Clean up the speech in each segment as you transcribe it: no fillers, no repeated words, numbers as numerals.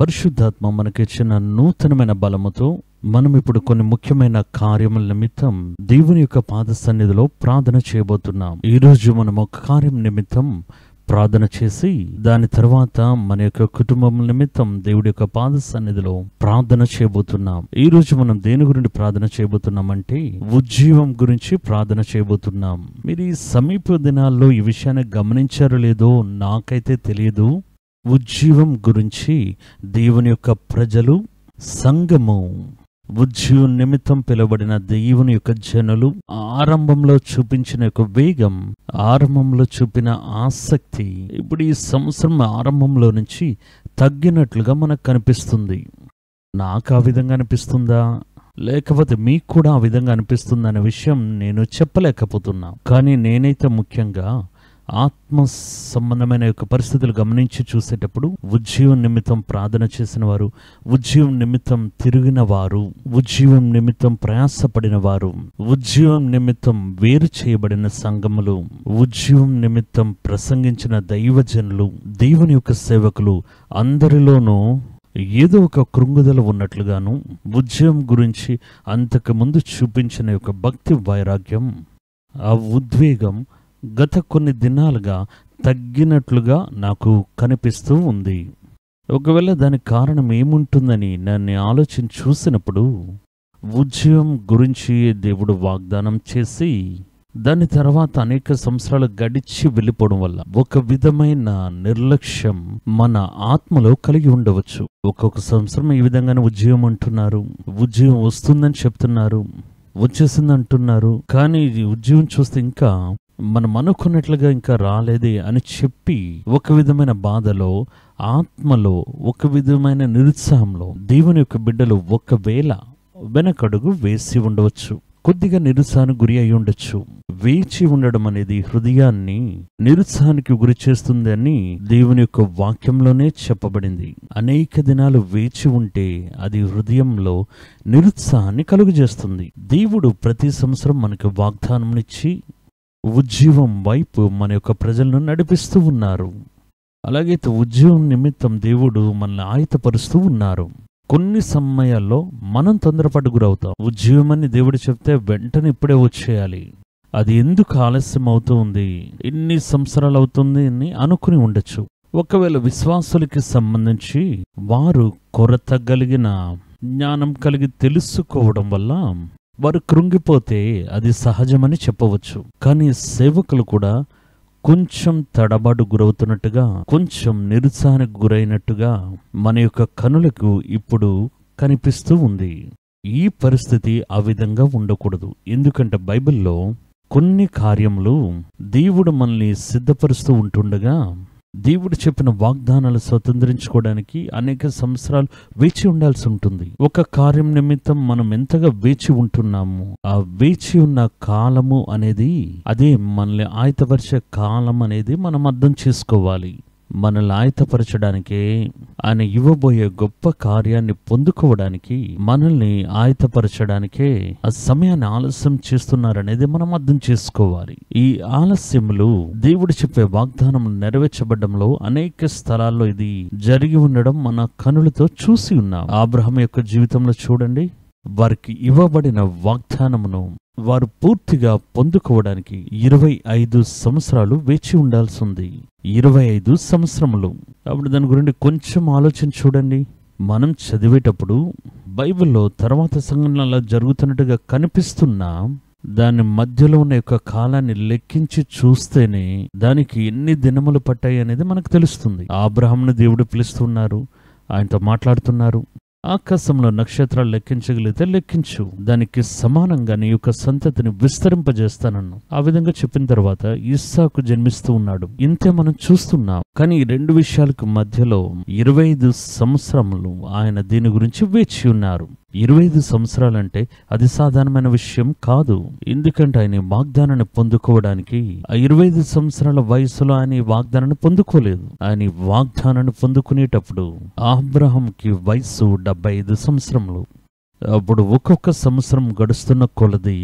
పరిశుద్ధాత్మ మనకిచ్చిన నూతనమైన బలముతో మనం ఇప్పుడు కొన్ని ముఖ్యమైన కార్యముల నిమిత్తం దేవుని యొక్క పాద సన్నిధిలో ప్రార్థన చేయబోతున్నాం. ఈరోజు మనం ఒక కార్యం నిమిత్తం ప్రార్థన చేసి దాని తర్వాత మన యొక్క కుటుంబం నిమిత్తం దేవుడి యొక్క పాద సన్నిధిలో ప్రార్థన చేయబోతున్నాం. ఈ రోజు మనం దేని గురించి ప్రార్థన చేయబోతున్నామంటే ఉజ్జీవం గురించి ప్రార్థన చేయబోతున్నాం. మీరు ఈ సమీప దినాల్లో ఈ విషయాన్ని గమనించారో లేదో నాకైతే తెలియదు. ఉజ్జీవం గురించి దేవుని యొక్క ప్రజలు, సంఘము, ఉజ్జీవం నిమిత్తం పిలువబడిన దేవుని యొక్క జనులు ఆరంభంలో చూపించిన యొక్క వేగం, ఆరంభంలో చూపిన ఆసక్తి ఇప్పుడు ఈ సంవత్సరం ఆరంభంలో నుంచి తగ్గినట్లుగా మనకు కనిపిస్తుంది. నాకు ఆ విధంగా అనిపిస్తుందా, లేకపోతే మీకు కూడా ఆ విధంగా అనిపిస్తుందా అనే విషయం నేను చెప్పలేకపోతున్నా. కానీ నేనైతే ముఖ్యంగా ఆత్మ సంబంధమైన యొక్క పరిస్థితులు గమనించి చూసేటప్పుడు ఉజ్జీవం నిమిత్తం ప్రార్థన చేసిన వారు, ఉజ్జీవం నిమిత్తం తిరిగిన వారు, ఉజ్జీవం నిమిత్తం ప్రయాసపడిన వారు, ఉజ్జీవం నిమిత్తం వేరు చేయబడిన సంఘములు, ఉజ్జీవం నిమిత్తం ప్రసంగించిన దైవజనులు, దేవుని యొక్క సేవకులు అందరిలోనూ ఏదో ఒక కృంగుదల ఉన్నట్లుగాను, ఉజ్జీవం గురించి అంతకు ముందు చూపించిన యొక్క భక్తి వైరాగ్యం, ఆ ఉద్వేగం గత కొన్ని దినాలుగా తగ్గినట్లుగా నాకు కనిపిస్తూ ఉంది. ఒకవేళ దానికి కారణం ఏముంటుందని నన్ను ఆలోచించి చూసినప్పుడు, ఉజ్జీవం గురించి దేవుడు వాగ్దానం చేసి దాని తర్వాత అనేక సంవత్సరాలు గడిచి వెళ్ళిపోవడం వల్ల ఒక విధమైన నిర్లక్ష్యం మన ఆత్మలో కలిగి ఉండవచ్చు. ఒక్కొక్క సంవత్సరం ఈ విధంగానే ఉజ్జీవం అంటున్నారు, ఉజ్జీవం వస్తుందని చెప్తున్నారు, వచ్చేసింది అంటున్నారు. కానీ ఉజ్జీవం చూస్తే ఇంకా మనం అనుకున్నట్లుగా ఇంకా రాలేదే అని చెప్పి ఒక విధమైన బాధలో, ఆత్మలో ఒక విధమైన నిరుత్సాహంలో దేవుని యొక్క బిడ్డలు ఒకవేళ వెనకడుగు వేసి ఉండవచ్చు. కొద్దిగా నిరుత్సాహానికి గురి అయి ఉండొచ్చు. వేచి ఉండడం అనేది హృదయాన్ని నిరుత్సాహానికి గురి చేస్తుంది అని దేవుని యొక్క వాక్యంలోనే చెప్పబడింది. అనేక దినాలు వేచి ఉంటే అది హృదయంలో నిరుత్సాహాన్ని కలుగజేస్తుంది. దేవుడు ప్రతి సంవత్సరం మనకు వాగ్దానంనిచ్చి ఉజ్జీవం వైపు మన యొక్క ప్రజలను నడిపిస్తూ ఉన్నారు. అలాగైతే ఉజ్జీవం నిమిత్తం దేవుడు మనల్ని ఆయత్తపరుస్తూ ఉన్నారు. కొన్ని సమయాల్లో మనం తొందరపాటు గురవుతాం. ఉజ్జీవం అని దేవుడు చెప్తే వెంటనే ఇప్పుడే వచ్చేయాలి, అది ఎందుకు ఆలస్యం అవుతూ ఉంది, ఎన్ని సంవత్సరాలు అవుతుంది అని అనుకుని ఉండొచ్చు. ఒకవేళ విశ్వాసులకి సంబంధించి వారు కొరత కలిగిన జ్ఞానం కలిగి తెలుసుకోవడం వల్ల వారు కృంగిపోతే అది సహజమని చెప్పవచ్చు. కానీ సేవకులు కూడా కొంచెం తడబాటు గురవుతున్నట్టుగా, కొంచెం నిరుత్సాహానికి గురైనట్టుగా మన యొక్క కనులకు ఇప్పుడు కనిపిస్తూ ఉంది. ఈ పరిస్థితి ఆ విధంగా ఉండకూడదు. ఎందుకంటే బైబిల్లో కొన్ని కార్యములు దేవుడు మనల్ని సిద్ధపరుస్తూ ఉంటుండగా, దేవుడు చెప్పిన వాగ్దానాలు స్వతంత్రించుకోవడానికి అనేక సంవత్సరాలు వేచి ఉండాల్సి ఉంటుంది. ఒక కార్యం నిమిత్తం మనం ఎంతగా వేచి ఉంటున్నాము, ఆ వేచి ఉన్న కాలము అనేది, అదే మనల్ని ఆయత్తపరిచే కాలం అనేది మనం అర్థం చేసుకోవాలి. మనల్ని ఆయత్తపరచడానికే, ఆయన ఇవ్వబోయే గొప్ప కార్యాన్ని పొందుకోవడానికి, మనల్ని ఆయత్తపరచడానికే ఆ సమయాన్ని ఆలస్యం చేస్తున్నారనేది మనం అర్థం చేసుకోవాలి. ఈ ఆలస్యములు దేవుడు చెప్పే వాగ్దానం నెరవేర్చబడ్డంలో అనేక స్థలాల్లో ఇది జరిగి ఉండడం మన కనులతో చూసి ఉన్నాం. అబ్రహాము యొక్క జీవితంలో చూడండి, వారికి ఇవ్వబడిన వాగ్దానమును వారు పూర్తిగా పొందుకోవడానికి 25 సంవత్సరాలు వేచి ఉండాల్సి ఉంది. 25 సంవత్సరములు. అప్పుడు దాని గురించి కొంచెం ఆలోచన చూడండి. మనం చదివేటప్పుడు బైబిల్లో తర్వాత సంఘటనలు జరుగుతున్నట్టుగా కనిపిస్తున్నా దాని మధ్యలో ఉన్న యొక్క కాలాన్ని లెక్కించి చూస్తేనే దానికి ఎన్ని దినములు పట్టాయి అనేది మనకు తెలుస్తుంది. అబ్రహామును దేవుడు పిలుస్తున్నారు, ఆయనతో మాట్లాడుతున్నారు. ఆకాశంలో నక్షత్రాలు లెక్కించగలిగితే లెక్కించు, దానికి సమానంగా నీ యొక్క సంతతిని విస్తరింపజేస్తానన్ను. ఆ విధంగా చెప్పిన తర్వాత ఇస్సాకు జన్మిస్తూ ఉన్నాడు. ఇంతే మనం చూస్తున్నాం. కానీ ఈ రెండు విషయాలకు మధ్యలో 25 సంవత్సరములు ఆయన దీని గురించి వేచి ఉన్నారు. 25 సంవత్సరాలంటే అది సాధారణమైన విషయం కాదు. ఎందుకంటే ఆయన వాగ్దానాన్ని పొందుకోవడానికి ఆ 25 సంవత్సరాల వయసులో ఆయన వాగ్దానాన్ని పొందుకోలేదు. ఆయన వాగ్దానాన్ని పొందుకునేటప్పుడు అబ్రహాంకి వయసు 75 సంవత్సరములు. అప్పుడు ఒక్కొక్క సంవత్సరం గడుస్తున్న కొలది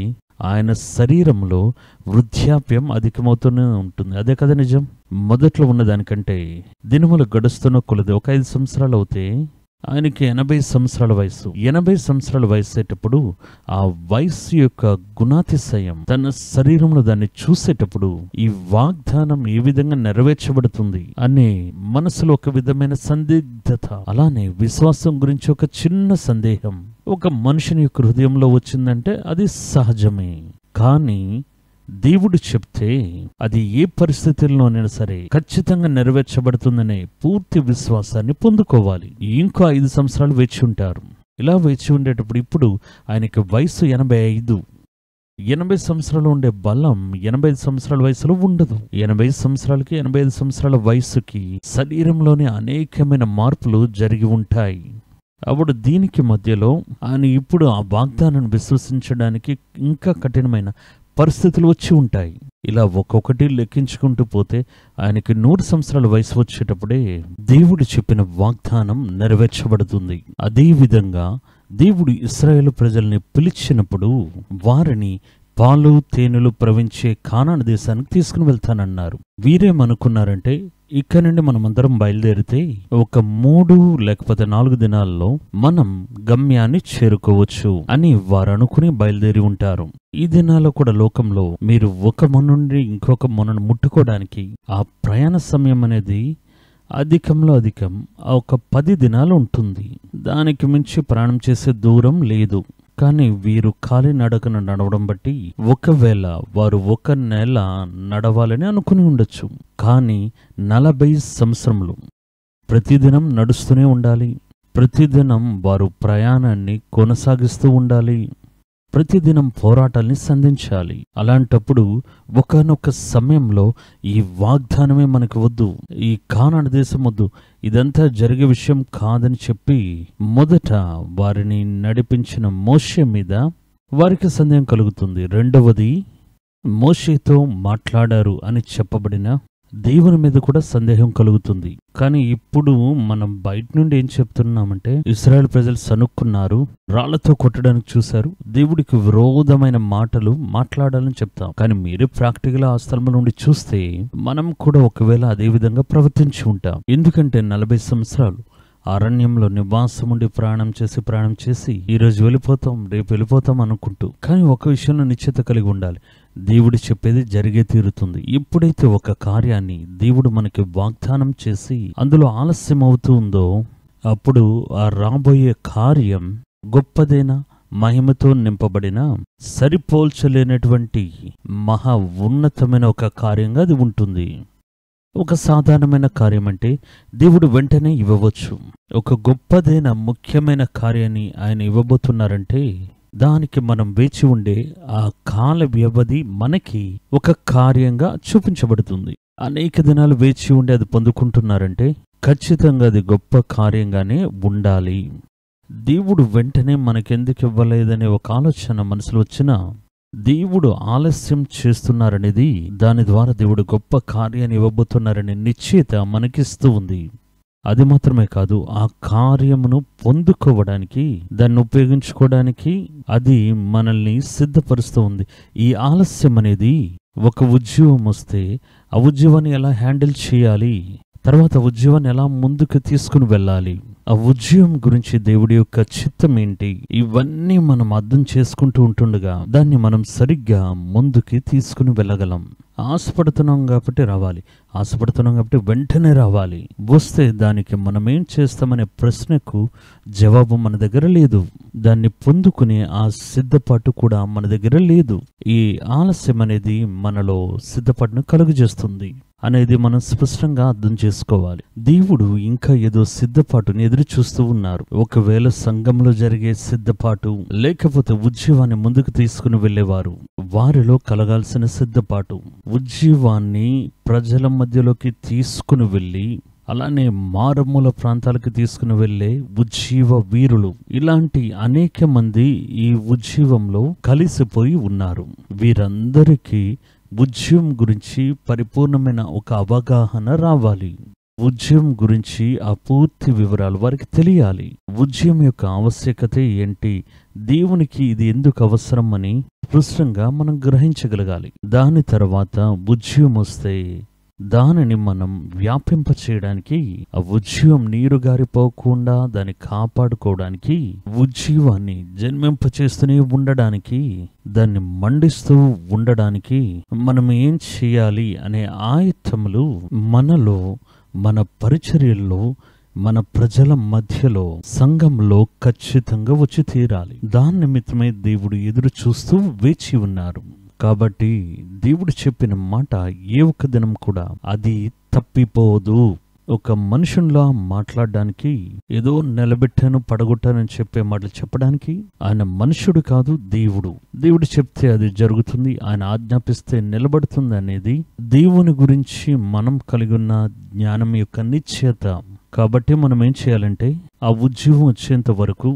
ఆయన శరీరంలో వృద్ధాప్యం అధికమవుతూనే ఉంటుంది. అదే కదా నిజం. మొదట్లో ఉన్నదానికంటే దినములు గడుస్తున్న కొలది ఒక 5 సంవత్సరాలు అవుతే ఆయనకి 80 సంవత్సరాల వయసు. 80 సంవత్సరాల వయసేటప్పుడు ఆ వయస్సు యొక్క గుణాతిశయం తన శరీరంలో దాన్ని చూసేటప్పుడు ఈ వాగ్దానం ఏ విధంగా నెరవేర్చబడుతుంది అనే మనసులో ఒక విధమైన సందిగ్ధత, అలానే విశ్వాసం గురించి ఒక చిన్న సందేహం ఒక మనుషుని యొక్క హృదయంలో వచ్చిందంటే అది సహజమే. కానీ దేవుడు చెప్తే అది ఏ పరిస్థితుల్లోనైనా సరే ఖచ్చితంగా నెరవేర్చబడుతుందనే పూర్తి విశ్వాసాన్ని పొందుకోవాలి. ఇంకో 5 సంవత్సరాలు వేచి ఉంటారు. ఇలా వేచి ఉండేటప్పుడు ఇప్పుడు ఆయనకి వయసు 85. 80 సంవత్సరాలు ఉండే బలం 85 సంవత్సరాల వయసులో ఉండదు. 80 సంవత్సరాలకి 85 సంవత్సరాల వయసుకి శరీరంలోని అనేకమైన మార్పులు జరిగి ఉంటాయి. అప్పుడు దీనికి మధ్యలో ఆయన ఇప్పుడు ఆ వాగ్దానాన్ని విశ్వసించడానికి ఇంకా కఠినమైన పరిస్థితులు వచ్చి ఉంటాయి. ఇలా ఒక్కొక్కటి లెక్కించుకుంటూ పోతే ఆయనకి 100 సంవత్సరాల వయసు వచ్చేటప్పుడే దేవుడు చెప్పిన వాగ్దానం నెరవేర్చబడుతుంది. అదే విధంగా దేవుడు ఇశ్రాయేలు ప్రజల్ని పిలిచినప్పుడు వారిని పాలు తేనెలు ప్రవహించే కానాను దేశానికి తీసుకుని వెళ్తానన్నారు. వీరేమనుకున్నారంటే ఇక్కడ నుండి మనమందరం బయలుదేరితే ఒక 3 లేకపోతే 4 దినాల్లో మనం గమ్యాన్ని చేరుకోవచ్చు అని వారు అనుకుని బయలుదేరి ఉంటారు. ఈ దినాల్లో కూడా లోకంలో మీరు ఒక మొన నుండి ఇంకొక మొనను ముట్టుకోవడానికి ఆ ప్రయాణ సమయం అనేది అధికంలో అధికం ఒక 10 దినాలు ఉంటుంది. దానికి మించి ప్రయాణం చేసే దూరం లేదు. కానీ వీరు కాలినడకన నడవడం బట్టి ఒకవేళ వారు 1 నెల నడవాలని అనుకుని ఉండొచ్చు. కానీ 40 సంవత్సరములు ప్రతిదినం నడుస్తూనే ఉండాలి. ప్రతిదినం వారు ప్రయాణాన్ని కొనసాగిస్తూ ఉండాలి. ప్రతిదినం పోరాటాల్ని సంధించాలి. అలాంటప్పుడు ఒకానొక సమయంలో ఈ వాగ్దానమే మనకు వద్దు, ఈ కానాను దేశం వద్దు, ఇదంతా జరిగే విషయం కాదని చెప్పి మొదట వారిని నడిపించిన మోషే మీద వారికి సందేహం కలుగుతుంది. రెండవది మోషేతో మాట్లాడారు అని చెప్పబడిన దేవుని మీద కూడా సందేహం కలుగుతుంది. కానీ ఇప్పుడు మనం బయట నుండి ఏం చెప్తున్నామంటే ఇశ్రాయేల్ ప్రజలు సనుక్కున్నారు, రాళ్లతో కొట్టడానికి చూశారు, దేవుడికి విరోధమైన మాటలు మాట్లాడాలని చెప్తాం. కానీ మీరే ప్రాక్టికల్ ఆ స్థలం నుండి చూస్తే మనం కూడా ఒకవేళ అదే విధంగా ప్రవర్తించి ఉంటాం. ఎందుకంటే 40 సంవత్సరాలు అరణ్యంలో నివాసం ఉండి ప్రయాణం చేసి ఈరోజు వెళ్ళిపోతాం, రేపు వెళ్ళిపోతాం అనుకుంటూ. కానీ ఒక విషయంలో నిశ్చయత కలిగి ఉండాలి, దేవుడు చెప్పేది జరిగే తీరుతుంది. ఎప్పుడైతే ఒక కార్యాన్ని దేవుడు మనకి వాగ్దానం చేసి అందులో ఆలస్యం అవుతూ ఉందో అప్పుడు ఆ రాబోయే కార్యం గొప్పదైన మహిమతో నింపబడిన సరిపోల్చలేనటువంటి మహా ఉన్నతమైన ఒక కార్యంగా అది ఉంటుంది. ఒక సాధారణమైన కార్యం అంటే దేవుడు వెంటనే ఇవ్వవచ్చు. ఒక గొప్పదైన ముఖ్యమైన కార్యాన్ని ఆయన ఇవ్వబోతున్నారంటే దానికి మనం వేచి ఉండే ఆ కాల వ్యవధి మనకి ఒక కార్యంగా చూపించబడుతుంది. అనేక దినాలు వేచి ఉండి అది పొందుకుంటున్నారంటే ఖచ్చితంగా అది గొప్ప కార్యంగానే ఉండాలి. దేవుడు వెంటనే మనకెందుకు ఇవ్వలేదనే ఒక ఆలోచన మనసులో వచ్చినా దేవుడు ఆలస్యం చేస్తున్నారనేది దాని ద్వారా దేవుడు గొప్ప కార్యాన్ని ఇవ్వబోతున్నారనే నిశ్చయత మనకిస్తూ ఉంది. అది మాత్రమే కాదు, ఆ కార్యమును పొందుకోవడానికి దాన్ని ఉపయోగించుకోవడానికి అది మనల్ని సిద్ధపరుస్తూ ఉంది. ఈ ఆలస్యం అనేది ఒక ఉద్యోగం వస్తే ఆ ఉద్యోగాన్ని ఎలా హ్యాండిల్ చేయాలి, తర్వాత ఉద్యోగాన్ని ఎలా ముందుకు తీసుకుని వెళ్ళాలి, ఆ ఉద్యోగం గురించి దేవుడి యొక్క చిత్తం ఏంటి, ఇవన్నీ మనం అర్థం చేసుకుంటూ ఉంటుండగా దాన్ని మనం సరిగ్గా ముందుకి తీసుకుని వెళ్ళగలం. ఆశపడుతున్నాం కాబట్టి రావాలి, ఆశపడుతున్నాం కాబట్టి వెంటనే రావాలి. వస్తే దానికి మనం ఏం చేస్తామనే ప్రశ్నకు జవాబు మన దగ్గర లేదు. దాన్ని పొందుకునే ఆ సిద్ధపాటు కూడా మన దగ్గర లేదు. ఈ ఆలస్యం అనేది మనలో సిద్ధపాటును కలుగజేస్తుంది అనేది మనం స్పష్టంగా అర్థం చేసుకోవాలి. దేవుడు ఇంకా ఏదో సిద్ధపాటుని ఎదురు చూస్తూ ఉన్నారు. ఒకవేళ సంఘంలో జరిగే సిద్ధపాటు, లేకపోతే ఉద్యోగాన్ని ముందుకు తీసుకుని వెళ్ళేవారు వారిలో కలగాల్సిన సిద్ధపాటు, ఉద్యోగాన్ని ప్రజల మధ్యలోకి తీసుకుని వెళ్ళి అలానే మారుమూల ప్రాంతాలకు తీసుకుని వెళ్ళే ఉజ్జీవ వీరులు, ఇలాంటి అనేక మంది ఈ ఉజ్జీవంలో కలిసిపోయి ఉన్నారు. వీరందరికీ ఉద్యమం గురించి పరిపూర్ణమైన ఒక అవగాహన రావాలి. ఉద్యమం గురించి ఆ పూర్తి వివరాలు వారికి తెలియాలి. ఉద్యమం యొక్క ఆవశ్యకత ఏంటి, దేవునికి ఇది ఎందుకు అవసరం అని స్పష్టంగా మనం గ్రహించగలగాలి. దాని తర్వాత ఉద్యమం వస్తే దానిని మనం వ్యాపింప చేయడానికి, ఆ ఉజ్జీవం నీరు గారిపోకుండా దాన్ని కాపాడుకోవడానికి, ఉజ్జీవాన్ని జన్మింప చేస్తూనే ఉండడానికి, దాన్ని మండిస్తూ ఉండడానికి మనం ఏం చేయాలి అనే ఆయుత్తములు మనలో, మన పరిచర్యల్లో, మన ప్రజల మధ్యలో, సంఘంలో ఖచ్చితంగా వచ్చి తీరాలి. దాని నిమిత్తమే దేవుడు ఎదురు చూస్తూ వేచి ఉన్నారు. కాబట్టి దేవుడు చెప్పిన మాట ఏ ఒక్క దినం కూడా అది తప్పిపోదు. ఒక మనుషునిలా మాట్లాడడానికి, ఏదో నిలబెట్టాను పడగొట్టానని చెప్పే మాటలు చెప్పడానికి ఆయన మనుషుడు కాదు, దేవుడు. దేవుడు చెప్తే అది జరుగుతుంది, ఆయన ఆజ్ఞాపిస్తే నిలబడుతుంది అనేది దేవుని గురించి మనం కలిగి ఉన్న జ్ఞానం యొక్క నిశ్చయత. కాబట్టి మనం ఏం చేయాలంటే, ఆ ఉజ్జీవం వచ్చేంత వరకు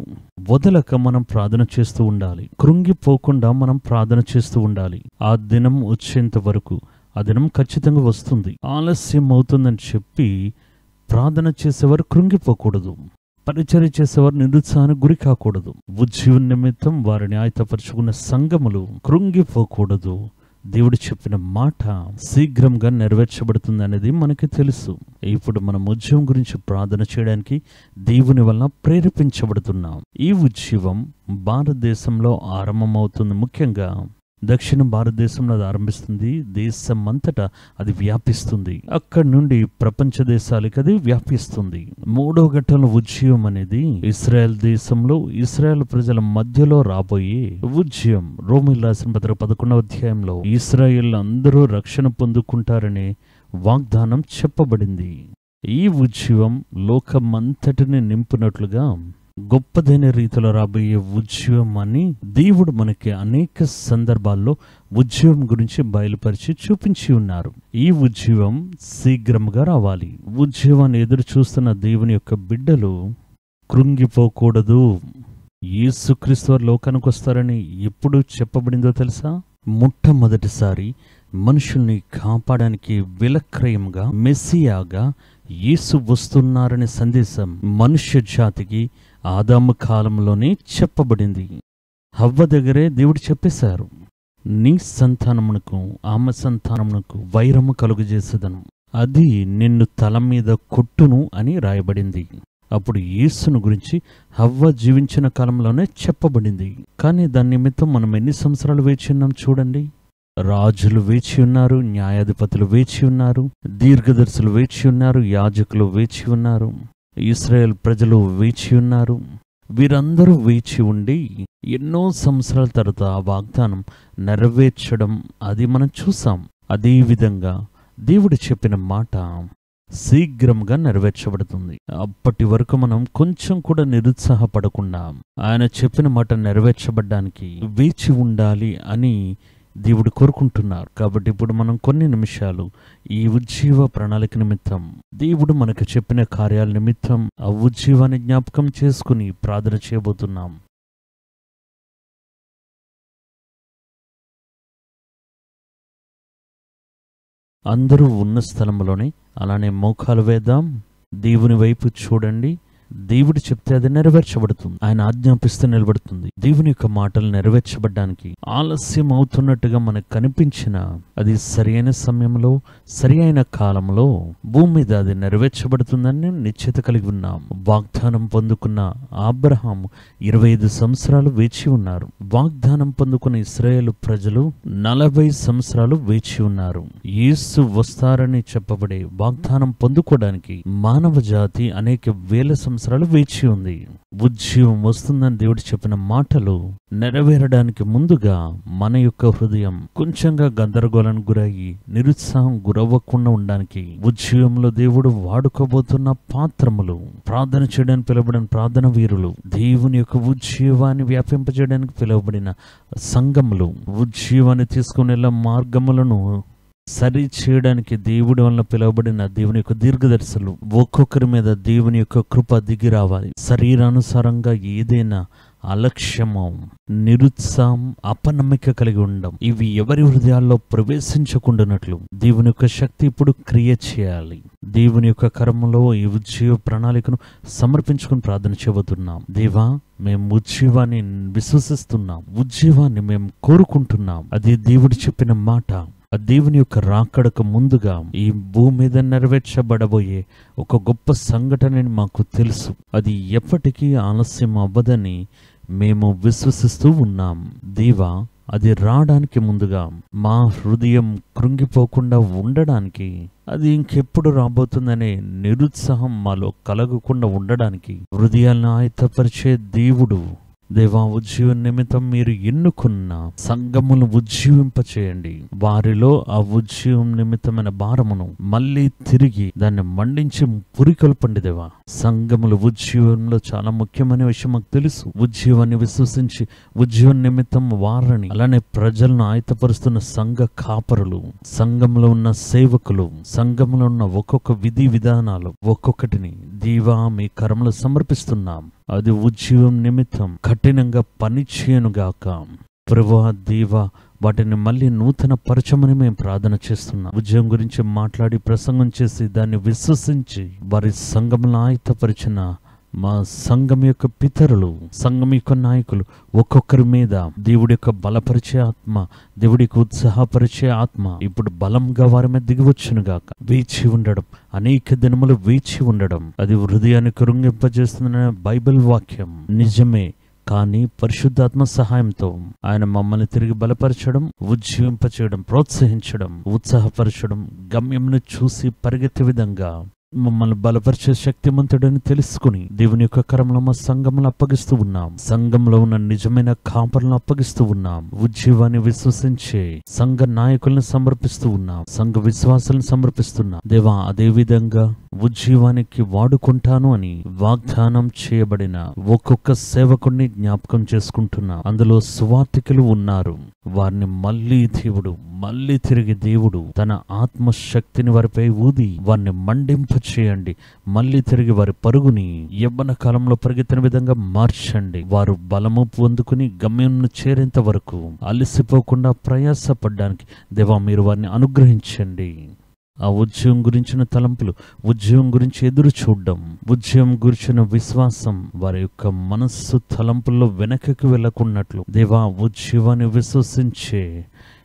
వదలక మనం ప్రార్థన చేస్తూ ఉండాలి. కృంగిపోకుండా మనం ప్రార్థన చేస్తూ ఉండాలి. ఆ దినం వచ్చేంత వరకు. ఆ దినం ఖచ్చితంగా వస్తుంది. ఆలస్యం అవుతుందని చెప్పి ప్రార్థన చేసేవారు కృంగిపోకూడదు. పరిచర్య చేసేవారు నిరుత్సాహానికి గురి కాకూడదు. ఉజ్జీవం నిమిత్తం వారిని ఆయత్తపరుచుకున్న సంఘములు కృంగిపోకూడదు. దేవుడు చెప్పిన మాట శీఘ్రంగా నెరవేర్చబడుతుంది అనేది మనకి తెలుసు. ఇప్పుడు మనం ఉజ్జీవం గురించి ప్రార్థన చేయడానికి దేవుని వలన ప్రేరేపించబడుతున్నాం. ఈ ఉజ్జీవం భారతదేశంలో ఆరంభమవుతుంది. ముఖ్యంగా దక్షిణ భారతదేశంలో అది ఆరంభిస్తుంది. దేశం అంతటా అది వ్యాపిస్తుంది. అక్కడి నుండి ప్రపంచ దేశాలకి అది వ్యాపిస్తుంది. మూడో ఘట్టంలో ఉజ్జీవం అనేది ఇశ్రాయేల్ దేశంలో, ఇశ్రాయేల్ ప్రజల మధ్యలో రాబోయే ఉజ్జీవం. రోమీయులకు రాసిన పత్రిక 11వ అధ్యాయంలో ఇశ్రాయేల్ అందరూ రక్షణ పొందుకుంటారనే వాగ్దానం చెప్పబడింది. ఈ ఉజ్జీవం లోకమంతటిని నింపునట్లుగా గొప్పదైన రీతిలో రాబోయే ఉజ్జీవం అని దేవుడు మనకి అనేక సందర్భాల్లో ఉజ్జీవం గురించి బయలుపరిచి చూపించి ఉన్నారు. ఈ ఉజ్జీవం శీఘ్రంగా రావాలి. ఉజ్జీవాన్ని ఎదురు చూస్తున్న దేవుని యొక్క బిడ్డలు కృంగిపోకూడదు. యేసుక్రీస్తు వారు లోకానికి వస్తారని ఎప్పుడు చెప్పబడిందో తెలుసా? మొట్టమొదటిసారి మనుషుల్ని కాపాడడానికి విలక్రయంగా, మెస్సియాగా యేసు వస్తున్నారనే సందేశం మనుష్య జాతికి ఆదాము కాలంలోనే చెప్పబడింది. హవ్వ దగ్గరే దేవుడు చెప్పేశారు, నీ సంతానమునకు ఆమె సంతానమునకు వైరము కలుగజేసేదను, అది నిన్ను తల మీద కొట్టును అని రాయబడింది. అప్పుడు యేసును గురించి హవ్వ జీవించిన కాలంలోనే చెప్పబడింది. కానీ దాని నిమిత్తం మనం ఎన్ని సంవత్సరాలు వేచి ఉన్నాం చూడండి. రాజులు వేచి ఉన్నారు, న్యాయాధిపతులు వేచి ఉన్నారు, దీర్ఘదర్శులు వేచి ఉన్నారు, యాజకులు వేచి ఉన్నారు, ఇశ్రాయేల్ ప్రజలు వేచి ఉన్నారు. వీరందరూ వేచి ఉండి ఎన్నో సంవత్సరాల తర్వాత ఆ వాగ్దానం నెరవేర్చడం అది మనం చూసాం. అదే విధంగా దేవుడు చెప్పిన మాట శీఘ్రంగా నెరవేర్చబడుతుంది. అప్పటి వరకు మనం కొంచెం కూడా నిరుత్సాహపడకుండా ఆయన చెప్పిన మాట నెరవేర్చబడ్డానికి వేచి ఉండాలి అని దేవుడు కోరుకుంటున్నారు. కాబట్టి ఇప్పుడు మనం కొన్ని నిమిషాలు ఈ ఉజ్జీవ ప్రణాళిక నిమిత్తం, దేవుడు మనకు చెప్పిన కార్యాల నిమిత్తం ఆ ఉజ్జీవాన్ని జ్ఞాపకం చేసుకుని ప్రార్థన చేయబోతున్నాం. అందరూ ఉన్న స్థలంలోనే అలానే మోకాలు వేద్దాం. దేవుని వైపు చూడండి. దేవుడు చెప్తే అది నెరవేర్చబడుతుంది. ఆయన ఆజ్ఞాపిస్తే నిలబడుతుంది. దేవుని యొక్క మాటలు నెరవేర్చబడ్డానికి ఆలస్యం అవుతున్నట్టుగా మనకు కనిపించిన అది సరి అయిన సమయంలో, సరి అయిన కాలంలో భూమి మీద అది నెరవేర్చబడుతుందని నిశ్చయిత కలిగి ఉన్నాం. వాగ్దానం పొందుకున్న అబ్రహాము 25 సంవత్సరాలు వేచి ఉన్నారు. వాగ్దానం పొందుకున్న ఇశ్రాయేలు ప్రజలు 40 సంవత్సరాలు వేచి ఉన్నారు. యేసు వస్తారని చెప్పబడే వాగ్దానం పొందుకోవడానికి మానవ జాతి అనేక వేల సంవత్సరాలు వేచి ఉంది. ఉజ్జీవం వస్తుందని దేవుడు చెప్పిన మాటలు నెరవేరడానికి ముందుగా మన యొక్క హృదయం కొంచెంగా గందరగోళానికి గురయ్యి నిరుత్సాహం గురవ్వకుండా ఉండడానికి ఉజ్జీవంలో దేవుడు వాడుకోబోతున్న పాత్రములు, ప్రార్థన చేయడానికి పిలువబడిన ప్రార్థన వీరులు, దేవుని యొక్క ఉజ్జీవాన్ని వ్యాపింపజేయడానికి పిలువబడిన సంఘములు, ఉజ్జీవాన్ని తీసుకుని వెళ్ళే మార్గములను సరి చేయడానికి దేవుడి వలన పిలువబడిన దేవుని యొక్క దీర్ఘదర్శులు, ఒక్కొక్కరి మీద దేవుని యొక్క కృప దిగి రావాలి. శరీరానుసారంగా ఏదైనా అలక్ష్యము, నిరుత్సాహం, అపనమ్మిక కలిగి ఉండడం, ఇవి ఎవరి హృదయాల్లో ప్రవేశించకుండానట్లు దేవుని యొక్క శక్తి ఇప్పుడు క్రియ చేయాలి. దేవుని యొక్క కర్మలో ఈ ఉజ్జీవ ప్రణాళికను సమర్పించుకుని ప్రార్థన చేయబోతున్నాం. దేవా, మేము ఉజ్జీవాన్ని విశ్వసిస్తున్నాం, ఉజ్జీవాన్ని మేము కోరుకుంటున్నాం. అది దేవుడు చెప్పిన మాట. ఆ దేవుని యొక్క రాకడకు ముందుగా ఈ భూమి మీద నెరవేర్చబడబోయే ఒక గొప్ప సంఘటనని మాకు తెలుసు. అది ఎప్పటికీ ఆలస్యం అవ్వదని మేము విశ్వసిస్తూ ఉన్నాం. దేవా, అది రావడానికి ముందుగా మా హృదయం కృంగిపోకుండా ఉండడానికి, అది ఇంకెప్పుడు రాబోతుందనే నిరుత్సాహం మాలో కలగకుండా ఉండడానికి హృదయాలను ఆయత్తపరిచే దేవుడు, దేవా, ఉజ్జీవం నిమిత్తం మీరు ఎన్నుకున్న సంఘములను ఉజ్జీవింపచేయండి. వారిలో ఆ ఉజ్జీవం నిమిత్తమైన భారమును మళ్ళీ తిరిగి దాన్ని మండించి పురికొల్పండి దేవా. సంఘములు ఉజ్జీవంలో చాలా ముఖ్యమైన విషయం మాకు తెలుసు. ఉజ్జీవాన్ని విశ్వసించి ఉజ్జీవం నిమిత్తం వారిని, అలానే ప్రజలను ఆయత్తపరుస్తున్న సంఘ కాపరులు, సంఘంలో ఉన్న సేవకులు, సంఘంలో ఉన్న ఒక్కొక్క విధి విధానాలు ఒక్కొక్కటిని దేవా మీ కరములో సమర్పిస్తున్నాం. అది ఉజ్జీవం నిమిత్తం కఠినంగా పనిచేయనుగాక. ప్రభువా, దేవా, వాటిని మళ్ళీ నూతన పరచమని మేము ప్రార్థన చేస్తున్నాం. ఉద్యోగం గురించి మాట్లాడి ప్రసంగం చేసి దాన్ని విశ్వసించి వారి సంఘములను ఆయత్తపరిచిన మా సంఘం యొక్క పితరులు, సంఘం యొక్క నాయకులు ఒక్కొక్కరి మీద దేవుడి యొక్క బలపరిచే ఆత్మ, దేవుడి యొక్క ఉత్సాహపరిచే ఆత్మ ఇప్పుడు బలంగా వారి మీద దిగివచ్చునుగాక. వేచి ఉండడం, అనేక దినములు వేచి ఉండడం, అది హృదయాన్ని కృంగింపజేస్తున్న బైబిల్ వాక్యం నిజమే. కానీ పరిశుద్ధాత్మ సహాయంతో ఆయన మమ్మల్ని తిరిగి బలపరచడం, ఉజ్జీవింపచేయడం, ప్రోత్సహించడం, ఉత్సాహపరచడం, గమ్యంను చూసి పరిగెత్తే విధంగా మమ్మల్ని బలపరిచే శక్తిమంతుడని తెలుసుకుని దేవుని యొక్క కరంలో మా సంఘములు అప్పగిస్తూ ఉన్నాం. సంఘంలో ఉన్న నిజమైన కాపరులను అప్పగిస్తూ ఉన్నాం. ఉజ్జీవాన్ని విశ్వసించే సంఘ నాయకులను సమర్పిస్తూ ఉన్నాం. సంఘ విశ్వాసాలను సమర్పిస్తున్నాం. దేవా, అదే విధంగా ఉజ్జీవానికి వాడుకుంటాను అని వాగ్దానం చేయబడిన ఒక్కొక్క సేవకుడిని జ్ఞాపకం చేసుకుంటున్నాం. అందులో సువార్థికులు ఉన్నారు. వారిని మళ్ళీ తిరిగి దేవుడు తన ఆత్మశక్తిని వారిపై ఊది వారిని మండింప చేయండి. మళ్ళీ తిరిగి వారి పరుగుని యవ్వన కాలంలో పరిగెత్తిన విధంగా మార్చండి. వారు బలము పొందుకుని గమ్యంను చేరేంత వరకు అలసిపోకుండా ప్రయాసపడ్డానికి దేవా మీరు వారిని అనుగ్రహించండి. ఆ ఉద్యోగం గురించిన తలంపులు, ఉద్యోగం గురించి ఎదురు చూడడం, ఉద్యోగం గురించిన విశ్వాసం వారి యొక్క మనస్సు తలంపుల్లో వెనకకి వెళ్ళకున్నట్లు దేవా ఉద్యోగాన్ని విశ్వసించే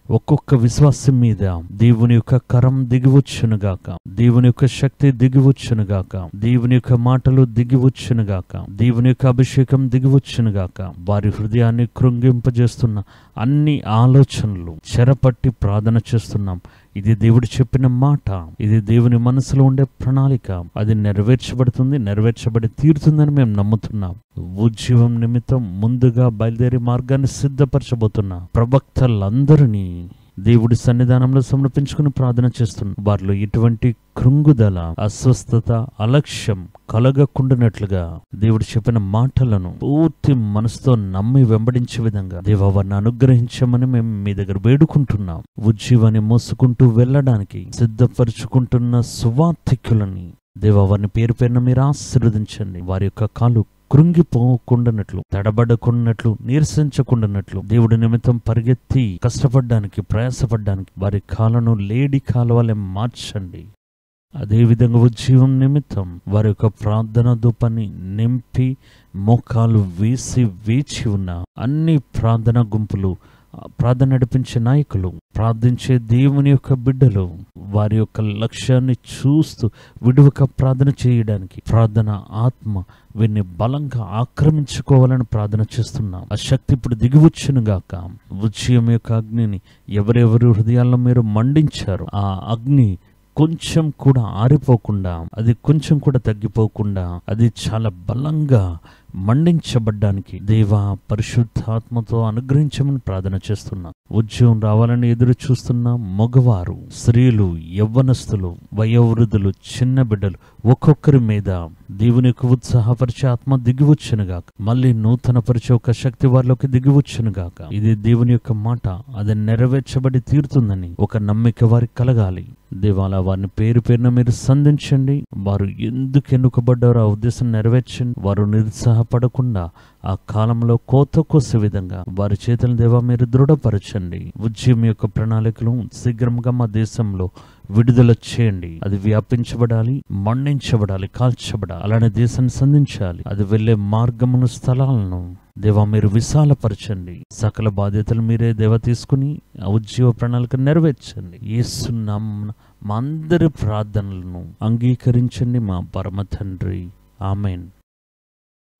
ఒక్కొక్క విశ్వాసం మీద దేవుని యొక్క కరం దిగివచ్చునుగాక, దేవుని యొక్క శక్తి దిగివచ్చునుగాక, దేవుని యొక్క మాటలు దిగివచ్చునుగాక, దేవుని యొక్క అభిషేకం దిగివచ్చునుగాక. వారి హృదయాన్ని కృంగింపజేస్తున్న అన్ని ఆలోచనలు చెరపట్టి ప్రార్థన చేస్తున్నాం. ఇది దేవుడు చెప్పిన మాట, ఇది దేవుని మనసులో ఉండే ప్రణాళిక. అది నెరవేర్చబడుతుంది, నెరవేర్చబడి తీరుతుందని మేము నమ్ముతున్నాం. ఉజ్జీవం నిమిత్తం ముందుగా బయలుదేరి మార్గాన్ని సిద్ధపరచబోతున్నా ప్రవక్తలందరినీ దేవుడి సన్నిధానంలో సమర్పించుకుని ప్రార్థన చేస్తున్నాం. వారిలో ఎటువంటి కృంగుదల, అస్వస్థత, అలక్ష్యం కలగకుండానట్లుగా దేవుడు చెప్పిన మాటలను పూర్తి మనసుతో నమ్మి వెంబడించే విధంగా దేవా వారిని అనుగ్రహించమని మేము మీ దగ్గర వేడుకుంటున్నాం. ఉజ్జీవాన్ని మోసుకుంటూ వెళ్ళడానికి సిద్ధపరుచుకుంటున్న సువార్థికులని దేవా వారిని పేరు పేరున మీరు ఆశీర్వదించండి. వారి యొక్క కాలు కృంగిపోకుండానట్లు, తడబడకుండానట్లు, నీరసించకుండానట్లు దేవుడి నిమిత్తం పరిగెత్తి కష్టపడ్డానికి, ప్రయాసపడ్డానికి వారి కాలను లేడి కాలువలే మార్చండి. అదేవిధంగా ఉజ్జీవం నిమిత్తం వారి యొక్క ప్రార్థన ధూపాన్ని నింపి మోకాలు వేసి వేచి ఉన్న అన్ని ప్రార్థనా గుంపులు, ప్రార్థన నడిపించే నాయకులు, ప్రార్థించే దేవుని యొక్క బిడ్డలు వారి యొక్క లక్ష్యాన్ని చూస్తూ విడువక ప్రార్థన చేయడానికి ప్రార్థన ఆత్మ వీరిని బలంగా ఆక్రమించుకోవాలని ప్రార్థన చేస్తున్నాం. ఆ శక్తి ఇప్పుడు దిగివచ్చునుగాక. ఉజ్జీవం యొక్క అగ్నిని ఎవరెవరు హృదయాల్లో మీరు మండించారు, ఆ అగ్ని కొంచెం కూడా ఆరిపోకుండా, అది కొంచెం కూడా తగ్గిపోకుండా, అది చాలా బలంగా మండించబడ్డానికి దేవా పరిశుద్ధాత్మతో అనుగ్రహించమని ప్రార్థన చేస్తున్నా. ఉద్యోగం రావాలని ఎదురు చూస్తున్న మగవారు, స్త్రీలు, యవ్వనస్తులు, వయోవృద్ధులు, చిన్న బిడ్డలు ఒక్కొక్కరి మీద దేవుని యొక్క ఉత్సాహపరిచే ఆత్మ దిగివచ్చునుగాక. మళ్ళీ నూతన పరిచే ఒక శక్తి వారిలోకి దిగివచ్చునుగాక. ఇది దేవుని యొక్క మాట, అది నెరవేర్చబడి తీరుతుందని ఒక నమ్మిక వారికి కలగాలి. దేవాలా వారిని పేరు పేరున మీరు సంధించండి. వారు ఎందుకు ఎన్నుకబడ్డారో ఆ ఉద్దేశం నెరవేర్చండి. వారు నిరుత్సాహపడకుండా ఆ కాలంలో కోత కోసే విధంగా వారి చేతుల దేవా మీరు దృఢపరచండి. ఉద్యమం యొక్క ప్రణాళికలు శీఘ్రంగా మా దేశంలో విడుదల చేయండి. అది వ్యాపించబడాలి, మండించబడాలి, కాల్చబడాలి. అలానే దేశాన్ని సంధించాలి. అది వెళ్లే మార్గమును, స్థలాలను దేవా మీరు విశాలపరచండి. సకల బాధ్యతలు మీరే దేవా తీసుకుని ఆ ఉజ్జీవ ప్రణాళిక నెరవేర్చండి. యేసునామమున మా అందరి ప్రార్థనలను అంగీకరించండి మా పరమ తండ్రి. ఆమేన్.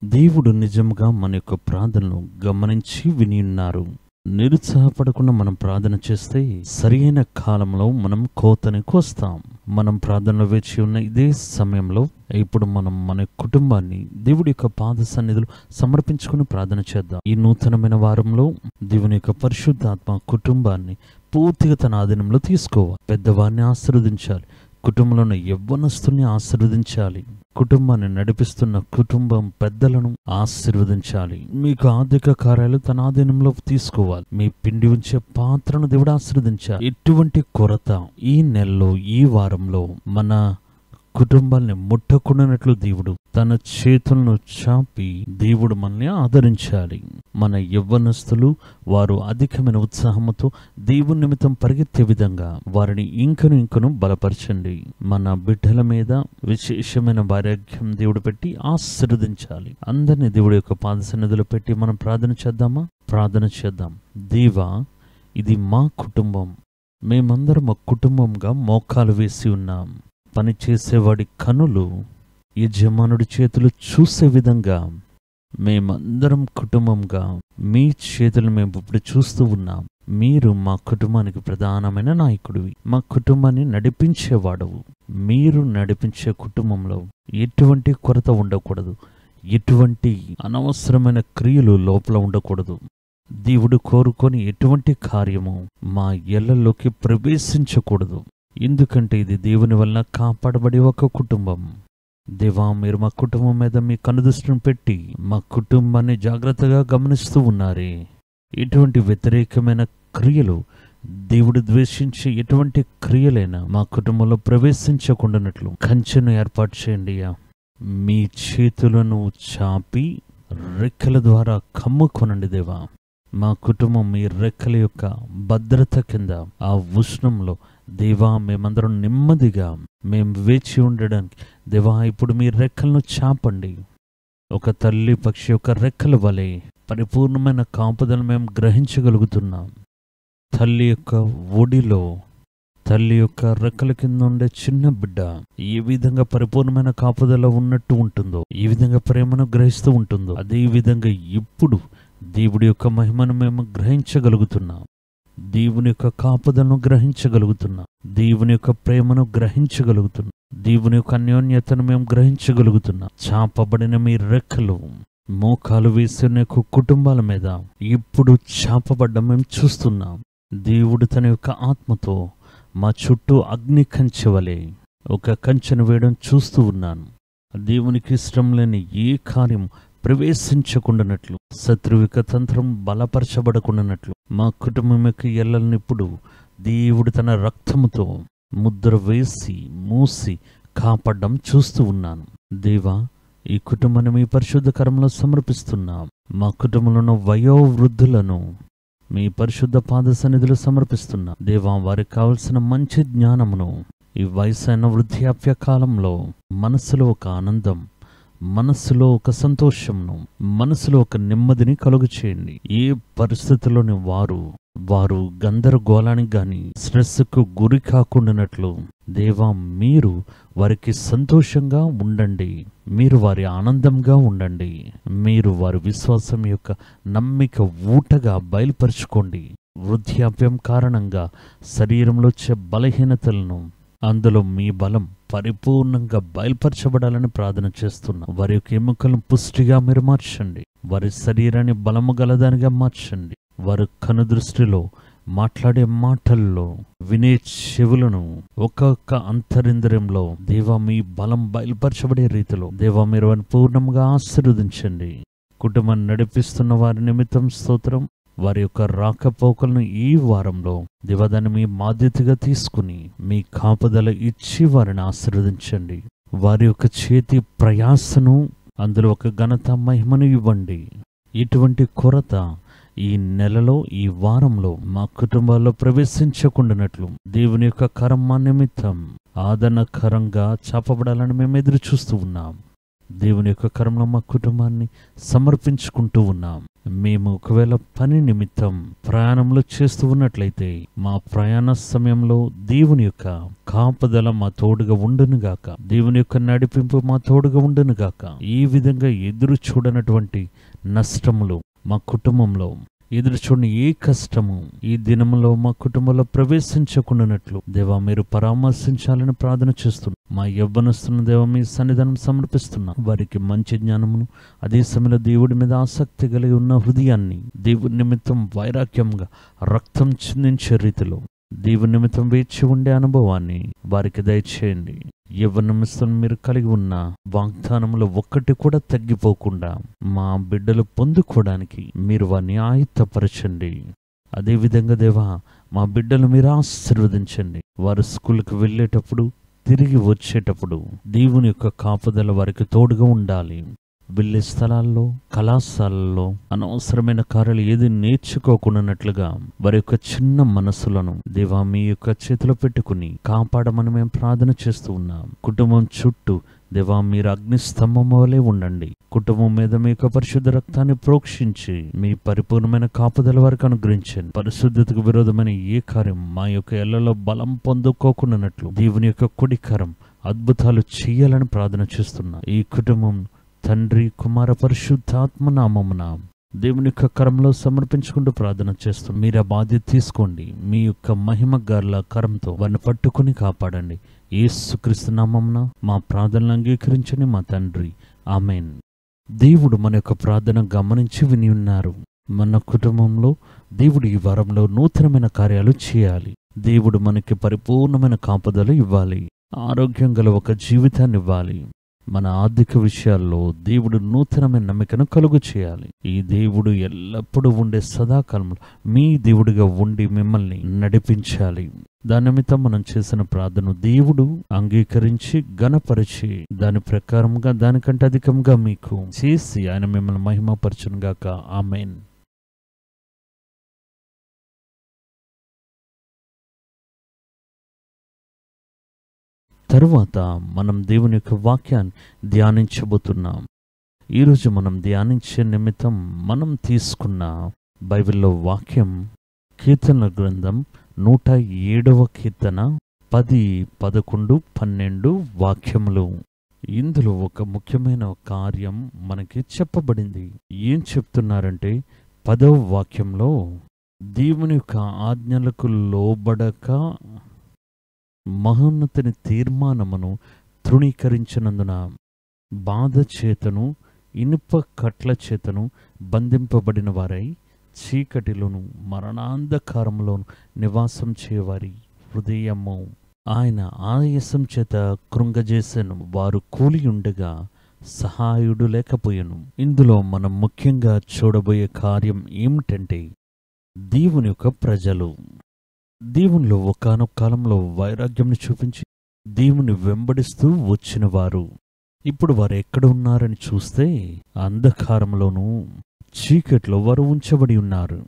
దేవుడు నిజంగా మన యొక్క ప్రార్థనను గమనించి విని ఉన్నారు. నిరుత్సాహపడకుండా మనం ప్రార్థన చేస్తే సరైన కాలంలో మనం కోతని కోస్తాం. మనం ప్రార్థనలో వేచి ఉన్న ఇదే సమయంలో ఇప్పుడు మనం మన కుటుంబాన్ని దేవుడి యొక్క పాద సన్నిధిలో సమర్పించుకుని ప్రార్థన చేద్దాం. ఈ నూతనమైన వారంలో దేవుని యొక్క పరిశుద్ధాత్మ కుటుంబాన్ని పూర్తిగా తన ఆధీనంలో తీసుకోవాలి. పెద్దవారిని ఆశీర్వదించాలి. కుటుంబంలో ఉన్న యవ్వనస్తుల్ని ఆశీర్వదించాలి. కుటుంబాన్ని నడిపిస్తున్న కుటుంబం పెద్దలను ఆశీర్వదించాలి. మీకు ఆర్థిక కార్యాలు తన ఆధీనంలో తీసుకోవాలి. మీ పిండి ఉంచే పాత్రను దేవుడు ఆశీర్వదించాలి. ఎటువంటి కొరత ఈ నెలలో ఈ వారంలో మన కుటుంబాల్ని ముట్టకుండానట్లు దేవుడు తన చేతులను చాపి దేవుడు మనల్ని ఆదరించాలి. మన యవ్వనస్తులు వారు అధికమైన ఉత్సాహంతో దేవుని నిమిత్తం పరిగెత్తే విధంగా వారిని ఇంకను బలపరచండి. మన బిడ్డల మీద విశేషమైన వైరాగ్యం దేవుడు పెట్టి ఆశీర్వదించాలి. అందరినీ దేవుడి యొక్క పాద సన్నిధిలో పెట్టి మనం ప్రార్థన చేద్దామా? ప్రార్థన చేద్దాం. దేవా, ఇది మా కుటుంబం. మేమందరం ఒక కుటుంబంగా మోకాలు వేసి ఉన్నాం. పని చేసేవాడి కనులు యజమానుడి చేతులు చూసే విధంగా మేమందరం కుటుంబంగా మీ చేతులు మేము ఇప్పుడు చూస్తూ ఉన్నాం. మీరు మా కుటుంబానికి ప్రధానమైన నాయకుడివి. మా కుటుంబాన్ని నడిపించేవాడవు. మీరు నడిపించే కుటుంబంలో ఎటువంటి కొరత ఉండకూడదు. ఎటువంటి అనవసరమైన క్రియలు లోపల ఉండకూడదు. దేవుడు కోరుకొని ఎటువంటి కార్యము మా ఇళ్లలోకి ప్రవేశించకూడదు. ఎందుకంటే ఇది దేవుని వల్ల కాపాడబడి ఒక కుటుంబం. దేవా, మీరు మా కుటుంబం మీద మీ కనుదృష్టిని పెట్టి మా కుటుంబాన్ని జాగ్రత్తగా గమనిస్తూ ఉన్నారే. ఎటువంటి వ్యతిరేకమైన క్రియలు, దేవుడు ద్వేషించే ఎటువంటి క్రియలైనా మా కుటుంబంలో ప్రవేశించకుండానట్లు కంచెను ఏర్పాటు చేయండి. మీ చేతులను చాపి రెక్కల ద్వారా కమ్ముకొనండి దేవా. మా కుటుంబం మీ రెక్కల యొక్క భద్రత కింద ఆ ఉష్ణంలో దేవా మేమందరం నెమ్మదిగా మేము వేచి ఉండడానికి దేవా ఇప్పుడు మీ రెక్కలను చాపండి. ఒక తల్లి పక్షి యొక్క రెక్కల వలె పరిపూర్ణమైన కాపుదలను మేము గ్రహించగలుగుతున్నాం. తల్లి యొక్క ఒడిలో తల్లి యొక్క రెక్కల కింద ఉండే చిన్న బిడ్డ ఏ విధంగా పరిపూర్ణమైన కాపుదల ఉన్నట్టు ఉంటుందో, ఏ విధంగా ప్రేమను గ్రహిస్తూ ఉంటుందో, అదే విధంగా ఇప్పుడు దేవుడి యొక్క మహిమను మేము గ్రహించగలుగుతున్నాం. దేవుని యొక్క కాపుదలను గ్రహించగలుగుతున్నాం. దేవుని యొక్క ప్రేమను గ్రహించగలుగుతున్నాం. దేవుని యొక్క అన్యోన్యతను మేము గ్రహించగలుగుతున్నాం. చాపబడిన మీ రెక్కలు మోకాలు వేసిన కుటుంబాల మీద ఇప్పుడు చాపబడ్డ మేము చూస్తున్నాం. దేవుడు తన యొక్క ఆత్మతో మా చుట్టూ అగ్ని కంచె వలె ఒక కంచెను వేయడం చూస్తూ ఉన్నాను. దేవునికి ఇష్టం లేని ఏ కార్యం ప్రవేశించకుండానట్లు, శత్రువిక తంత్రం బలపరచబడకుండానట్లు మా కుటుంబం యొక్క ఎల్లనిప్పుడు దేవుడు తన రక్తముతో ముద్ర వేసి మూసి కాపాడడం చూస్తూ ఉన్నాను. దేవా, ఈ కుటుంబాన్ని మీ పరిశుద్ధ కరంలో సమర్పిస్తున్నాం. మా కుటుంబంలో ఉన్న వయోవృద్ధులను మీ పరిశుద్ధ పాద సన్నిధిలో సమర్పిస్తున్నాం. దేవా, వారికి కావలసిన మంచి జ్ఞానమును ఈ వయసైన వృద్ధాప్య కాలంలో మనసులో ఒక ఆనందం, మనసులో ఒక సంతోషంను, మనసులో ఒక నెమ్మదిని కలుగు చేయండి. ఏ పరిస్థితుల్లోని వారు గందరగోళానికి గాని స్ట్రెస్కు గురి కాకుండానట్లు దేవా మీరు వారికి సంతోషంగా ఉండండి. మీరు వారి ఆనందంగా ఉండండి. మీరు వారి విశ్వాసం యొక్క నమ్మిక ఊటగా బయలుపరుచుకోండి. వృద్ధాప్యం కారణంగా శరీరంలో వచ్చే బలహీనతలను అందులో మీ బలం పరిపూర్ణంగా బయలుపరచబడాలని ప్రార్థన చేస్తున్నా. వారి యొక్క ఎముకలను పుష్టిగా మీరు మార్చండి. వారి శరీరాన్ని బలము గలదానిగా మార్చండి. వారి కనుదృష్టిలో, మాట్లాడే మాటల్లో, వినే చెవులను, ఒక్కొక్క అంతరింద్రియంలో దేవా మీ బలం బయలుపరచబడే రీతిలో దేవా మీరు వారిని పూర్ణంగా ఆశీర్వదించండి. కుటుంబాన్ని నడిపిస్తున్న వారి నిమిత్తం స్తోత్రం. వారి యొక్క రాకపోకలను ఈ వారంలో దేవదాన్ని మీ బాధ్యతగా తీసుకుని మీ కాపుదల ఇచ్చి వారిని ఆశీర్వదించండి. వారి యొక్క చేతి ప్రయాసను అందులో ఒక ఘనత మహిమను ఇవ్వండి. ఇటువంటి కొరత ఈ నెలలో ఈ వారంలో మా కుటుంబాల్లో ప్రవేశించకుండానట్లు దేవుని యొక్క కర్మ నిమిత్తం ఆదరణకరంగా చాపబడాలని మేము ఎదురు చూస్తూ ఉన్నాం. దేవుని యొక్క కరంలో మా కుటుంబాన్ని సమర్పించుకుంటూ ఉన్నాం. మేము ఒకవేళ పని నిమిత్తం ప్రయాణంలో చేస్తూ ఉన్నట్లయితే మా ప్రయాణ సమయంలో దేవుని యొక్క కాపుదల మా తోడుగా ఉండునుగాక, దేవుని యొక్క నడిపింపు మా తోడుగా ఉండునుగాక. ఈ విధంగా ఎదురు చూడనటువంటి నష్టములు మా కుటుంబంలో, ఎదురు చూడని ఏ కష్టము ఈ దినంలో మా కుటుంబంలో ప్రవేశించకుండానట్లు దేవా మీరు పరామర్శించాలని ప్రార్థన చేస్తున్నాం. మా యవ్వనస్తున్న దేవా మీ సన్నిధానం సమర్పిస్తున్నా. వారికి మంచి జ్ఞానమును, అదే సమయంలో దేవుడి మీద ఆసక్తి కలిగి ఉన్న హృదయాన్ని, దేవుడి నిమిత్తం వైరాగ్యంగా రక్తం చిందించే రీతిలో దేవుని నిమిత్తం వేచి ఉండే అనుభవాన్ని వారికి దయచేయండి. యవ్వనమిస్తున్న మీరు కలిగి ఉన్న వాగ్దానంలో ఒక్కటి కూడా తగ్గిపోకుండా మా బిడ్డలు పొందుకోవడానికి మీరు వారిని ఆయుత్తపరచండి. అదేవిధంగా దేవా మా బిడ్డలు మీరు ఆశీర్వదించండి. వారు స్కూల్కి వెళ్ళేటప్పుడు, తిరిగి వచ్చేటప్పుడు దేవుని యొక్క కాపుదల వారికి తోడుగా ఉండాలి. వెళ్ళే స్థలాల్లో, కళాశాలల్లో అనవసరమైన కార్యాలు ఏది నేర్చుకోకుండానట్లుగా వారి యొక్క చిన్న మనసులను దేవా మీ యొక్క చేతిలో పెట్టుకుని కాపాడమని మేము ప్రార్థన చేస్తూ ఉన్నాం. కుటుంబం చుట్టూ దేవా మీరు అగ్నిస్తంభం వలె ఉండండి. కుటుంబం మీద మీ యొక్క పరిశుద్ధ రక్తాన్ని ప్రోక్షించి మీ పరిపూర్ణమైన కాపుదల వరకు అనుగ్రహించండి. పరిశుద్ధతకు విరోధమైన ఏ కార్యం మా యొక్క ఎల్లలో బలం పొందుకోకుండానట్లు దేవుని యొక్క కుడికరం అద్భుతాలు చేయాలని ప్రార్థన చేస్తున్నా. ఈ కుటుంబం తండ్రి, కుమార, పరిశుద్ధాత్మ నామమున దేవుని యొక్క కరంలో సమర్పించుకుంటూ ప్రార్థన చేస్తూ మీరు ఆ బాధ్యత తీసుకోండి. మీ యొక్క మహిమ గార్ల కరంతో వారిని పట్టుకుని కాపాడండి. యేసుక్రీస్తు నామమున మా ప్రార్థనలు అంగీకరించండి మా తండ్రి, ఆమేన్. దేవుడు మన యొక్క ప్రార్థన గమనించి విని ఉన్నారు. మన కుటుంబంలో దేవుడు ఈ వారంలో నూతనమైన కార్యాలు చేయాలి. దేవుడు మనకి పరిపూర్ణమైన కాపుదలు ఇవ్వాలి. ఆరోగ్యం గల ఒక జీవితాన్ని ఇవ్వాలి. మన ఆర్థిక విషయాల్లో దేవుడు నూతనమైన నమ్మికను కలుగు చేయాలి. ఈ దేవుడు ఎల్లప్పుడూ ఉండే సదాకాలంలో మీ దేవుడిగా ఉండి మిమ్మల్ని నడిపించాలి. దాని నిమిత్తం మనం చేసిన ప్రార్థన దేవుడు అంగీకరించి ఘనపరిచి దాని ప్రకారంగా దానికంటే అధికంగా మీకు చేసి ఆయన మిమ్మల్ని మహిమపరచునుగాక. ఆమేన్. తరువాత మనం దేవుని యొక్క వాక్యాన్ని ధ్యానించబోతున్నాం. ఈరోజు మనం ధ్యానించే నిమిత్తం మనం తీసుకున్న బైబిల్లో వాక్యం కీర్తనల గ్రంథం 107వ కీర్తన 10, 11, 12 వాక్యములు. ఇందులో ఒక ముఖ్యమైన కార్యం మనకి చెప్పబడింది. ఏం చెప్తున్నారంటే 10వ వాక్యంలో దేవుని యొక్క ఆజ్ఞలకు లోబడక మహోన్నతుని తీర్మానమును తృణీకరించినందున బాధ చేతను, ఇనుప కట్ల చేతను బంధింపబడిన వారై చీకటిలోను మరణాంధకారంలోను నివాసం చేయవారి హృదయము ఆయన ఆయాసం చేత కృంగజేసెను. వారు కూలి ఉండగా సహాయుడు లేకపోయెను. ఇందులో మనం ముఖ్యంగా చూడబోయే కార్యం ఏమిటంటే దేవుని యొక్క ప్రజలు దేవునిలో ఒకానొక కాలంలో వైరాగ్యంను చూపించి దేవుని వెంబడిస్తూ వచ్చిన వారు ఇప్పుడు వారు ఎక్కడ ఉన్నారని చూస్తే అంధకారంలోనూ చీకట్లో వారు ఉంచబడి ఉన్నారు.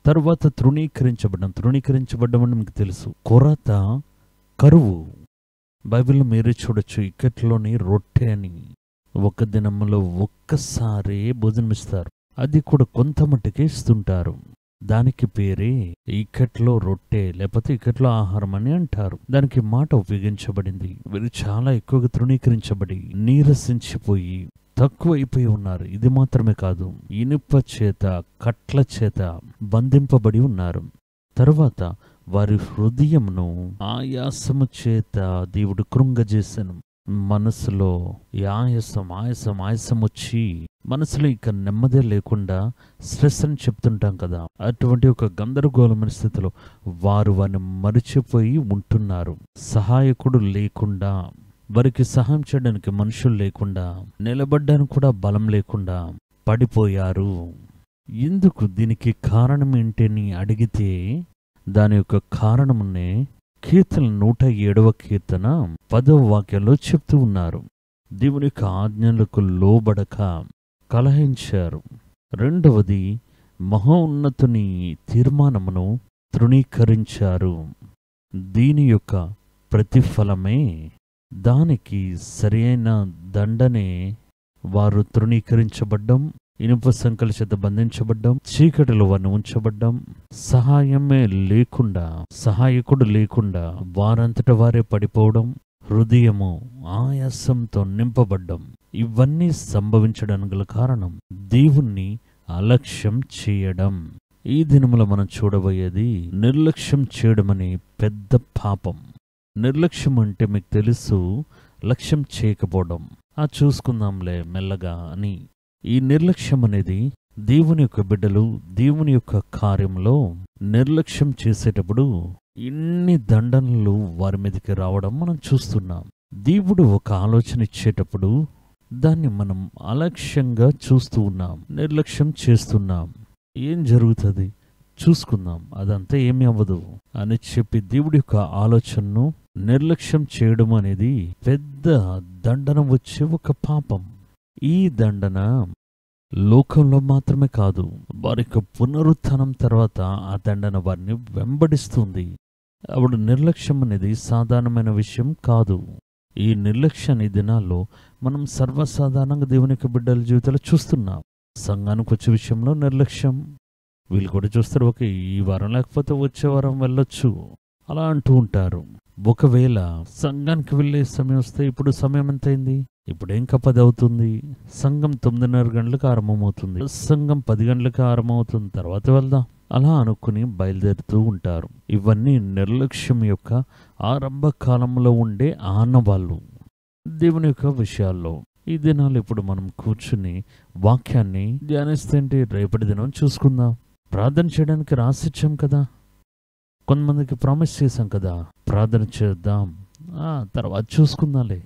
తరువాత తృణీకరించబడ్డం అని మీకు తెలుసు. కొరత, కరువు. బైబిల్లో మీరే చూడొచ్చు, ఇక్కట్లోని రొట్టె అని ఒక దినంలో ఒక్కసారే భోజనమిస్తారు. అది కూడా కొంత మట్టుకే ఇస్తుంటారు. దానికి పేరే ఇక్కట్లో రొట్టె లేకపోతే ఇక్కట్లో ఆహారం అని అంటారు. దానికి మాట ఉపయోగించబడింది. వీరు చాలా ఎక్కువగా తృణీకరించబడి నీరసించిపోయి తక్కువైపోయి ఉన్నారు. ఇది మాత్రమే కాదు, ఇనుప చేత, కట్ల చేత బంధింపబడి ఉన్నారు. తరువాత వారి హృదయమును ఆయాసము చేత దేవుడు కృంగజేసెను. మనసులో ఆయాసం వచ్చి మనసులో ఇక నెమ్మదే లేకుండా స్ట్రెస్ అని చెప్తుంటాం కదా, అటువంటి ఒక గందరగోళమైన స్థితిలో వారిని మరిచిపోయి ఉంటున్నారు. సహాయకుడు లేకుండా, వారికి సహాయం చేయడానికి మనుషులు లేకుండా, నిలబడ్డానికి కూడా బలం లేకుండా పడిపోయారు. ఎందుకు? దీనికి కారణం ఏంటని అడిగితే దాని యొక్క కారణమునే కీర్తన 107వ కీర్తన 10వ వాక్యంలో చెప్తూ ఉన్నారు. దేవుని యొక్క ఆజ్ఞలకు లోబడక కలహించారు. రెండవది, మహోన్నతుని తీర్మానమును తృణీకరించారు. దీని యొక్క ప్రతిఫలమే, దానికి సరైన దండనే వారు తృణీకరించబడ్డం, ఇనుప సంకల చేత బంధించబడ్డం, చీకటిలో వారిని ఉంచబడ్డం, సహాయకుడు లేకుండా వారంతట వారే పడిపోవడం, హృదయము ఆయాసంతో నింపబడ్డం, ఇవన్నీ సంభవించడానికి గల కారణం దేవుణ్ణి అలక్ష్యం చేయడం. ఈ దినములో మనం చూడబోయేది నిర్లక్ష్యం చేయడం అనే పెద్ద పాపం. నిర్లక్ష్యం అంటే మీకు తెలుసు, లక్ష్యం చేయకపోవడం. చూసుకుందాంలే మెల్లగా అని. ఈ నిర్లక్ష్యం అనేది దేవుని యొక్క బిడ్డలు దేవుని యొక్క కార్యంలో నిర్లక్ష్యం చేసేటప్పుడు ఇన్ని దండనలు వారి మీదకి రావడం మనం చూస్తున్నాం. దేవుడు ఒక ఆలోచన ఇచ్చేటప్పుడు దాన్ని మనం అలక్ష్యంగా చూస్తూ ఉన్నాం, నిర్లక్ష్యం చేస్తున్నాం. ఏం జరుగుతుంది చూసుకుందాం, అదంతా ఏమీ అవ్వదు అని చెప్పి దేవుడి యొక్క ఆలోచనను నిర్లక్ష్యం చేయడం అనేది పెద్ద దండన వచ్చే ఒక పాపం. ఈ దండన లోకంలో మాత్రమే కాదు, వారి యొక్క పునరుత్థానం తర్వాత ఆ దండన వారిని వెంబడిస్తుంది. అప్పుడు నిర్లక్ష్యం అనేది సాధారణమైన విషయం కాదు. ఈ నిర్లక్ష్యాన్ని దినాల్లో మనం సర్వసాధారణంగా దేవుని యొక్క బిడ్డల జీవితాలు చూస్తున్నాం. సంఘానికి వచ్చే విషయంలో నిర్లక్ష్యం. వీళ్ళు కూడా చూస్తారు, ఓకే ఈ వారం లేకపోతే వచ్చే వారం వెళ్ళొచ్చు అలా అంటూ ఉంటారు. ఒకవేళ సంఘానికి వెళ్ళే సమయం వస్తే, ఇప్పుడు సమయం ఎంతైంది, ఇప్పుడు ఇంకా 10 అవుతుంది, సంఘం 9:30 గంటలకు ఆరంభమవుతుంది, సంఘం 10 గంటలకు ఆరంభమవుతుంది, తర్వాత వెళ్దాం అలా అనుకుని బయలుదేరుతూ ఉంటారు. ఇవన్నీ నిర్లక్ష్యం యొక్క ఆరంభ కాలంలో ఉండే ఆనవాళ్ళు దేవుని యొక్క విషయాల్లో. ఈ దినాలు ఇప్పుడు మనం కూర్చుని వాక్యాన్ని ధ్యానిస్తే రేపటి దినం చూసుకుందాం. ప్రార్థన చేయడానికి రాసిచ్చాం కదా, కొంతమందికి ప్రామిస్ చేశాం కదా, ప్రార్థన చేద్దాం, తర్వాత చూసుకుందాంలే.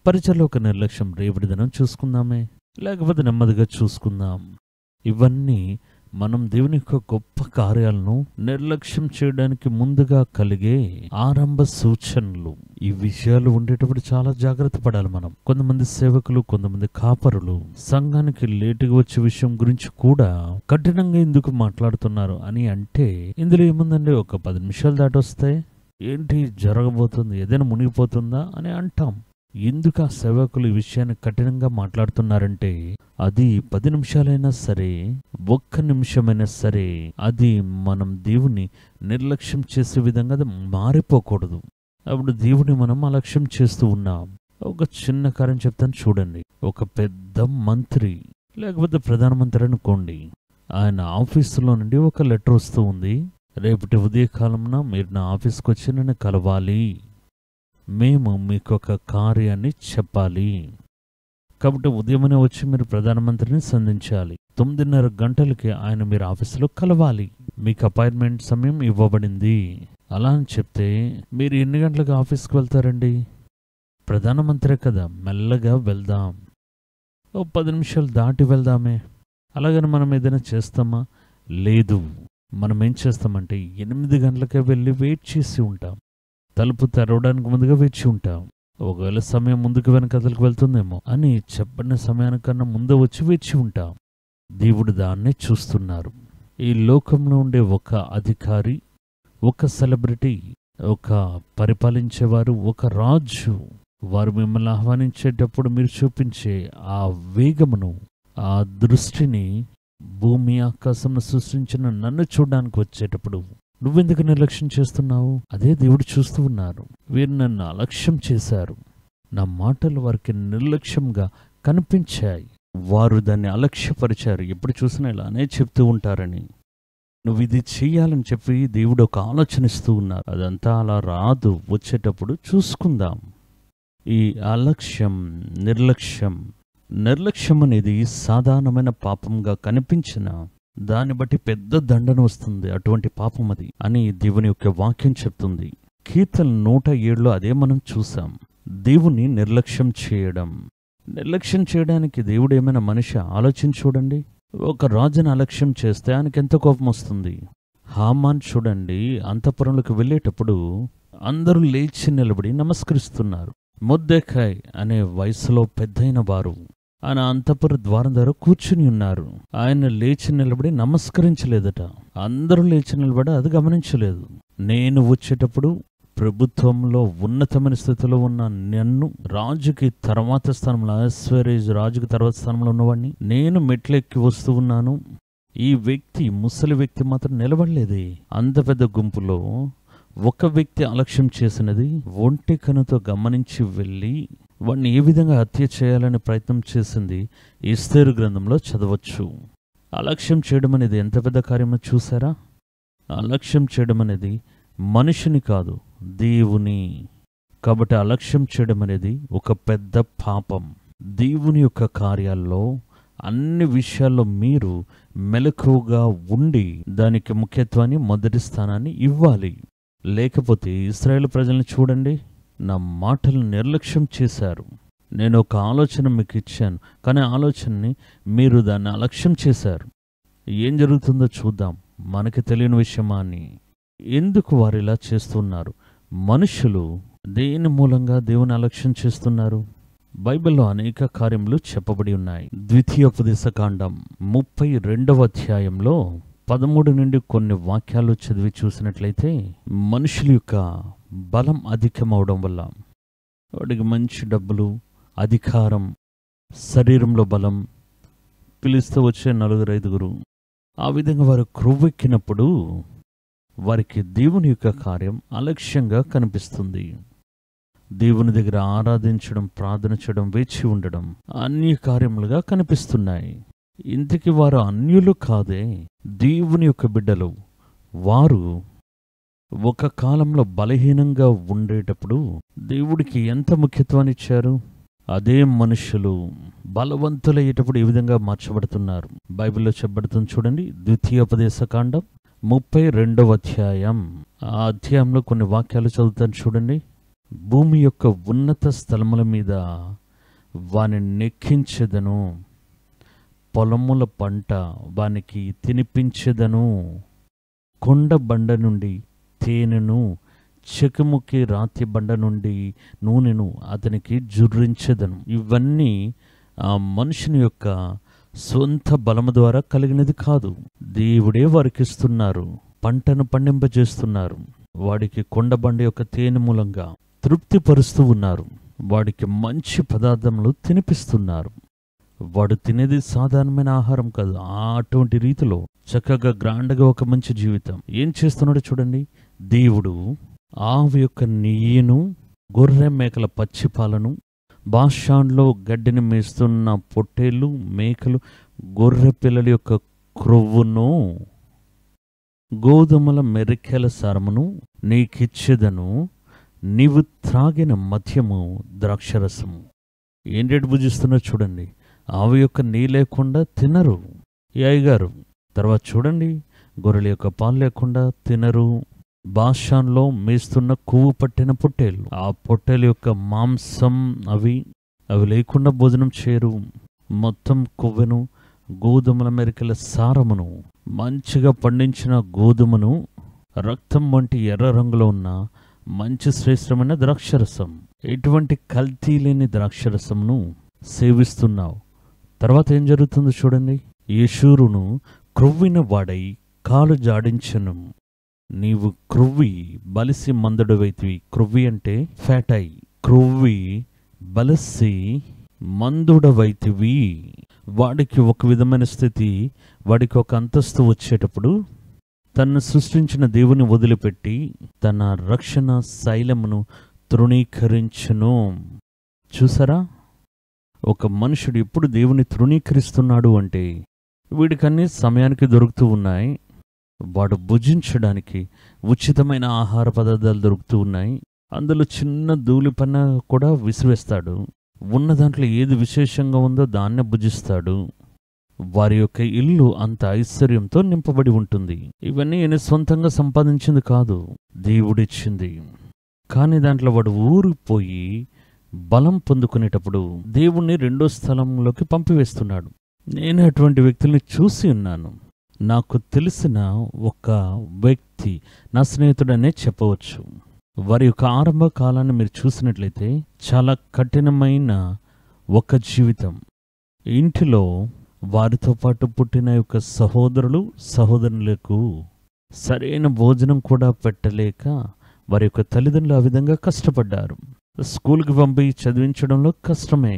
పరిచయలో ఒక నిర్లక్ష్యం, రేపటి దినం చూసుకుందామే, లేకపోతే నెమ్మదిగా చూసుకుందాం. ఇవన్నీ మనం దేవుని యొక్క గొప్ప కార్యాలను నిర్లక్ష్యం చేయడానికి ముందుగా కలిగే ఆరంభ సూచనలు. ఈ విషయాలు ఉండేటప్పుడు చాలా జాగ్రత్త పడాలి మనం. కొంతమంది సేవకులు, కొంతమంది కాపరులు సంఘానికి లేటుగా వచ్చే విషయం గురించి కూడా కఠినంగా ఎందుకు మాట్లాడుతున్నారు అని అంటే, ఇందులో ఏముందండి, ఒక 10 నిమిషాలు దాటొస్తే ఏంటి జరగబోతుంది, ఏదైనా మునిగిపోతుందా అని అంటాం. ఎందుకు ఆ సేవకులు ఈ విషయాన్ని కఠినంగా మాట్లాడుతున్నారంటే, అది 10 నిమిషాలైనా సరే, 1 నిమిషమైనా సరే, అది మనం దేవుని నిర్లక్ష్యం చేసే విధంగా అది మారిపోకూడదు. అప్పుడు దేవుని మనం అలక్ష్యం చేస్తూ ఉన్నాం. ఒక చిన్న కార్యం చెప్తాను చూడండి. ఒక పెద్ద మంత్రి లేకపోతే ప్రధానమంత్రి అనుకోండి, ఆయన ఆఫీసులో నుండి ఒక లెటర్ వస్తూ ఉంది, రేపటి ఉదయకాలంన మీరు నా ఆఫీస్కి వచ్చి నన్ను కలవాలి, మేము మీకు ఒక కార్యాన్ని చెప్పాలి, కాబట్టి ఉదయమనే వచ్చి మీరు ప్రధానమంత్రిని సంధించాలి, 9:30 గంటలకి ఆయన మీరు ఆఫీసులో కలవాలి, మీకు అపాయింట్మెంట్ సమయం ఇవ్వబడింది అలా అని చెప్తే మీరు ఎన్ని గంటలకు ఆఫీస్కి వెళ్తారండి? ప్రధానమంత్రే కదా, మెల్లగా వెళ్దాం, 10 నిమిషాలు దాటి వెళ్దామే. అలాగని మనం ఏదైనా చేస్తామా? లేదు. మనం ఏం చేస్తామంటే 8 గంటలకే వెళ్ళి వెయిట్ చేసి ఉంటాం, తలుపు తెరవడానికి ముందుగా వేచి ఉంటాం. ఒకవేళ సమయం ముందుకు వెనకదలకు వెళ్తుందేమో అని చెప్పిన సమయానికన్నా ముందే వచ్చి వేచి ఉంటాం. దేవుడు దాన్నే చూస్తున్నారు. ఈ లోకంలో ఉండే ఒక అధికారి, ఒక సెలబ్రిటీ, ఒక పరిపాలించేవారు, ఒక రాజు, వారు మిమ్మల్ని ఆహ్వానించేటప్పుడు మీరు చూపించే ఆ వేగమును, ఆ దృష్టిని, భూమి ఆకాశంను సృష్టించిన నన్ను చూడడానికి వచ్చేటప్పుడు నువ్వెందుకు నిర్లక్ష్యం చేస్తున్నావు? అదే దేవుడు చూస్తూ ఉన్నారు. వీరు నన్ను అలక్ష్యం చేశారు, నా మాటలు వారికి నిర్లక్ష్యంగా కనిపించాయి, వారు దాన్ని అలక్ష్యపరిచారు, ఎప్పుడు చూసినా ఇలానే చెప్తూ ఉంటారని. నువ్వు ఇది చెయ్యాలని చెప్పి దేవుడు ఒక ఆలోచనిస్తూ ఉన్నారు. అదంతా అలా రాదు, వచ్చేటప్పుడు చూసుకుందాం. ఈ అలక్ష్యం, నిర్లక్ష్యం అనేది సాధారణమైన పాపంగా కనిపించిన దాన్ని బట్టి పెద్ద దండన వస్తుంది, అటువంటి పాపం అది అని దేవుని యొక్క వాక్యం చెప్తుంది. కీర్తన 107లో అదే మనం చూసాం. దేవుని నిర్లక్ష్యం చేయడానికి దేవుడు ఏమైనా మనిషి ఆలోచించి చూడండి. ఒక రాజుని అలక్ష్యం చేస్తే ఆయనకి ఎంత కోపం వస్తుంది. హామాన్ చూడండి, అంతఃపురంలోకి వెళ్ళేటప్పుడు అందరూ లేచి నిలబడి నమస్కరిస్తున్నారు. మొర్దెఖాయి అనే వయసులో పెద్దయిన వారు ఆయన అంతఃపుర ద్వారం దగ్గర కూర్చుని ఉన్నారు. ఆయన లేచి నిలబడి నమస్కరించలేదట. అందరూ లేచి నిలబడి అది గమనించలేదు. నేను వచ్చేటప్పుడు ప్రభుత్వంలో ఉన్నతమైన స్థితిలో ఉన్న నన్ను, రాజుకి తర్వాత స్థానంలో, అశ్వేరోషు రాజుకి తర్వాత స్థానంలో ఉన్నవాడిని, నేను మెట్లెక్కి వస్తూ ఉన్నాను. ఈ వ్యక్తి, ముసలి వ్యక్తి మాత్రం నిలబడలేదే. అంత పెద్ద గుంపులో ఒక వ్యక్తి అలక్ష్యం చేసినది ఒంటి కనుతో గమనించి వెళ్ళి వాడిని ఏ విధంగా హత్య చేయాలని ప్రయత్నం చేసింది ఎస్తేరు గ్రంథంలో చదవచ్చు. అలక్ష్యం చేయడం అనేది ఎంత పెద్ద కార్యమో చూసారా? అలక్ష్యం చేయడం అనేది మనిషిని కాదు, దేవుని. కాబట్టి అలక్ష్యం చేయడం అనేది ఒక పెద్ద పాపం. దేవుని యొక్క కార్యాల్లో అన్ని విషయాల్లో మీరు మెలకువగా ఉండి దానికి ముఖ్యత్వాన్ని, మొదటి స్థానాన్ని ఇవ్వాలి. లేకపోతే ఇశ్రాయేలు ప్రజల్ని చూడండి, నా మాటలను నిర్లక్ష్యం చేశారు. నేను ఒక ఆలోచన మీకు ఇచ్చాను, కానీ ఆలోచనని మీరు దాన్ని అలక్ష్యం చేశారు. ఏం జరుగుతుందో చూద్దాం. మనకి తెలియని విషయమా అని. ఎందుకు వారు ఇలా చేస్తున్నారు? మనుషులు దేని మూలంగా దేవుని అలక్ష్యం చేస్తున్నారు? బైబిల్లో అనేక కార్యములు చెప్పబడి ఉన్నాయి. ద్వితీయోపదేశకాండం 32వ అధ్యాయంలో 13 నుండి కొన్ని వాక్యాలు చదివి చూసినట్లయితే, మనుషుల యొక్క బలం అధికమవడం వల్ల వాడికి మంచి డబ్బులు, అధికారం, శరీరంలో బలం, పిలిస్తే వచ్చే 4-5, ఆ విధంగా వారు క్రొవ్వెక్కినప్పుడు వారికి దేవుని యొక్క కార్యం అలక్ష్యంగా కనిపిస్తుంది. దేవుని దగ్గర ఆరాధించడం, ప్రార్థన చేయడం, వేచి ఉండడం అన్ని కార్యములుగా కనిపిస్తున్నాయి. ఇంతకీ వారు అన్యులు కాదే, దేవుని యొక్క బిడ్డలు. వారు ఒక కాలంలో బలహీనంగా ఉండేటప్పుడు దేవుడికి ఎంత ముఖ్యత్వాన్ని ఇచ్చారు? అదే మనుషులు బలవంతులయ్యేటప్పుడు ఈ విధంగా మార్చబడుతున్నారు. బైబిల్లో చెప్పబడుతుంది చూడండి, ద్వితీయోపదేశకాండం 32వ అధ్యాయం. ఆ అధ్యాయంలో కొన్ని వాక్యాలు చదువుతాను చూడండి. భూమి యొక్క ఉన్నత స్థలముల మీద వాని నెక్కించెదను, పొలముల పంట వానికి తినిపించెదను, కొండ బండ నుండి తేనెను, చెకుముకి రాతి బండ నుండి నూనెను అతనికి జుర్రించెదను. ఇవన్నీ ఆ మనుషుని యొక్క సొంత బలము ద్వారా కలిగినది కాదు. దేవుడే వారికి ఇస్తున్నారు. పంటను పండింపజేస్తున్నారు. వాడికి కొండబండ యొక్క తేనె మూలంగా తృప్తిపరుస్తూ ఉన్నారు. వాడికి మంచి పదార్థములు తినిపిస్తున్నారు. వాడు తినేది సాధారణమైన ఆహారం కాదు. అటువంటి రీతిలో చక్కగా గ్రాండ్గా ఒక మంచి జీవితం. ఏం చేస్తున్నాడో చూడండి. దేవుడు ఆవు యొక్క నెయ్యిను, గొర్రె మేకల పచ్చిపాలను, బాషాన్లో గడ్డిని మేస్తున్న పొట్టేళ్ళు, మేకలు, గొర్రె పిల్లల యొక్క క్రొవ్వును, గోధుమల మెరికెల సారమును నీకిచ్చెదను, నీవు త్రాగిన మద్యము, ద్రాక్షరసము. ఏంటంటే భుజిస్తున్నారు చూడండి. ఆవు యొక్క నెయ్యి లేకుండా తినరు ఈ అయ్యగారు. తర్వాత చూడండి, గొర్రెల యొక్క పాలు లేకుండా తినరు. బాషాన్లో మేస్తున్న కొవ్వు పట్టిన పొట్టేలు, ఆ పొట్టేలు యొక్క మాంసం అవి లేకుండా భోజనం చేయరు. మొత్తం కొవ్వెను, గోధుమల మెరికల సారమును, మంచిగా పండించిన గోధుమను, రక్తం వంటి ఎర్ర రంగులో ఉన్న మంచి శ్రేష్టమైన ద్రాక్షరసం, ఎటువంటి కల్తీ లేని ద్రాక్షరసమును సేవిస్తున్నావు. తర్వాత ఏం జరుగుతుందో చూడండి. యేషూరును క్రొవ్విన వాడై కాలు జాడించను. నీవు క్రొవ్వి బలిసి మందుడవైతివి. క్రొవ్వి అంటే ఫ్యాట్ అయి, క్రొవ్వి బలిసి మందుడవైతివి. వాడికి ఒక విధమైన స్థితి, వాడికి ఒక అంతస్తు వచ్చేటప్పుడు తనను సృష్టించిన దేవుని వదిలిపెట్టి తన రక్షణ శైలమును తృణీకరించును. చూసారా? ఒక మనుషుడు ఎప్పుడు దేవుని తృణీకరిస్తున్నాడు అంటే వీడికన్నీ సమయానికి దొరుకుతూ ఉన్నాయి. వాడు భుజించడానికి ఉచితమైన ఆహార పదార్థాలు దొరుకుతూ ఉన్నాయి. అందులో చిన్న ధూళిపన్న కూడా విసివేస్తాడు. ఉన్న దాంట్లో ఏది విశేషంగా ఉందో దాన్నే భుజిస్తాడు. వారి యొక్క ఇల్లు అంత ఐశ్వర్యంతో నింపబడి ఉంటుంది. ఇవన్నీ ఈయన సొంతంగా సంపాదించింది కాదు, దేవుడిచ్చింది. కానీ దాంట్లో వాడు ఊరిపోయి బలం పొందుకునేటప్పుడు దేవుణ్ణి రెండో స్థలంలోకి పంపివేస్తున్నాడు. నేను అటువంటి వ్యక్తుల్ని చూసి ఉన్నాను. నాకు తెలిసిన ఒక వ్యక్తి, నా స్నేహితుడనే చెప్పవచ్చు. వారి యొక్క ఆరంభ కాలాన్ని మీరు చూసినట్లయితే చాలా కఠినమైన ఒక జీవితం. ఇంటిలో వారితో పాటు పుట్టిన యొక్క సహోదరులు, సహోదరులకు సరైన భోజనం కూడా పెట్టలేక వారి యొక్క తల్లిదండ్రులు ఆ విధంగా కష్టపడ్డారు. స్కూల్కి పంపి చదివించడంలో కష్టమే,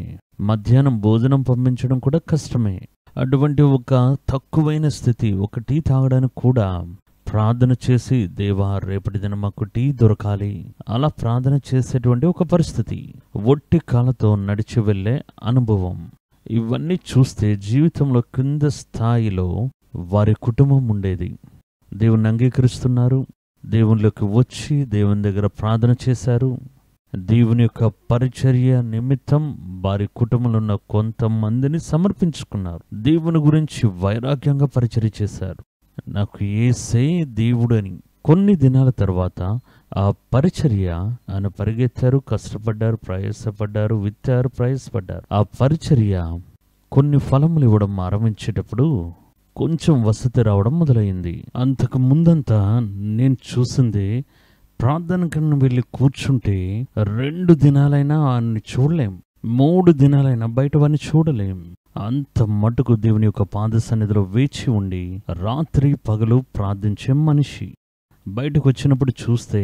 మధ్యాహ్నం భోజనం పంపించడం కూడా కష్టమే. అటువంటి ఒక తక్కువైన స్థితి, ఒక టీ తాగడానికి కూడా ప్రార్థన చేసి, దేవా రేపటి దిన మాకు టీ దొరకాలి, అలా ప్రార్థన చేసేటువంటి ఒక పరిస్థితి, ఒట్టి కాళ్ళతో నడిచి వెళ్ళే అనుభవం. ఇవన్నీ చూస్తే జీవితంలో కింద స్థాయిలో వారి కుటుంబం ఉండేది. దేవుణ్ణి అంగీకరిస్తున్నారు, దేవునిలోకి వచ్చి దేవుని దగ్గర ప్రార్థన చేశారు. దేవుని యొక్క పరిచర్య నిమిత్తం వారి కుటుంబంలో ఉన్న కొంతమందిని సమర్పించుకున్నారు. దేవుని గురించి వైరాగ్యంగా పరిచర్య చేశారు. నాకు యేసే దేవుడు అని. కొన్ని దినాల తర్వాత ఆ పరిచర్య ఆయన పరిగెత్తారు, కష్టపడ్డారు, ప్రయాసపడ్డారు, విత్తారు, ప్రయాసపడ్డారు. ఆ పరిచర్య కొన్ని ఫలములు ఇవ్వడం ఆరంభించేటప్పుడు కొంచెం వసతి రావడం మొదలైంది. అంతకు ముందంతా నేను చూసింది, ప్రార్థనకు వెళ్ళి కూర్చుంటే 2 దినాలైనా ఆయన్ని చూడలేం, 3 దినాలైనా బయట వాడిని చూడలేం. అంత మటుకు దేవుని యొక్క పాద సన్నిధిలో వేచి ఉండి రాత్రి పగలు ప్రార్థించే మనిషి. బయటకు వచ్చినప్పుడు చూస్తే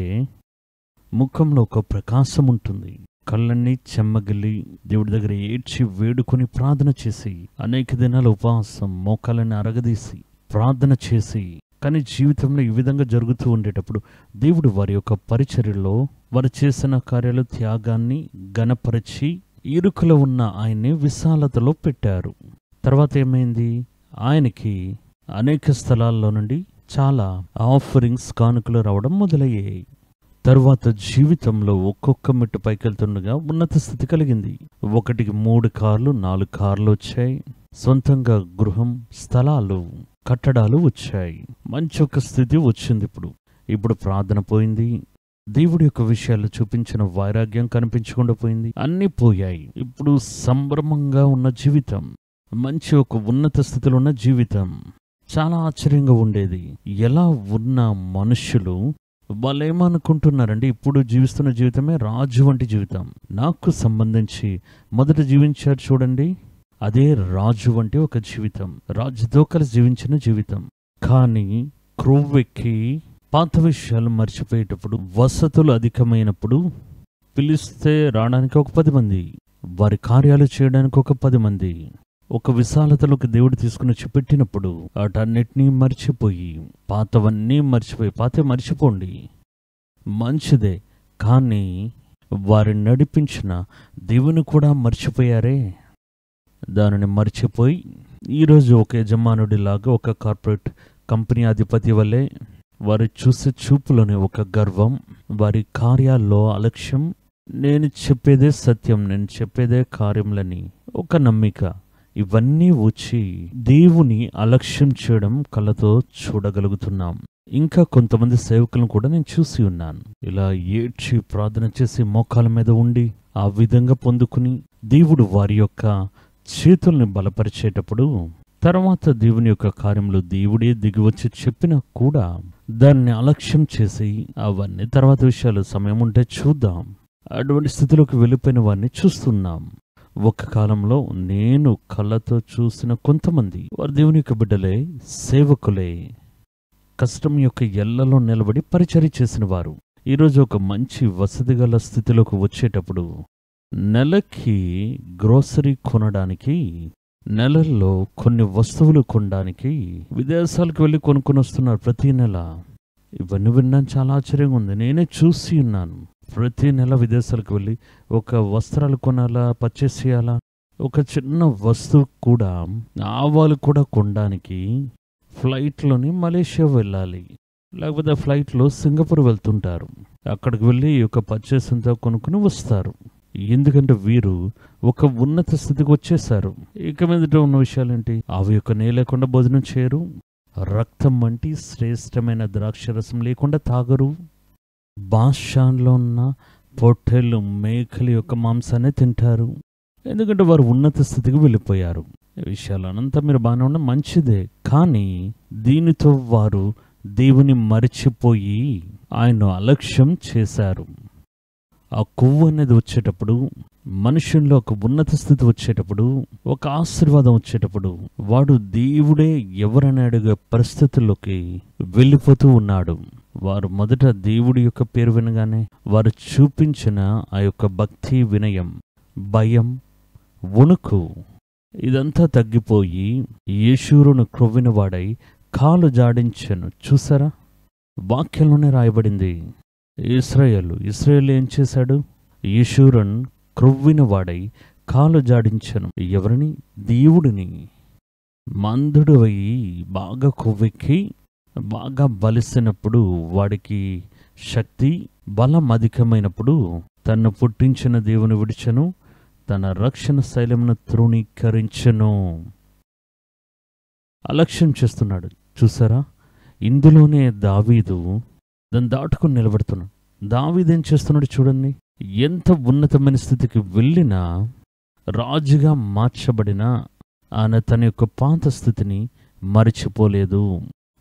ముఖంలో ఒక ప్రకాశం ఉంటుంది. కళ్ళన్నీ చెమ్మగిల్లి దేవుడి దగ్గర ఏడ్చి వేడుకొని ప్రార్థన చేసి, అనేక దినాల ఉపవాసం, మోకాళ్ళని అరగదీసి ప్రార్థన చేసి, కానీ జీవితంలో ఈ విధంగా జరుగుతూ ఉండేటప్పుడు దేవుడు వారి యొక్క పరిచర్యలో వారు చేసిన కార్యాలు, త్యాగాన్ని గణపరిచి ఇరుకులో ఉన్న ఆయన్ని విశాలతలో పెట్టారు. తర్వాత ఏమైంది? ఆయనకి అనేక స్థలాల్లో నుండి చాలా ఆఫరింగ్స్, కానుకలు రావడం మొదలయ్యాయి. తరువాత జీవితంలో ఒక్కొక్క మెట్టు పైకెళ్తుండగా ఉన్నత స్థితి కలిగింది. 1కి 3 కార్లు, 4 కార్లు వచ్చాయి. సొంతంగా గృహం, స్థలాలు, కట్టడాలు వచ్చాయి. మంచి ఒక స్థితి వచ్చింది. ఇప్పుడు ప్రార్థన పోయింది. దేవుడి యొక్క విషయాలు చూపించిన వైరాగ్యం కనిపించకుండా పోయింది. అన్నీ పోయాయి. ఇప్పుడు సంభ్రమంగా ఉన్న జీవితం, మంచి ఒక ఉన్నత స్థితిలో ఉన్న జీవితం చాలా ఆశ్చర్యంగా ఉండేది. ఎలా ఉన్న మనుషులు వాళ్ళు ఏమనుకుంటున్నారండి, ఇప్పుడు జీవిస్తున్న జీవితమే రాజు వంటి జీవితం. నాకు సంబంధించి మొదట జీవించారు చూడండి, అదే రాజు వంటి ఒక జీవితం, రాజుతో కలిసి జీవించిన జీవితం. కానీ క్రొవ్వెక్కి పాత విషయాలు మర్చిపోయేటప్పుడు, వసతులు అధికమైనప్పుడు, పిలిస్తే రావడానికి ఒక 10 మంది, వారి కార్యాలు చేయడానికి ఒక 10 మంది, ఒక విశాలతలోకి దేవుడు తీసుకుని వచ్చి పెట్టినప్పుడు వాటన్నిటినీ మర్చిపోయి, పాతవన్నీ మర్చిపోయి, పాతే మర్చిపోండి మంచిదే, కానీ వారిని నడిపించిన దేవుని కూడా మర్చిపోయారే. దానిని మర్చిపోయి ఈరోజు ఒక యజమానుడిలాగా, ఒక కార్పొరేట్ కంపెనీ అధిపతి వల్లే వారు చూసే చూపులోనే ఒక గర్వం, వారి కార్యాల్లో అలక్ష్యం, నేను చెప్పేదే సత్యం, నేను చెప్పేదే కార్యములని ఒక నమ్మిక, ఇవన్నీ వచ్చి దేవుని అలక్ష్యం చేయడం కళ్ళతో చూడగలుగుతున్నాం. ఇంకా కొంతమంది సేవకులను కూడా నేను చూసి ఉన్నాను. ఇలా ఏడ్చి ప్రార్థన చేసి మోకాల మీద ఉండి ఆ విధంగా పొందుకుని దేవుడు వారి యొక్క చేతుల్ని బలపరిచేటప్పుడు, తర్వాత దేవుని యొక్క కార్యములు దేవుడే దిగివచ్చి చెప్పినా కూడా దాన్ని అలక్ష్యం చేసి, అవన్నీ తర్వాత విషయాలు సమయం ఉంటే చూద్దాం, అటువంటి స్థితిలోకి వెళ్ళిపోయిన వారిని చూస్తున్నాం. ఒక కాలంలో నేను కళ్ళతో చూసిన కొంతమంది, వారు దేవుని యొక్క బిడ్డలే, సేవకులే, కష్టం యొక్క ఎల్లలో నిలబడి పరిచర్య చేసిన వారు. ఈరోజు ఒక మంచి వసతి గల స్థితిలోకి వచ్చేటప్పుడు నెలకి గ్రోసరీ కొనడానికి, నెలల్లో కొన్ని వస్తువులు కొనడానికి విదేశాలకు వెళ్ళి కొనుక్కొని వస్తున్నారు ప్రతి నెల. ఇవన్నీ విన్నాను, చాలా ఆశ్చర్యంగా ఉంది. నేనే చూసి ఉన్నాను. ప్రతి నెల విదేశాలకు వెళ్ళి ఒక వస్త్రాలు కొనాలా, పర్చేస్ చేయాలా, ఒక చిన్న వస్తువు కూడా, ఆవాలు కూడా కొనడానికి ఫ్లైట్లోని మలేషియా వెళ్ళాలి, లేకపోతే ఫ్లైట్లో సింగపూర్ వెళ్తుంటారు. అక్కడికి వెళ్ళి ఈ యొక్క పర్చేస్ అంతా కొనుక్కుని వస్తారు. ఎందుకంటే వీరు ఒక ఉన్నత స్థితికి వచ్చేసారు. ఇక మీదట ఉన్న విషయాలేంటి? అవి యొక్క నెయ్యి లేకుండా భోజనం చేయరు, రక్తం వంటి శ్రేష్టమైన ద్రాక్షరసం లేకుండా తాగరు, బాషాన్లో ఉన్న పొట్టేళ్ళు, మేకల యొక్క మాంసాన్ని తింటారు. ఎందుకంటే వారు ఉన్నత స్థితికి వెళ్ళిపోయారు. ఈ విషయాలనంతా మీరు బాగానే ఉన్న మంచిదే, కానీ దీనితో వారు దేవుని మరిచిపోయి ఆయన అలక్ష్యం చేశారు. ఆ కొవ్వు అనేది వచ్చేటప్పుడు, మనుషుల్లో ఒక ఉన్నత స్థితి వచ్చేటప్పుడు, ఒక ఆశీర్వాదం వచ్చేటప్పుడు, వాడు దేవుడే ఎవరని అడిగే పరిస్థితుల్లోకి వెళ్ళిపోతూ ఉన్నాడు. వారు మొదట దేవుడి యొక్క పేరు వినగానే వారు చూపించిన ఆ యొక్క భక్తి, వినయం, భయం, వణుకు ఇదంతా తగ్గిపోయి యేషూరును క్రొవ్వినవాడై కాలు జాడించెను. చూసారా, వాక్యంలోనే రాయబడింది. ఇశ్రాయేలు ఏం చేశాడు? యేషూరును క్రొవ్వినవాడై కాలు జాడించెను. ఎవరిని? దేవుడిని. మందుడు అయి బాగా కొవ్వెక్కి బాగా బలిసినప్పుడు, వాడికి శక్తి, బలం అధికమైనప్పుడు తన్ను పుట్టించిన దేవుని విడిచెను, తన రక్షణ శైలమును తృణీకరించెను. అలక్ష్యం చేస్తున్నాడు. చూసారా, ఇందులోనే దావీదు దాన్ని దాటుకుని నిలబడుతున్నాడు. దావీదు ఏం చేస్తున్నాడు చూడండి. ఎంత ఉన్నతమైన స్థితికి వెళ్ళినా, రాజుగా మార్చబడినా ఆయన తన యొక్క పాత స్థితిని మరిచిపోలేదు.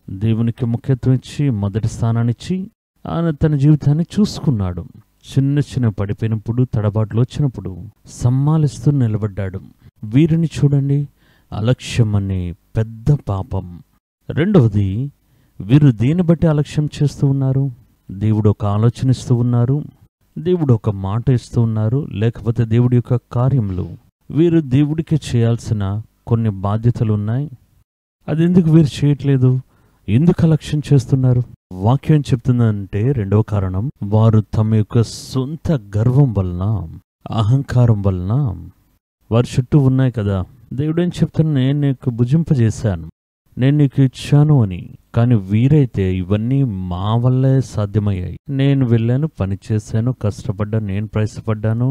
దేవునికి ముఖ్యత్వం ఇచ్చి, మొదటి స్థానాన్నిచ్చి ఆయన తన జీవితాన్ని చూసుకున్నాడు. చిన్న చిన్న పడిపోయినప్పుడు, తడబాట్లు వచ్చినప్పుడు సమ్మాలిస్తూ నిలబడ్డాడు. వీరిని చూడండి, అలక్ష్యం అనే పెద్ద పాపం. రెండవది, వీరు దేని బట్టి అలక్ష్యం చేస్తూ ఉన్నారు? దేవుడు ఒక ఆలోచన ఇస్తూ ఉన్నారు, దేవుడు ఒక మాట ఇస్తూ ఉన్నారు, లేకపోతే దేవుడి యొక్క కార్యములు. వీరు దేవుడికి చేయాల్సిన కొన్ని బాధ్యతలు ఉన్నాయి. అది ఎందుకు వీరు చేయట్లేదు? ఎందుకు అలక్ష్యం చేస్తున్నారు? వాక్యం చెప్తుందంటే రెండవ కారణం, వారు తమ యొక్క సొంత గర్వం వలన, అహంకారం వలన, వారి చుట్టూ ఉన్నాయి కదా, దేవుడు ఏం చెప్తున్నా, నేను నీకు భుజింపజేశాను, నేను నీకు ఇచ్చాను అని. కానీ వీరైతే ఇవన్నీ మా వల్లే సాధ్యమయ్యాయి. నేను వెళ్ళాను, పని చేశాను, కష్టపడ్డాను, నేను ప్రయాసపడ్డాను,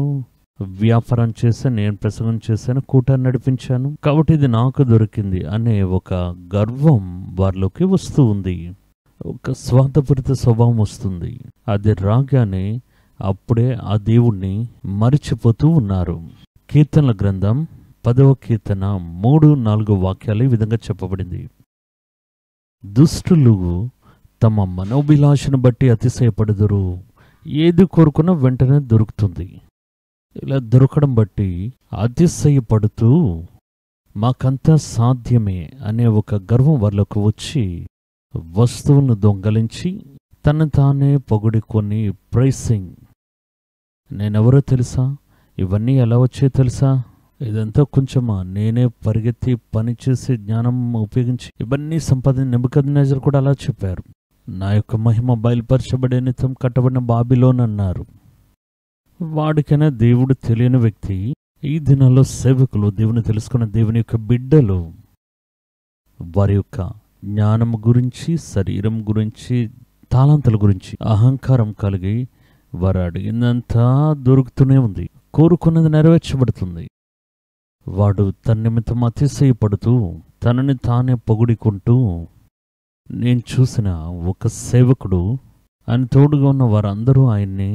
వ్యాపారం చేశాను, నేను ప్రసంగం చేశాను, కూటాన్ని నడిపించాను, కాబట్టి ఇది నాకు దొరికింది అనే ఒక గర్వం వారిలోకి వస్తూ ఉంది. ఒక స్వార్థపూరిత స్వభావం వస్తుంది. అది రాగానే అప్పుడే ఆ దేవుణ్ణి మరిచిపోతూ ఉన్నారు. కీర్తనల గ్రంథం 10వ కీర్తన 3-4 వాక్యాలు ఈ విధంగా చెప్పబడింది. దుష్టులు తమ మనోభిలాషను బట్టి అతిశయపడుదురు. ఏది కోరుకున్నా వెంటనే దొరుకుతుంది. ఇలా దొరకడం బట్టి అతిశయపడుతూ మాకంతా సాధ్యమే అనే ఒక గర్వం వారిలోకి వచ్చి వస్తువులను దొంగలించి తను తానే పొగుడుకొని ప్రైసింగ్. నేనెవరో తెలుసా? ఇవన్నీ ఎలా వచ్చాయో తెలుసా? ఇదంతా కొంచెమా, నేనే పరిగెత్తి పని చేసి జ్ఞానం ఉపయోగించి ఇవన్నీ సంపాదన. నెబుకద్నెజర్ కూడా అలా చెప్పారు. నా యొక్క మహిమ బయలుపరచబడే నిత్యం కట్టబడిన బాబిలోన్ అన్నారు. వాడికైనా దేవుడు తెలియని వ్యక్తి. ఈ దినాల్లో సేవకులు, దేవుని తెలుసుకున్న దేవుని యొక్క బిడ్డలు వారి యొక్క జ్ఞానం గురించి, శరీరం గురించి, తాళంతుల గురించి అహంకారం కలిగి వారు అడిగిందంతా దొరుకుతూనే ఉంది, కోరుకున్నది నెరవేర్చబడుతుంది. వాడు తన నిమిత్తం అతిశయపడుతూ తనని తానే పొగుడుకుంటూ, నేను చూసిన ఒక సేవకుడు, ఆయన తోడుగా ఉన్న వారందరూ ఆయన్ని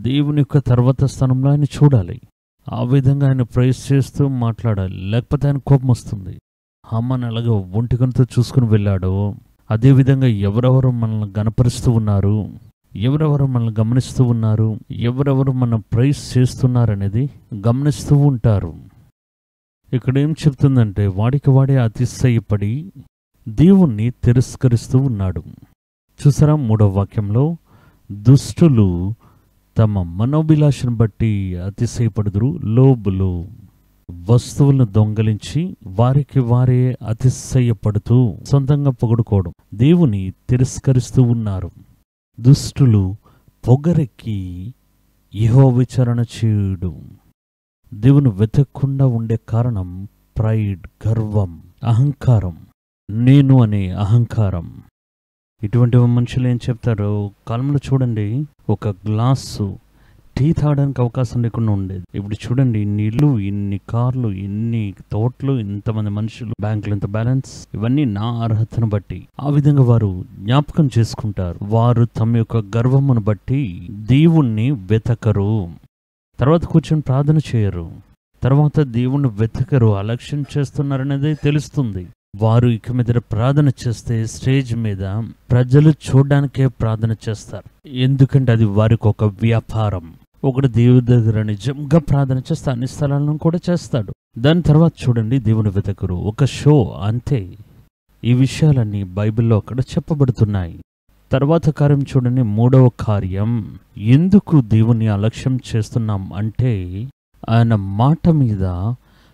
దేవుని యొక్క తర్వాత స్థానంలో ఆయన చూడాలి. ఆ విధంగా ఆయన ప్రైజ్ చేస్తూ మాట్లాడాలి, లేకపోతే ఆయన కోపం వస్తుంది. హామాను అలాగే ఒంటికనితో చూసుకుని వెళ్ళాడో అదేవిధంగా ఎవరెవరు మనల్ని గనపరుస్తూ ఉన్నారు, ఎవరెవరు మనల్ని గమనిస్తూ ఉన్నారు, ఎవరెవరు మనం ప్రైజ్ చేస్తున్నారనేది గమనిస్తూ ఉంటారు. ఇక్కడ ఏం చెప్తుందంటే, వాడికి వాడే అతిశయపడి దేవుణ్ణి తిరస్కరిస్తూ ఉన్నాడు. చూసారా, 3వ వాక్యంలో, దుష్టులు తమ మనోభిలాషను బట్టి అతిశయపడుదురు, లోబులు వస్తువులను దొంగలించి వారికి వారే అతిశయపడుతూ సొంతంగా పొగడుకోవడం, దేవుని తిరస్కరిస్తూ ఉన్నారు. దుష్టులు పొగరెక్కి యెహోవా విచారణ చేయుడు. దేవుని వెతకకుండా ఉండే కారణం ప్రైడ్, గర్వం, అహంకారం, నేను అనే అహంకారం. ఇటువంటి మనుషులు ఏం చెప్తారో, కాలంలో చూడండి, ఒక గ్లాసు టీ తాగడానికి అవకాశం లేకుండా ఉండేది. ఇప్పుడు చూడండి, ఇన్ని ఇళ్ళు, ఇన్ని కార్లు, ఇన్ని తోటలు, ఇంతమంది మనుషులు, బ్యాంకులు ఇంత బ్యాలెన్స్, ఇవన్నీ నా అర్హతను బట్టి. ఆ విధంగా వారు జ్ఞాపకం చేసుకుంటారు. వారు తమ యొక్క గర్వమును బట్టి దేవుణ్ణి వెతకరు, తర్వాత కూర్చొని ప్రార్థన చేయరు, తర్వాత దేవుణ్ణి వెతకరు, అలక్ష్యం చేస్తున్నారనేది తెలుస్తుంది. వారు ఇక మీద ప్రార్థన చేస్తే స్టేజ్ మీద ప్రజలు చూడడానికే ప్రార్థన చేస్తారు. ఎందుకంటే అది వారికి ఒక వ్యాపారం. ఒకటి దేవుడి దగ్గర నిజంగా ప్రార్థన చేస్తే అన్ని స్థలాలను కూడా చేస్తాడు. దాని తర్వాత చూడండి, దేవుని వెతకరు, ఒక షో అంతే. ఈ విషయాలన్నీ బైబిల్లో అక్కడ చెప్పబడుతున్నాయి. తర్వాత కార్యం చూడండి, మూడవ కార్యం. ఎందుకు దేవుని అలక్ష్యం చేస్తున్నాం అంటే, ఆయన మాట మీద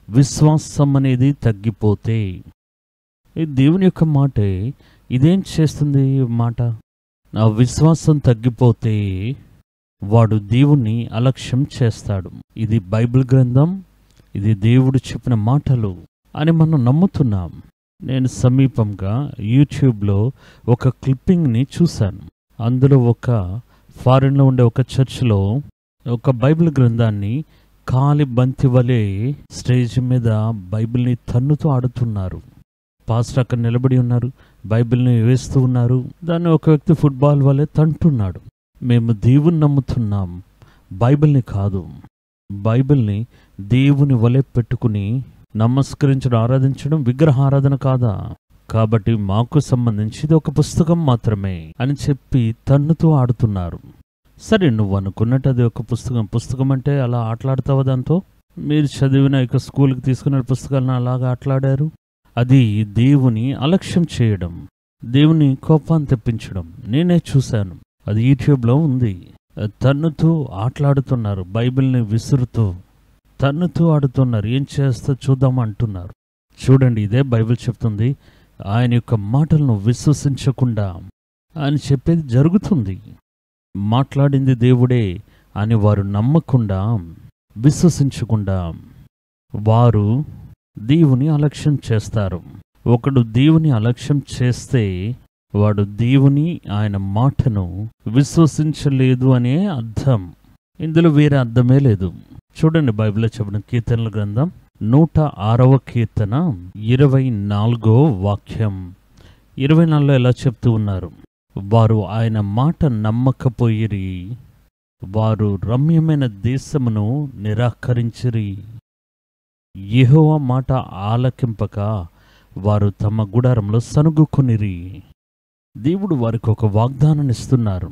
విశ్వాసం అనేది తగ్గిపోతే. ఈ దేవుని యొక్క మాటే ఇదేం చేస్తుంది మాట? నా విశ్వాసం తగ్గిపోతే వాడు దేవుణ్ణి అలక్ష్యం చేస్తాడు. ఇది బైబిల్ గ్రంథం, ఇది దేవుడు చెప్పిన మాటలు అని మనం నమ్ముతున్నాం. నేను సమీపంగా యూట్యూబ్లో ఒక క్లిప్పింగ్ని చూశాను. అందులో ఒక ఫారిన్లో ఉండే ఒక చర్చ్లో ఒక బైబిల్ గ్రంథాన్ని కాలి బంతి వలె స్టేజ్ మీద బైబిల్ని తన్నుతూ ఆడుతున్నారు. పాస్టర్ అక్కడ నిలబడి ఉన్నారు, బైబిల్ని వేస్తూ ఉన్నారు. దాన్ని ఒక వ్యక్తి ఫుట్బాల్ వలె తంటున్నాడు. మేము దేవుని నమ్ముతున్నాం, బైబిల్ని కాదు. బైబిల్ని దేవుని వలె పెట్టుకుని నమస్కరించడం, ఆరాధించడం విగ్రహారాధన కాదా? కాబట్టి మాకు సంబంధించి ఇది ఒక పుస్తకం మాత్రమే అని చెప్పి తన్నుతూ ఆడుతున్నారు. సరే, నువ్వు అనుకున్నట్టు అది ఒక పుస్తకం అంటే అలా ఆటలాడతావా దాంతో? మీరు చదివిన ఇక స్కూల్కి తీసుకున్న పుస్తకాలను అలాగా ఆటలాడారు. అది దేవుని అలక్ష్యం చేయడం, దేవుని కోపాన్ని తెప్పించడం. నేనే చూశాను, అది యూట్యూబ్లో ఉంది. తన్నుతూ ఆటలాడుతున్నారు, బైబిల్ని విసురుతూ తన్నుతూ ఆడుతున్నారు. ఏం చేస్తా చూద్దాం అంటున్నారు. చూడండి, ఇదే బైబిల్ చెప్తుంది. ఆయన యొక్క మాటలను విశ్వసించకుండా ఆయన చెప్పేది జరుగుతుంది. మాట్లాడింది దేవుడే అని వారు నమ్మకుండా, విశ్వసించకుండా వారు దేవుని అలక్ష్యం చేస్తారు. ఒకడు దేవుని అలక్ష్యం చేస్తే వాడు దేవుని, ఆయన మాటను విశ్వసించలేదు అనే అర్థం. ఇందులో వేరే అర్థమే లేదు. చూడండి, బైబిల్లో చెప్పిన కీర్తనల గ్రంథం 106వ కీర్తన 24వ వాక్యం. 24లో ఎలా చెప్తూ ఉన్నారు? వారు ఆయన మాట నమ్మకపోయిరి, వారు రమ్యమైన దేశమును నిరాకరించిరి. యెహోవా మాట ఆలకింపక వారు తమ గుడారంలో సనుగుకొనిరి. దేవుడు వారికి ఒక వాగ్దానాన్ని ఇస్తున్నారు.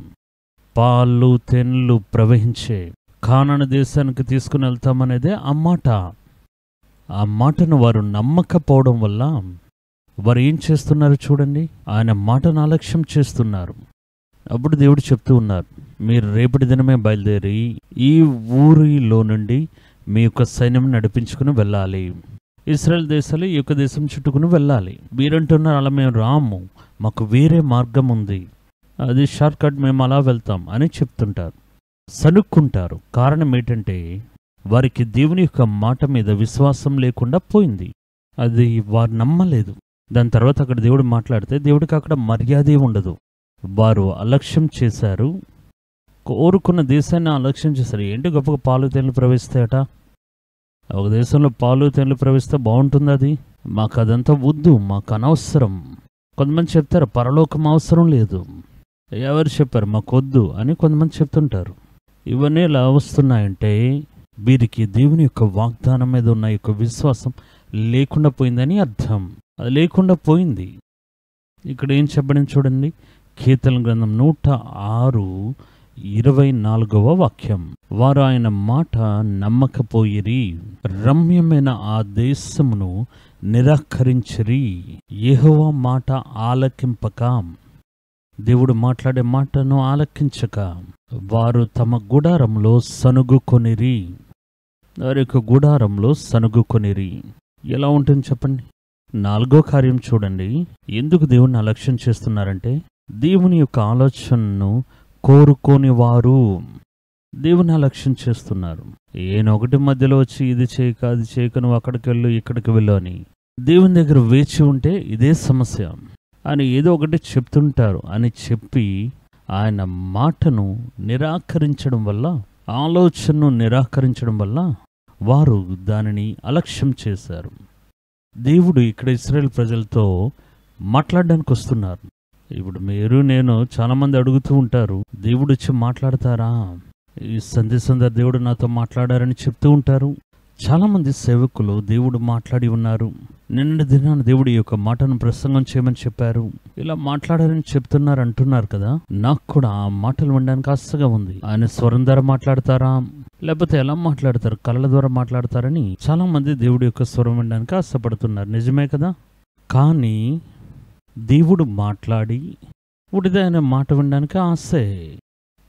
పాలు తేనెలు ప్రవహించే కానాను దేశానికి తీసుకుని వెళ్తామనేదే ఆ మాట. ఆ మాటను వారు నమ్మకపోవడం వల్ల వారు ఏం చేస్తున్నారు చూడండి, ఆయన మాటను అలక్ష్యం చేస్తున్నారు. అప్పుడు దేవుడు చెప్తూ ఉన్నారు, మీరు రేపటి దినమే బయలుదేరి ఈ ఊరిలో నుండి మీ యొక్క సైన్యం నడిపించుకుని వెళ్ళాలి. ఇశ్రాయేల్ దేశాలు ఈ యొక్క దేశం చుట్టుకుని వెళ్ళాలి. మీరంటున్నారు, అలా మేము రాము, మాకు వేరే మార్గం ఉంది, అది షార్ట్ కట్, మేము అలా వెళ్తాం అని చెప్తుంటారు, సనుక్కుంటారు. కారణం ఏంటంటే వారికి దేవుని యొక్క మాట మీద విశ్వాసం లేకుండా పోయింది. అది వారు నమ్మలేదు. దాని తర్వాత అక్కడ దేవుడు మాట్లాడితే దేవుడికి అక్కడ మర్యాదే ఉండదు. వారు అలక్ష్యం చేశారు, కోరుకున్న దేశాన్ని అలక్ష్యం చేశారు. ఏంటి గొప్పగా పాలు తేనెలు ప్రవేశిస్తాయట? ఒక దేశంలో పాలు తేనెలు ప్రవేశిస్తే బాగుంటుంది, అది మాకు అదంతా వద్దు, మాకు అనవసరం. కొంతమంది చెప్తారు పరలోకం అవసరం లేదు. ఎవరు చెప్పారు మాకు వద్దు అని కొంతమంది చెప్తుంటారు. ఇవన్నీ ఎలా వస్తున్నాయంటే వీరికి దేవుని యొక్క వాగ్దానం మీద ఉన్న యొక్క విశ్వాసం లేకుండా పోయిందని అర్థం. అది లేకుండా పోయింది. ఇక్కడ ఏం చెప్పబడింది చూడండి, కీర్తన గ్రంథం 106:24వ వాక్యం. వారు ఆయన మాట నమ్మకపోయిరి, రమ్యమైన ఆ దేశమును నిరాకరించిరి. యెహోవా మాట ఆలకింపక, దేవుడు మాట్లాడే మాటను ఆలకించక వారు తమ గుడారంలో సనుగుకొనిరి. వారి యొక్క గుడారంలో సనుగుకొనిరి. ఎలా ఉంటుంది చెప్పండి? 4వ కార్యం చూడండి, ఎందుకు దేవుణ్ణి అలక్ష్యం చేస్తున్నారంటే దేవుని యొక్క ఆలోచనను కోరుకోని వారు దేవుని అలక్ష్యం చేస్తున్నారు. ఏనొకటి మధ్యలో వచ్చి ఇది చేయక అది చేయక నువ్వు అక్కడికి వెళ్ళు ఇక్కడికి వెళ్ళు అని దేవుని దగ్గర వేచి ఉంటే ఇదే సమస్య అని ఏదో ఒకటి చెప్తుంటారు అని చెప్పి ఆయన మాటను నిరాకరించడం వల్ల, ఆలోచనను నిరాకరించడం వల్ల వారు దానిని అలక్ష్యం చేశారు. దేవుడు ఇక్కడ ఇశ్రాయేల్ ప్రజలతో మాట్లాడడానికి వస్తున్నారు. ఇప్పుడు మీరు నేను చాలామంది అడుగుతూ ఉంటారు, దేవుడు వచ్చి మాట్లాడతారా? ఈ సందేశం ద్వారా దేవుడు నాతో మాట్లాడారని చెప్తూ ఉంటారు. చాలామంది సేవకులు దేవుడు మాట్లాడి ఉన్నారు, నిన్న దినాన దేవుడు ఈ యొక్క మాటను ప్రసంగం చేయమని చెప్పారు, ఇలా మాట్లాడారని చెప్తున్నారు అంటున్నారు కదా. నాకు కూడా ఆ మాటలు వినడానికి ఆశగా ఉంది. ఆయన స్వరం ద్వారా మాట్లాడతారా, లేకపోతే ఎలా మాట్లాడతారు, కళల ద్వారా మాట్లాడతారని చాలా మంది దేవుడి యొక్క స్వరం వినడానికి ఆశపడుతున్నారు. నిజమే కదా. కానీ దేవుడు మాట్లాడి ఉడిదే అనే మాట వినడానికి ఆశే.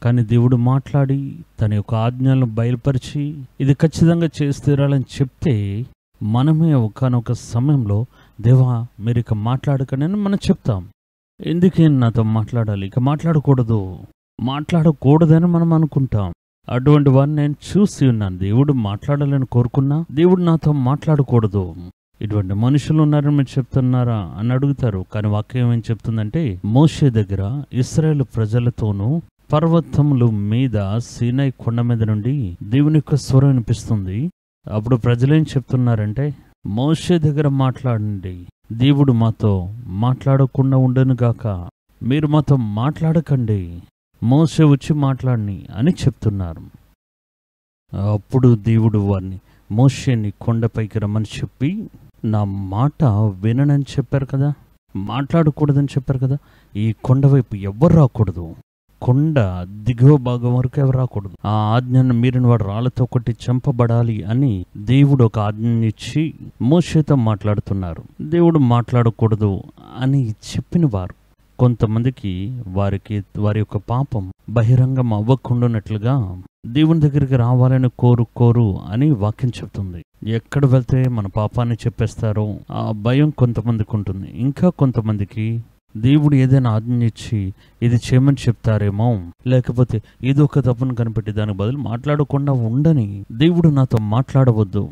కానీ దేవుడు మాట్లాడి తన యొక్క ఆజ్ఞలను బయలుపరిచి ఇది ఖచ్చితంగా చేసి తీరాలని చెప్తే మనమే ఒకానొక సమయంలో దేవా మీరు ఇక మాట్లాడకండి అని మనం చెప్తాం. ఎందుకేం నాతో మాట్లాడాలి, ఇక మాట్లాడకూడదని మనం అనుకుంటాం. అటువంటి వారిని నేను చూసి ఉన్నాను. దేవుడు మాట్లాడాలని కోరుకున్నా దేవుడు నాతో మాట్లాడకూడదు. ఇటువంటి మనుషులు ఉన్నారని మీరు చెప్తున్నారా అని అడుగుతారు. కానీ వాక్యం ఏం చెప్తుందంటే, మోషే దగ్గర ఇశ్రాయేలు ప్రజలతోనూ పర్వతముల మీద సీనాయి కొండ మీద నుండి దేవుని యొక్క స్వరం వినిపిస్తుంది. అప్పుడు ప్రజలేం చెప్తున్నారంటే, మోషే దగ్గర మాట్లాడండి, దేవుడు మాతో మాట్లాడకుండా ఉండను గాక, మీరు మాతో మాట్లాడకండి, మోషే వచ్చి మాట్లాడని అని చెప్తున్నారు. అప్పుడు దేవుడు వారిని మోషేని కొండపైకి రమ్మని చెప్పి, నా మాట విననని చెప్పారు కదా, మాట్లాడకూడదని చెప్పారు కదా, ఈ కొండ వైపు ఎవ్వరు రాకూడదు, కొండ దిగువ భాగం వరకు ఎవరు రాకూడదు, ఆ ఆజ్ఞను మీరిన వాడు రాళ్లతో కొట్టి చంపబడాలి అని దేవుడు ఒక ఆజ్ఞనిచ్చి మోషేతో మాట్లాడుతున్నారు. దేవుడు మాట్లాడకూడదు అని చెప్పిన వారు కొంతమందికి వారి యొక్క పాపం బహిరంగం అవ్వకుండానట్లుగా దేవుని దగ్గరికి రావాలని కోరు అని వాక్యం చెప్తుంది. ఎక్కడ వెళ్తే మన పాపాన్ని చెప్పేస్తారో ఆ భయం కొంతమందికి ఉంటుంది. ఇంకా కొంతమందికి దేవుడు ఏదైనా ఆజ్ఞ ఇచ్చి ఇది చేయమని చెప్తారేమో, లేకపోతే ఏదో ఒక తప్పును కనిపెట్టి దానికి బదులు మాట్లాడకుండా ఉండని, దేవుడు నాతో మాట్లాడవద్దు,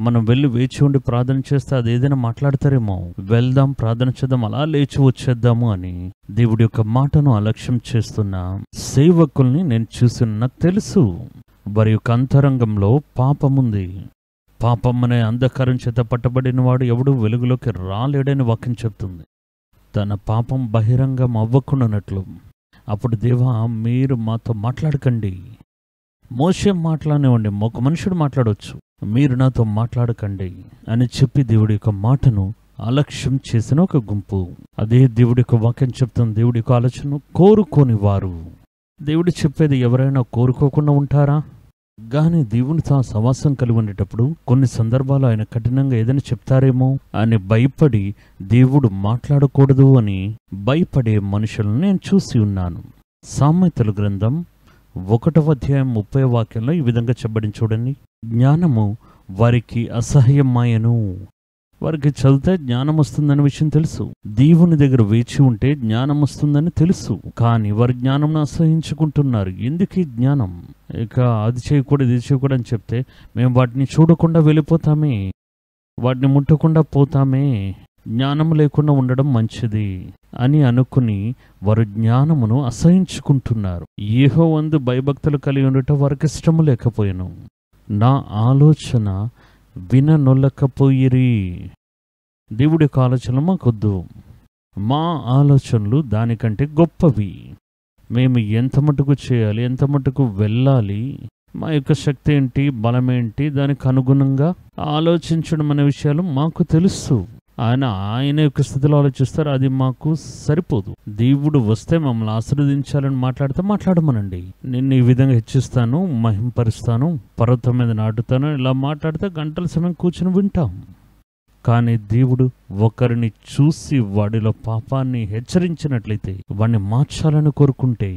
మనం వెళ్ళి వేచి ఉండి ప్రార్థన చేస్తే అది ఏదైనా మాట్లాడతారేమో, వెళ్దాం ప్రార్థన చేద్దాం అలా లేచి వచ్చేద్దాము అని దేవుడి యొక్క మాటను అలక్ష్యం చేస్తున్న సేవకుల్ని నేను చూసి నాకు తెలుసు. వారి యొక్క అంతరంగంలో పాపముంది. పాపం అనే అంధకారం చేత పట్టబడిన వాడు ఎవడు వెలుగులోకి రాలేడని వాక్యం చెప్తుంది. తన పాపం బహిరంగం అవ్వకుండానట్లు. అప్పుడు దేవా మీరు మాతో మాట్లాడకండి, మోషే మాట్లాడనివ్వండి, ఒక మనుషుడు మాట్లాడవచ్చు, మీరు నాతో మాట్లాడకండి అని చెప్పి దేవుడి యొక్క మాటను అలక్ష్యం చేసిన ఒక గుంపు. అదే దేవుడి యొక్క వాక్యం చెప్తుంది. దేవుడి యొక్క ఆలోచనను కోరుకోని వారు. దేవుడు చెప్పేది ఎవరైనా కోరుకోకుండా ఉంటారా? కానీ దేవునితో సవాసం కలిగి ఉండేటప్పుడు కొన్ని సందర్భాలు ఆయన కఠినంగా ఏదైనా చెప్తారేమో అని భయపడి దేవుడు మాట్లాడకూడదు అని భయపడే మనుషులను నేను చూసి ఉన్నాను. సామెతల గ్రంథం 1వ అధ్యాయం 30వ వాక్యంలో ఈ విధంగా చెప్పబడింది చూడండి. జ్ఞానము వారికి అసహ్యమాయను. వారికి చదివితే జ్ఞానం వస్తుందనే విషయం తెలుసు, దేవుని దగ్గర వేచి ఉంటే జ్ఞానం వస్తుందని తెలుసు, కానీ వారి జ్ఞానం అసహించుకుంటున్నారు. ఎందుకు ఈ జ్ఞానం? ఇక అది చేయకూడదు ఇది చేయకూడదు అని చెప్తే మేము వాటిని చూడకుండా వెళ్ళిపోతామే, వాటిని ముట్టకుండా పోతామే, జ్ఞానం లేకుండా ఉండడం మంచిది అని అనుకుని వారు జ్ఞానమును అసహించుకుంటున్నారు. యెహోవాయందు భయభక్తులు కలిగి ఉండటం వారికి ఇష్టము లేకపోయెను. నా ఆలోచన విననొల్లకపోయిరి. దేవుడి యొక్క ఆలోచనలు మాకొద్దు, మా ఆలోచనలు దానికంటే గొప్పవి. మేము ఎంత మటుకు చేయాలి, ఎంత మటుకు వెళ్ళాలి, మా యొక్క శక్తి ఏంటి, బలమేంటి, దానికి అనుగుణంగా ఆలోచించడం అనే విషయాలు మాకు తెలుసు. ఆయన యొక్క స్థితిలో ఆలోచిస్తారు, అది మాకు సరిపోదు. దేవుడు వస్తే మమ్మల్ని ఆశీర్వదించాలని మాట్లాడితే మాట్లాడమనండి, నిన్ను ఈ విధంగా హెచ్చిస్తాను, మహింపరుస్తాను, పర్వతం మీద నాటుతాను, ఇలా మాట్లాడితే గంటల సమయం కూర్చుని వింటాం. కానీ దేవుడు ఒకరిని చూసి వాడిలో పాపాన్ని హెచ్చరించినట్లయితే, వాడిని మార్చాలని కోరుకుంటే,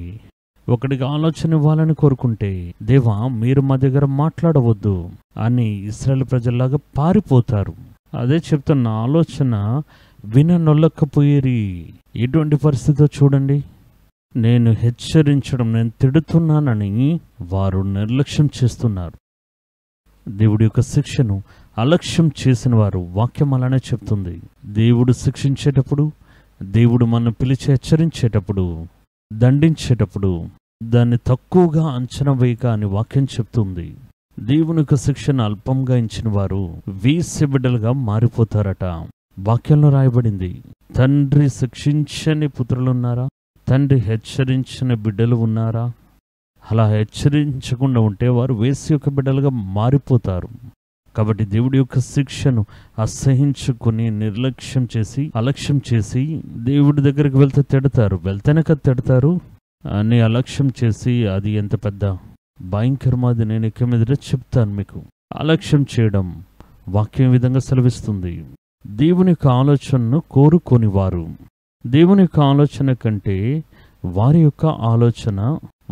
ఒకడికి ఆలోచన ఇవ్వాలని కోరుకుంటే, దేవా మీరు మా దగ్గర మాట్లాడవద్దు అని ఇశ్రాయేలు ప్రజల్లాగా పారిపోతారు. అదే చెప్తున్న ఆలోచన విననొల్లకపోయేరి. ఎటువంటి పరిస్థితితో చూడండి, నేను హెచ్చరించడం, నేను తిడుతున్నానని వారు నిర్లక్ష్యం చేస్తున్నారు. దేవుడి యొక్క శిక్షను అలక్ష్యం చేసిన వారు వాక్యం అలానే చెప్తుంది. దేవుడు శిక్షించేటప్పుడు, దేవుడు మనం పిలిచి హెచ్చరించేటప్పుడు, దండించేటప్పుడు దాన్ని తక్కువగా అంచనా వేయక అని వాక్యం చెప్తుంది. దేవుని యొక్క శిక్షను అల్పంగా ఇచ్చిన వారు వేశ్య బిడ్డలుగా మారిపోతారట. వాక్యంలో రాయబడింది, తండ్రి శిక్షించని పుత్రులున్నారా, తండ్రి హెచ్చరించిన బిడ్డలు ఉన్నారా? అలా హెచ్చరించకుండా ఉంటే వారు వేశ్య యొక్క బిడ్డలుగా మారిపోతారు. కాబట్టి దేవుడి యొక్క శిక్షను అసహించుకుని నిర్లక్ష్యం చేసి అలక్ష్యం చేసి దేవుడి దగ్గరికి వెళ్తే తిడతారు, వెళ్తేనే కదా తిడతారు అని అలక్ష్యం చేసి, అది ఎంత పెద్ద భయంకరమాది నేను ఇక మీదట చెప్తాను మీకు. అలక్ష్యం చేయడం వాక్యం విధంగా సెలవిస్తుంది. దేవుని యొక్క ఆలోచనను కోరుకొని వారు, దేవుని యొక్క ఆలోచన కంటే వారి యొక్క ఆలోచన,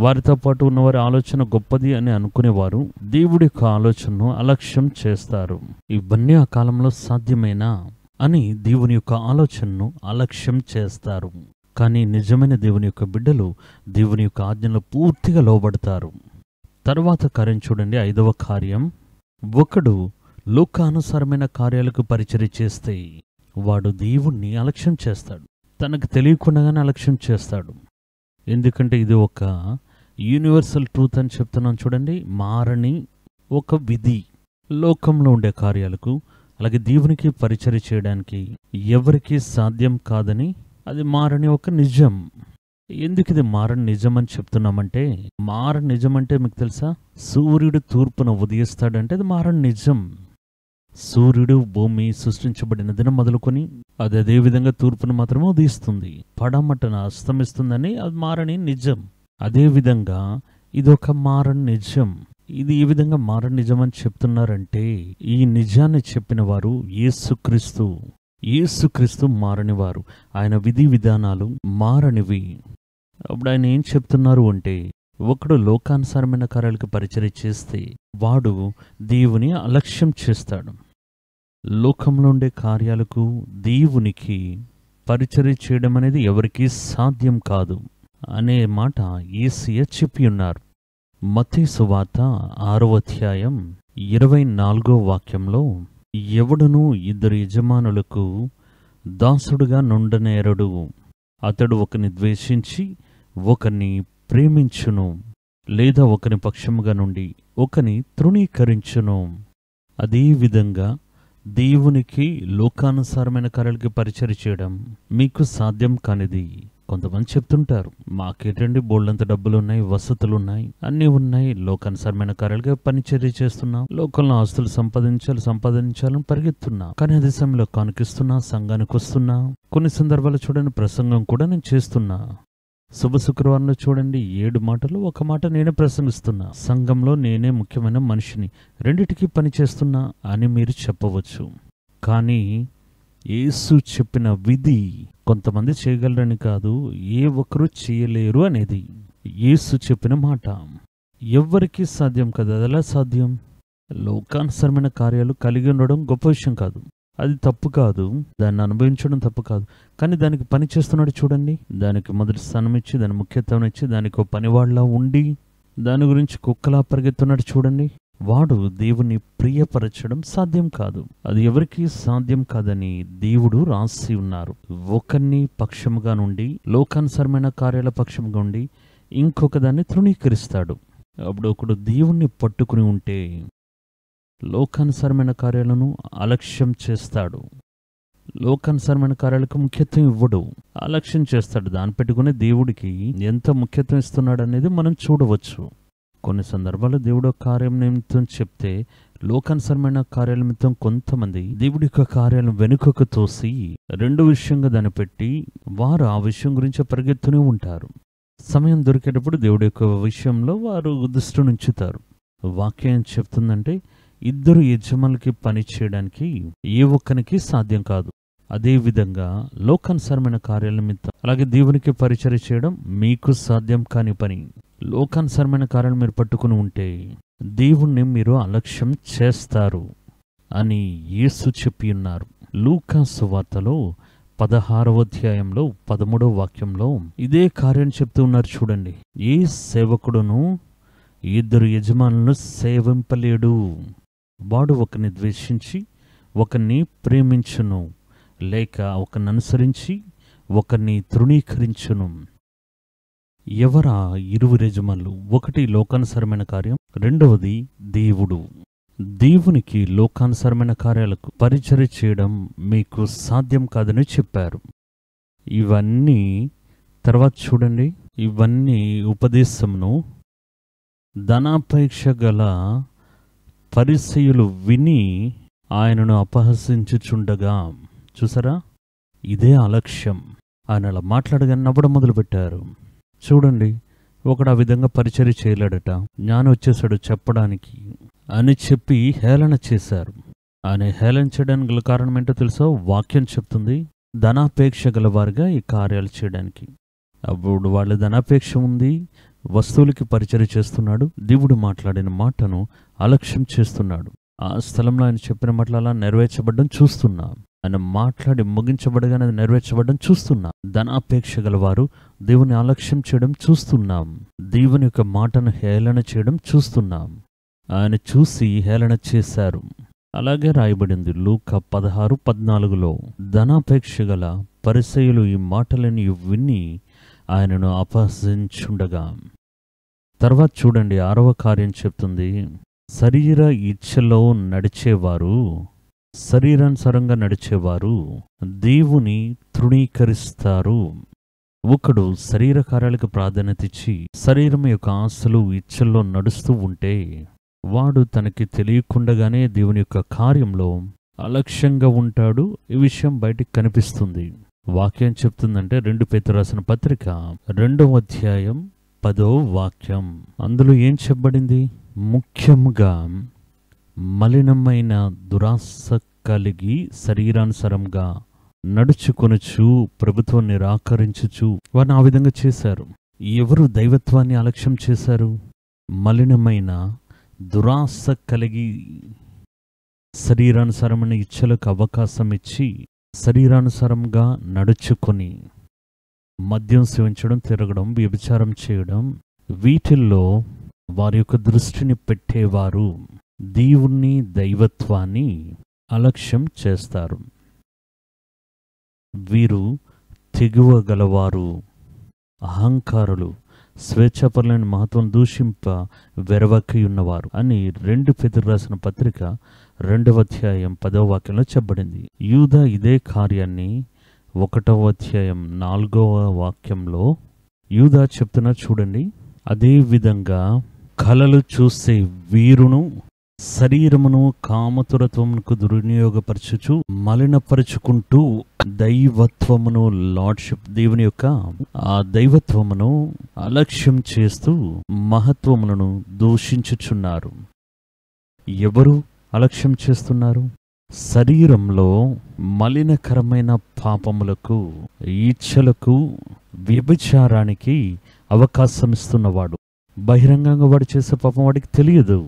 వారితో పాటు ఉన్నవారి ఆలోచన గొప్పది అని అనుకునేవారు దేవుడి యొక్క ఆలోచనను అలక్ష్యం చేస్తారు. ఇవన్నీ ఆ కాలంలో సాధ్యమేనా అని దేవుని యొక్క ఆలోచనను అలక్ష్యం చేస్తారు. కానీ నిజమైన దేవుని యొక్క బిడ్డలు దేవుని యొక్క ఆజ్ఞలో పూర్తిగా లోబడతారు. తర్వాత కార్యం చూడండి, 5వ కార్యం. ఒకడు లోకానుసారమైన కార్యాలకు పరిచర్య చేస్తే వాడు దేవుణ్ణి అలక్ష్యం చేస్తాడు. తనకు తెలియకుండానే అలక్ష్యం చేస్తాడు. ఎందుకంటే ఇది ఒక యూనివర్సల్ ట్రూత్ అని చెప్తున్నాను చూడండి. మారని ఒక విధి. లోకంలో ఉండే కార్యాలకు అలాగే దేవునికి పరిచర్య చేయడానికి ఎవరికీ సాధ్యం కాదని అది మారని ఒక నిజం. ఎందుకు ఇది మారని నిజం అని చెప్తున్నామంటే, మారని నిజం అంటే మీకు తెలుసా, సూర్యుడు తూర్పున ఉదయిస్తాడంటే అది మారని నిజం. సూర్యుడు భూమి సృష్టించబడిన దినం మొదలుకొని అది అదే విధంగా తూర్పును మాత్రమే ఉదయిస్తుంది, పడమటన అస్తమిస్తుందని అది మారని నిజం. అదే విధంగా ఇది ఒక మారని నిజం. ఇది ఈ విధంగా మారని నిజం అని చెప్తున్నారంటే ఈ నిజాన్ని చెప్పిన వారు యేసుక్రీస్తు. యేసుక్రీస్తు మారనివారు. ఆయన విధి విధానాలు మారనివి. అప్పుడు ఆయన ఏం చెప్తున్నారు అంటే, ఒకడు లోకానుసారమైన కార్యాలకు పరిచర్య చేస్తే వాడు దేవుని అలక్ష్యం చేస్తాడు. లోకంలో ఉండే కార్యాలకు దేవునికి పరిచర్య చేయడం అనేది ఎవరికీ సాధ్యం కాదు అనే మాట యేసయ్య చెప్పి ఉన్నారు. మత్తయి సువార్త 6వ అధ్యాయం 24వ వాక్యంలో, ఎవడును 2 యజమానులకు దాసుడుగా నుండనేరడు. అతడు ఒకని ద్వేషించి ఒకని ప్రేమించును, లేదా ఒకని పక్షముగా నుండి ఒకని తృణీకరించును. అదేవిధంగా దేవునికి లోకానుసారమైన కార్యాలకి పరిచర్య చేయడం మీకు సాధ్యం కానిది. కొంతమంది చెప్తుంటారు, మాకేటండి బోల్డంత డబ్బులున్నాయి, వసతులున్నాయి, అన్నీ ఉన్నాయి, లోకానుసారమైన కార్యాలుగా పరిచర్య చేస్తున్నాం, లోకంలో ఆస్తులు సంపాదించాలని పరిగెత్తున్నా, కానీ అదే సమయంలో కానుకిస్తున్నా, సంఘానికి వస్తున్నా, కొన్ని సందర్భాలు చూడండి ప్రసంగం కూడా నేను చేస్తున్నా. శుభ శుక్రవారంలో చూడండి 7 మాటలు 1 మాట నేనే ప్రసంగిస్తున్నా, సంఘంలో నేనే ముఖ్యమైన మనిషిని, రెండిటికి పని చేస్తున్నా అని మీరు చెప్పవచ్చు. కానీ యేసు చెప్పిన విధి కొంతమంది చేయగలరని కాదు, ఏ ఒక్కరూ చేయలేరు అనేది యేసు చెప్పిన మాట. ఎవ్వరికీ సాధ్యం కదా. అది ఎలా సాధ్యం? లోకానుసరమైన కార్యాలు కలిగి ఉండడం గొప్ప విషయం కాదు, అది తప్పు కాదు, దాన్ని అనుభవించడం తప్పు కాదు. కానీ దానికి పని చేస్తున్నాడు చూడండి, దానికి మొదటి స్థానం ఇచ్చి, దాని ముఖ్యత్వం ఇచ్చి, దానికి ఒక పనివాళ్ళ ఉండి దాని గురించి కుక్కలా పరిగెత్తున్నాడు చూడండి, వాడు దేవుని ప్రియపరచడం సాధ్యం కాదు. అది ఎవరికి సాధ్యం కాదని దేవుడు రాసి ఉన్నారు. ఒకరిని పక్షముగా నుండి, లోకానుసరమైన కార్యాల పక్షముగా ఉండి ఇంకొక దాన్ని తృణీకరిస్తాడు. అప్పుడు ఒకడు దేవుణ్ణి పట్టుకుని ఉంటే లోకానుసరమైన కార్యాలను అలక్ష్యం చేస్తాడు. లోకానుసరమైన కార్యాలకు ముఖ్యత్వం ఇవ్వడు, అలక్ష్యం చేస్తాడు. దాన్ని పెట్టుకుని దేవుడికి ఎంత ముఖ్యత్వం ఇస్తున్నాడు అనేది మనం చూడవచ్చు. కొన్ని సందర్భాల్లో దేవుడు కార్యం నిమిత్తం చెప్తే, లోకానుసరమైన కార్యాల నిమిత్తం కొంతమంది దేవుడి యొక్క కార్యాలను వెనుకకు తోసి రెండో విషయంగా దాన్ని పెట్టి వారు ఆ విషయం గురించి పరిగెత్తూనే ఉంటారు. సమయం దొరికేటప్పుడు దేవుడి యొక్క విషయంలో వారు దృష్టి ఉంచుతారు. వాక్యం చెప్తుందంటే 2 యజమానులకి పని చేయడానికి ఏ ఒక్కరికి సాధ్యం కాదు. అదేవిధంగా లోకానుసరమైన కార్యాల నిమిత్తం అలాగే దేవునికి పరిచర్య చేయడం మీకు సాధ్యం కాని పని. లోకానుసరమైన కార్యాలు మీరు పట్టుకుని ఉంటే దేవుణ్ణి మీరు అలక్ష్యం చేస్తారు అని యేసు చెప్పి ఉన్నారు. లూకా సువార్తలో 16వ అధ్యాయంలో 13వ వాక్యంలో ఇదే కార్యాన్ని చెప్తూ ఉన్నారు చూడండి. ఏ సేవకుడును 2 యజమానులను సేవింపలేడు. వాడు ఒకరిని ద్వేషించి ఒకరిని ప్రేమించును, లేక ఒకరిని అనుసరించి ఒకరిని తృణీకరించును. ఎవరా 2 యజమానులు? ఒకటి లోకానుసరమైన కార్యం, రెండవది దేవుడు. దేవునికి లోకానుసరమైన కార్యాలకు పరిచర్య చేయడం మీకు సాధ్యం కాదని చెప్పారు. ఇవన్నీ తర్వాత చూడండి, ఇవన్నీ ఉపదేశమును ధనాపేక్ష గల పరిసయ్యులు విని ఆయనను అపహసించుచుండగా, చూసారా, ఇదే అలక్ష్యం. ఆయన అలా మాట్లాడగానే నవ్వడం మొదలుపెట్టారు. చూడండి, ఒకడు ఆ విధంగా పరిచర్య చేయలేడట, జ్ఞానం వచ్చేసాడు చెప్పడానికి అని చెప్పి హేళన చేశారు. ఆయన హేళన చేయడానికి గల కారణం ఏంటో తెలుసా? వాక్యం చెప్తుంది, ధనాపేక్ష గలవారుగా ఈ కార్యాలు చేయడానికి. అప్పుడు వాళ్ళ ధనాపేక్ష ఉంది, వస్తువులకి పరిచర్య చేస్తున్నాడు. దేవుడు మాట్లాడిన మాటను అలక్ష్యం చేస్తున్నాడు. ఆ స్థలంలో ఆయన చెప్పిన మాటలు అలా నెరవేర్చబడ్డం చూస్తున్నాం. ఆయన మాట్లాడి ముగించబడగానే అది నెరవేర్చబడ్డం చూస్తున్నాం. ధనాపేక్ష గలవారు దేవుని అలక్ష్యం చేయడం చూస్తున్నాం. దేవుని యొక్క మాటను హేళన చేయడం చూస్తున్నాం. ఆయన చూసి హేళన చేశారు. అలాగే రాయబడింది లూకా 16:14. ధనాపేక్ష గల పరిసయ్యులు ఈ మాటలని విని ఆయనను అపహసించుండగా. తర్వాత చూడండి 6వ కార్యం చెప్తుంది, శరీర ఇచ్ఛలో నడిచేవారు, శరీరానుసారంగా నడిచేవారు దేవుని తృణీకరిస్తారు. ఒకడు శరీర కార్యాలకు ప్రాధాన్యత ఇచ్చి శరీరం యొక్క ఆశలు ఇచ్ఛల్లో నడుస్తూ ఉంటే వాడు తనకి తెలియకుండానే దేవుని యొక్క కార్యంలో అలక్ష్యంగా ఉంటాడు. ఈ విషయం బయటికి కనిపిస్తుంది. వాక్యం చెప్తుందంటే 2 పేతురు రాసిన పత్రిక 2వ అధ్యాయం 10వ వాక్యం. అందులో ఏం చెప్పబడింది? ముఖ్యముగా మలినమైన దురాశ కలిగి శరీరానుసారంగా నడుచుకొనుచు ప్రభుత్వం నిరాకరించుచు వారిని ఆ విధంగా చేశారు. ఎవరు దైవత్వాన్ని అలక్ష్యం చేశారు? మలినమైన దురాశ కలిగి శరీరానుసారమైన ఇచ్ఛలకు అవకాశం ఇచ్చి శరీరానుసారంగా నడుచుకొని మద్యం సేవించడం, తిరగడం, వ్యభిచారం చేయడం, వీటిల్లో వారి యొక్క దృష్టిని పెట్టేవారు దేవుణ్ణి, దైవత్వాన్ని అలక్ష్యం చేస్తారు. వీరు తెగువ గలవారు, అహంకారులు, స్వేచ్ఛపరులైన మహత్వం దూషింప వెరవకి ఉన్నవారు అని 2 పేతురు రాసిన పత్రిక 2వ అధ్యాయం 10వ వాక్యంలో చెప్పబడింది. యూదా ఇదే కార్యాన్ని 1వ అధ్యాయం 4వ వాక్యంలో యూదా చెప్తున్నా చూడండి. అదే విధంగా కలలు చూసే వీరును శరీరమును కామతురత్వమునకు దుర్వినియోగపరచుచు మలినపరుచుకుంటూ దైవత్వమును, లార్డ్షిప్, దేవుని యొక్క ఆ దైవత్వమును అలక్ష్యం చేస్తూ మహత్వములను దూషించుచున్నారు. ఎవరు అలక్ష్యం చేస్తున్నారు? శరీరంలో మలినకరమైన పాపములకు, ఈచ్ఛలకు, వ్యభిచారానికి అవకాశం ఇస్తున్నవాడు. బహిరంగంగా వాడు చేసే పాపం వాడికి తెలియదు,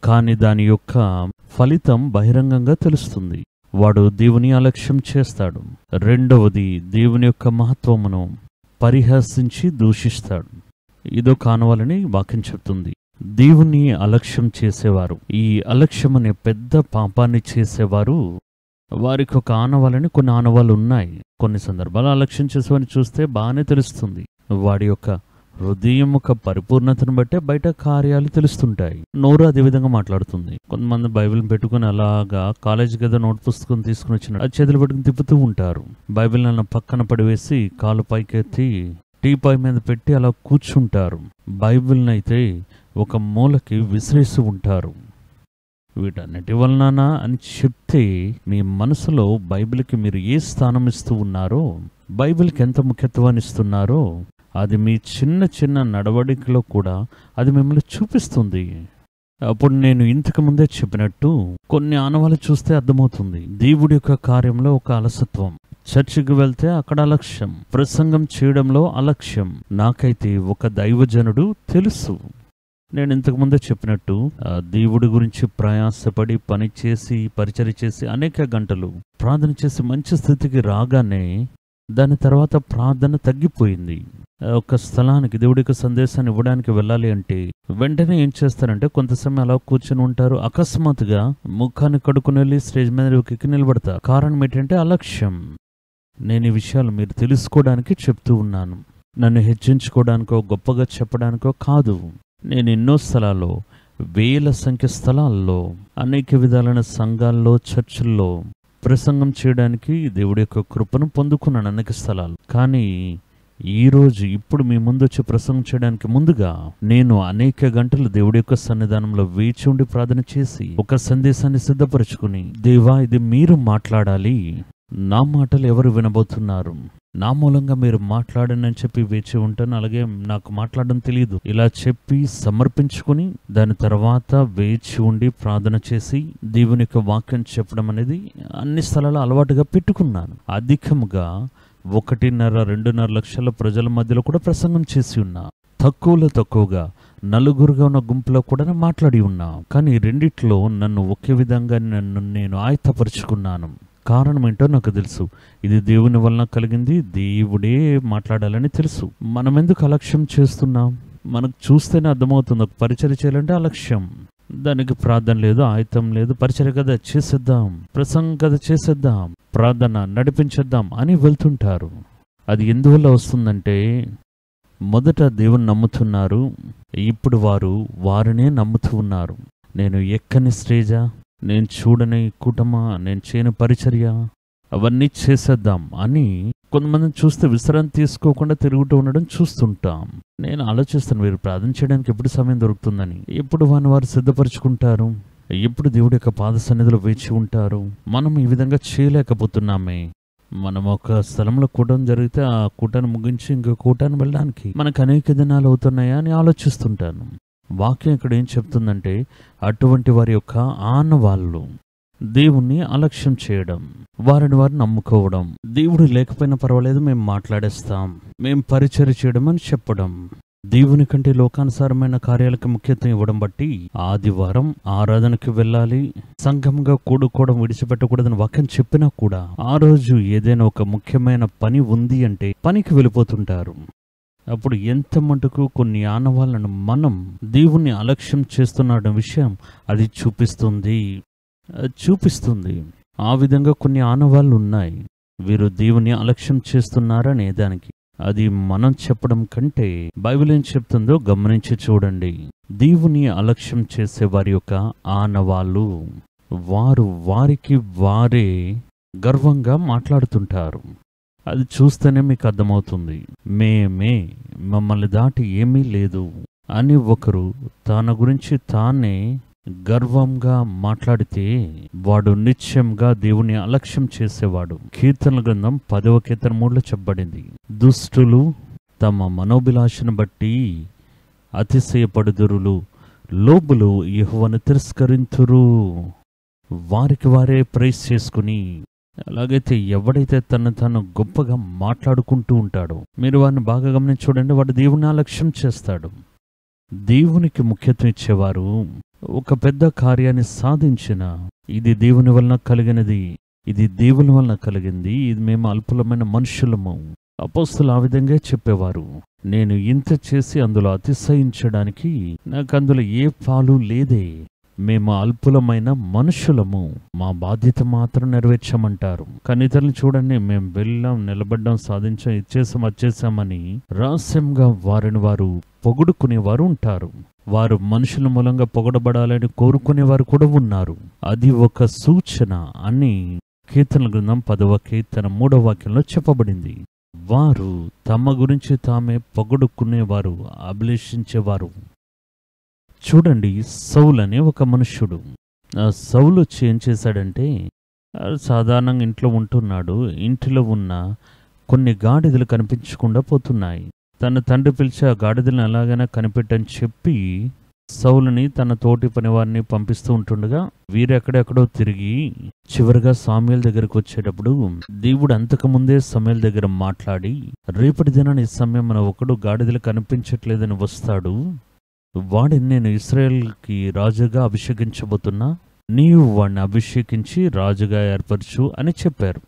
కానీ దాని యొక్క ఫలితం బహిరంగంగా తెలుస్తుంది. వాడు దేవుని అలక్ష్యం చేస్తాడు. రెండవది, దేవుని యొక్క మహత్వమును పరిహసించి దూషిస్తాడు. ఇదో కానవాలని వాక్యం చెప్తుంది. దేవుని అలక్ష్యం చేసేవారు, ఈ అలక్ష్యం అనే పెద్ద పాపాన్ని చేసేవారు, వారికి ఒక ఆనవాలని కొన్ని ఆనవాళ్ళు ఉన్నాయి. కొన్ని సందర్భాలు అలక్ష్యం చేసేవారిని చూస్తే బాగానే తెలుస్తుంది. వాడి యొక్క హృదయం యొక్క పరిపూర్ణతను బట్టే బయట కార్యాలు తెలుస్తుంటాయి. నోరు అదే విధంగా మాట్లాడుతుంది. కొంతమంది బైబిల్ పెట్టుకుని అలాగా కాలేజీకి ఏదో నోట్ పుస్తకం తీసుకుని వచ్చిన అది చేతులు పెట్టుకుని తిప్పుతూ ఉంటారు. బైబిల్ నన్ను పక్కన పడివేసి కాలు పైకెత్తి టీపాయ్ మీద పెట్టి అలా కూర్చుంటారు. బైబిల్ని అయితే ఒక మూలకి విసిరేసి ఉంటారు. వీటన్నిటి వలన అని చెప్తే మీ మనసులో బైబిల్కి మీరు ఏ స్థానం ఇస్తూ ఉన్నారో, బైబిల్కి ఎంత ముఖ్యత్వాన్ని ఇస్తున్నారో అది మీ చిన్న చిన్న నడవడికలో కూడా అది మిమ్మల్ని చూపిస్తుంది. అప్పుడు నేను ఇంతకు ముందే చెప్పినట్టు కొన్ని ఆనవాళ్ళు చూస్తే అర్థమవుతుంది. దేవుడి యొక్క కార్యంలో ఒక అలసత్వం, చర్చికి వెళ్తే అక్కడ అలక్ష్యం, ప్రసంగం చేయడంలో అలక్ష్యం. నాకైతే ఒక దైవజనుడు తెలుసు. నేను ఇంతకు ముందే చెప్పినట్టు దేవుడి గురించి ప్రయాసపడి పని చేసి పరిచర్య చేసి అనేక గంటలు ప్రార్థన చేసి మంచి స్థితికి రాగానే దాని తర్వాత ప్రార్థన తగ్గిపోయింది. ఒక స్థలానికి దేవుడి యొక్క సందేశాన్ని ఇవ్వడానికి వెళ్ళాలి అంటే వెంటనే ఏం చేస్తారంటే కొంత సమయం అలా కూర్చొని ఉంటారు. అకస్మాత్తుగా ముఖాన్ని కడుక్కుని వెళ్ళి స్టేజ్ మీద ఎక్కి నిలబడతారు. కారణం ఏంటంటే అలక్ష్యం. నేను ఈ విషయాలు మీరు తెలుసుకోవడానికి చెప్తూ ఉన్నాను. నన్ను హెచ్చించుకోవడానికో గొప్పగా చెప్పడానికో కాదు. నేను ఎన్నో స్థలాల్లో, వేల సంఖ్య స్థలాల్లో, అనేక విధాలైన సంఘాల్లో, చర్చిల్లో ప్రసంగం చేయడానికి దేవుడి యొక్క కృపను పొందుకున్నాను అనేక స్థలాలు. కానీ ఈరోజు ఇప్పుడు మీ ముందు వచ్చి ప్రసంగం చేయడానికి ముందుగా నేను అనేక గంటలు దేవుడి యొక్క సన్నిధానంలో వేచి ఉండి ప్రార్థన చేసి ఒక సందేశాన్ని సిద్ధపరచుకుని, దేవా ఇది మీరు మాట్లాడాలి, నా మాటలు ఎవరు వినబోతున్నారు, నా మూలంగా మీరు మాట్లాడని చెప్పి వేచి ఉంటాను. అలాగే నాకు మాట్లాడడం తెలియదు ఇలా చెప్పి సమర్పించుకుని దాని తర్వాత వేచి ఉండి ప్రార్థన చేసి దేవుని యొక్క వాక్యం చెప్పడం అనేది అన్ని స్థలాల్లో అలవాటుగా పెట్టుకున్నాను. అధికముగా 2.5 లక్షల ప్రజల మధ్యలో కూడా ప్రసంగం చేసి ఉన్నా. తక్కువగా నలుగురుగా ఉన్న గుంపులో కూడా మాట్లాడి ఉన్నా. కానీ రెండిట్లో నన్ను ఒకే విధంగా నేను ఆయత్తపరుచుకున్నాను. కారణం ఏంటో నాకు తెలుసు. ఇది దేవుని వలన కలిగింది, దేవుడే మాట్లాడాలని తెలుసు. మనం ఎందుకు అలక్ష్యం చేస్తున్నాం? మనకు చూస్తేనే అర్థమవుతుంది. ఒక పరిచర్య చేయాలంటే అలక్ష్యం. దానికి ప్రార్థన లేదు, ఆయత్తం లేదు. పరిచర్య కదా చేసేద్దాం, ప్రసంగం కదా చేసేద్దాం, ప్రార్థన నడిపించేద్దాం అని వెళ్తుంటారు. అది ఎందువల్ల వస్తుందంటే, మొదట దేవుని నమ్ముతున్నారు, ఇప్పుడు వారినే నమ్ముతూ ఉన్నారు. నేను ఎక్కని స్టేజా, నేను చూడని కూటమా, నేను చేయని పరిచర్య, అవన్నీ చేసేద్దాం అని కొంతమందిని చూస్తే విశ్రాంతి తీసుకోకుండా తిరుగుతూ ఉండడం చూస్తుంటాం. నేను ఆలోచిస్తాను, వీరు ప్రార్థన చేయడానికి ఎప్పుడు సమయం దొరుకుతుందని. ఎప్పుడు వారు సిద్ధపరచుకుంటారు, ఎప్పుడు దేవుడి యొక్క పాద సన్నిధిలో వేచి ఉంటారు. మనం ఈ విధంగా చేయలేకపోతున్నామే. మనం ఒక స్థలంలో కూటం జరిగితే ఆ కూటాన్ని ముగించి ఇంకో కూటాన్ని వెళ్ళడానికి మనకు అనేక దినాలు అవుతున్నాయా అని ఆలోచిస్తుంటాను. వాక్యం ఇక్కడ ఏం చెప్తుందంటే, అటువంటి వారి యొక్క ఆనవాళ్ళు దేవుణ్ణి అలక్ష్యం చేయడం, వారిని వారు నమ్ముకోవడం. దేవుడు లేకపోయినా పర్వాలేదు, మేము మాట్లాడేస్తాం, మేము పరిచర్య చేయడం అని చెప్పడం. దేవుని కంటే లోకానుసారమైన కార్యాలకు ముఖ్యత ఇవ్వడం బట్టి ఆదివారం ఆరాధనకి వెళ్ళాలి, సంఘంగా కూడుకోవడం విడిచిపెట్టకూడదని వాక్యం చెప్పినా కూడా ఆ రోజు ఏదైనా ఒక ముఖ్యమైన పని ఉంది అంటే పనికి వెళ్ళిపోతుంటారు. అప్పుడు ఎంత మటుకు కొన్ని ఆనవాళ్ళను మనం దేవుణ్ణి అలక్ష్యం చేస్తున్న విషయం అది చూపిస్తుంది. ఆ విధంగా కొన్ని ఆనవాళ్ళు ఉన్నాయి. వీరు దేవుని అలక్ష్యం చేస్తున్నారనే దానికి అది మనం చెప్పడం కంటే బైబిల్ ఏం చెప్తుందో గమనించి చూడండి. దేవుని అలక్ష్యం చేసే వారి యొక్క ఆనవాళ్ళు, వారికి వారే గర్వంగా మాట్లాడుతుంటారు. అది చూస్తేనే మీకు అర్థమవుతుంది. మమ్మల్ని దాటి ఏమీ లేదు అని ఒకరు తన గురించి తానే గర్వంగా మాట్లాడితే వాడు నిశ్చయంగా దేవుని అలక్ష్యం చేసేవాడు. కీర్తనల గ్రంథం 10వ కీర్తన 3లో చెప్పబడింది, దుష్టులు తమ మనోభిలాషను బట్టి అతిశయపడుదురులు, లోబులు యెహోవాను తిరస్కరింతురు. వారికి వారే ప్రైజ్ చేసుకుని, అలాగైతే ఎవడైతే తను గొప్పగా మాట్లాడుకుంటూ ఉంటాడో, మీరు వారిని బాగా గమనించి చూడండి, వాడు దేవుని అలక్ష్యం చేస్తాడు. దేవునికి ముఖ్యత్వం ఇచ్చేవారు ఒక పెద్ద కార్యాన్ని సాధించిన, ఇది దేవుని వలన కలిగినది, ఇది దేవుని వలన కలిగింది, ఇది మేము అల్పులమైన మనుషులము. అపోస్తలులు ఆ విధంగా చెప్పేవారు. నేను ఇంత చేసి అందులో అతిశయించడానికి నాకు అందులో ఏ పాలు లేదే. మేము అల్పులమైన మనుషులము, మా బాధ్యత మాత్రం నెరవేర్చామంటారు. కానీ ఇతరులను చూడండి, మేము వెళ్ళాం, నిలబడ్డాం, సాధించాం, ఇచ్చేసాం, వచ్చేసామని రహస్యంగా వారిని వారు పొగుడుకునేవారు ఉంటారు. వారు మనుషుల మూలంగా పొగడబడాలని కోరుకునేవారు కూడా ఉన్నారు. అది ఒక సూచన అని కీర్తనల గ్రంథం 10వ కీర్తన 3వ వాక్యంలో చెప్పబడింది. వారు తమ గురించి తామే పొగడుకునేవారు, అభిలేషించేవారు. చూడండి, సౌలు అనే ఒక మనుష్యుడు. ఆ సౌలు వచ్చి ఏం చేశాడంటే, సాధారణంగా ఇంట్లో ఉంటున్నాడు. ఇంటిలో ఉన్న కొన్ని గాడిదలు కనిపించకుండా పోతున్నాయి. తన తండ్రి పిలిచి ఆ గాడిదలను ఎలాగైనా కనిపెట్టని చెప్పి సౌలుని తన తోటి పని వారిని పంపిస్తూ ఉంటుండగా వీరు ఎక్కడెక్కడో తిరిగి చివరిగా సమూయేలు దగ్గరకు వచ్చేటప్పుడు దేవుడు అంతకుముందే సమూయేలు దగ్గర మాట్లాడి, రేపటి దినాన ఈ సమయం ఒకడు గాడిదలు కనిపించట్లేదని వస్తాడు, వాడిని నేను ఇశ్రాయేలుకి రాజుగా అభిషేకించబోతున్నా, నీవు వాడిని అభిషేకించి రాజుగా ఏర్పరచు అని చెప్పారు.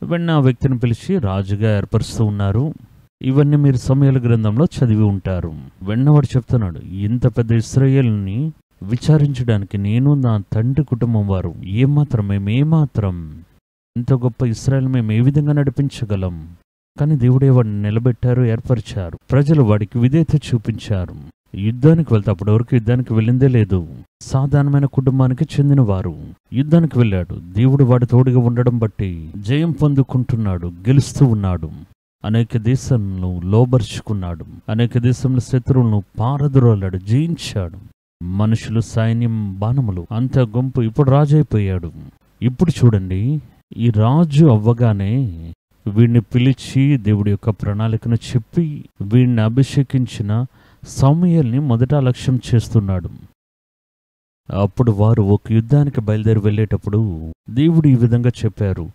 వెంటనే ఆ వ్యక్తిని పిలిచి రాజుగా ఏర్పరుస్తూ ఉన్నారు. ఇవన్నీ మీరు సమూయేలు గ్రంథంలో చదివి ఉంటారు. వెన్నవాడు చెప్తున్నాడు, ఇంత పెద్ద ఇశ్రాయేలుని విచారించడానికి నేను నా తండ్రి కుటుంబం వారు ఏమాత్రం ఇంత గొప్ప ఇశ్రాయేలు మేము ఏ విధంగా నడిపించగలం? కానీ దేవుడే వాడిని నిలబెట్టారు, ఏర్పరిచారు. ప్రజలు వాడికి విధేయత చూపించారు. యుద్ధానికి వెళ్తే అప్పటి వరకు యుద్ధానికి వెళ్ళిందే లేదు. సాధారణమైన కుటుంబానికి చెందినవారు. యుద్ధానికి వెళ్ళాడు. దేవుడు వాడి తోడుగా ఉండడం బట్టి జయం పొందుకుంటున్నాడు, గెలుస్తూ ఉన్నాడు. అనేక దేశాలను లోబర్చుకున్నాడు. అనేక దేశంలో శత్రువులను పారద్రోలాడు, జయించాడు. మనుషులు, సైన్యం, బాణములు అంత గుంపు. ఇప్పుడు రాజు అయిపోయాడు. ఇప్పుడు చూడండి, ఈ రాజు అవ్వగానే వీడిని పిలిచి దేవుడి యొక్క ప్రణాళికను చెప్పి వీడిని అభిషేకించిన సమూయేలుని మొదట లక్ష్యం చేస్తున్నాడు. అప్పుడు వారు ఒక యుద్ధానికి బయలుదేరి వెళ్ళేటప్పుడు దేవుడు ఈ విధంగా చెప్పారు,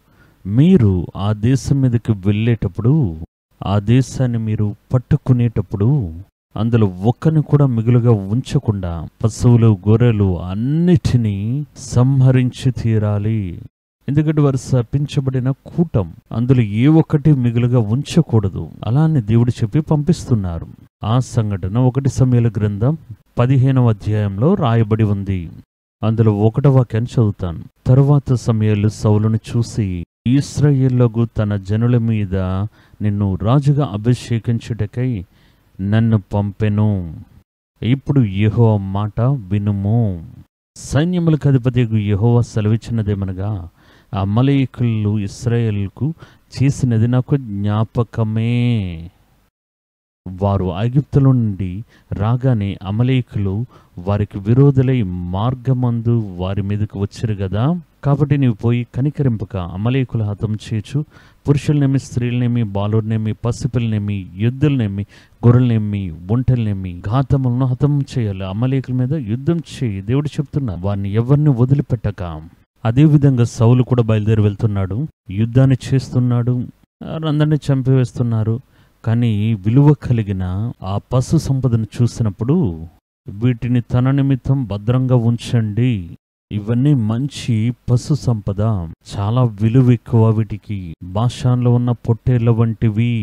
మీరు ఆ దేశం మీదకి వెళ్ళేటప్పుడు, ఆ దేశాన్ని మీరు పట్టుకునేటప్పుడు అందులో ఒక్కని కూడా మిగులుగా ఉంచకుండా పశువులు, గొర్రెలు అన్నిటినీ సంహరించి తీరాలి. ఎందుకంటే వారు శపించబడిన కూటం, అందులో ఏ ఒక్కటి మిగులుగా ఉంచకూడదు. అలా అని దేవుడు చెప్పి పంపిస్తున్నారు. ఆ సంఘటన 1 సమూయేలు గ్రంథం 15వ అధ్యాయంలో రాయబడి ఉంది. అందులో 1వ వాక్యాన్ని చదువుతాను. తరువాత సమూయేలు సౌలును చూసి, ఇశ్రాయేలుకు తన జనుల మీద నిన్ను రాజుగా అభిషేకించుటకై నన్ను పంపెను. ఇప్పుడు యెహోవా మాట వినుము. సైన్యములకు అధిపతియగు యెహోవా సెలవిచ్చినదేమనగా, అమలేకులు ఇశ్రాయేలుకు చేసినది నాకు జ్ఞాపకమే. వారు ఐగుప్తులో నుండి రాగానే అమలేకులు వారికి విరోధులై మార్గమందు వారి మీదకు వచ్చారు గదా. కాబట్టి నీవు పోయి కనికరింపక అమలేకుల హతం చేయొచ్చు. పురుషులనేమి, స్త్రీలనేమి, బాలుడినేమి, పసిపిల్లనేమి, యుద్ధులనేమి, గొర్రెలనేమి, ఒంటెలనేమి, ఘాతములను హతం చేయాలి. అమలేకుల మీద యుద్ధం చేయి దేవుడు చెప్తున్నా. వారిని ఎవరిని వదిలిపెట్టక. అదేవిధంగా సౌలు కూడా బయలుదేరి వెళ్తున్నాడు, యుద్ధాన్ని చేస్తున్నాడు, అందరినీ చంపివేస్తున్నారు. కానీ విలువ కలిగిన ఆ పశు సంపదను చూసినప్పుడు, వీటిని తన నిమిత్తం భద్రంగా ఉంచండి, ఇవన్నీ మంచి పశు సంపద, చాలా విలువ ఎక్కువ వీటికి, బాషాన్లో ఉన్న పొట్టేళ్ల వంటివి,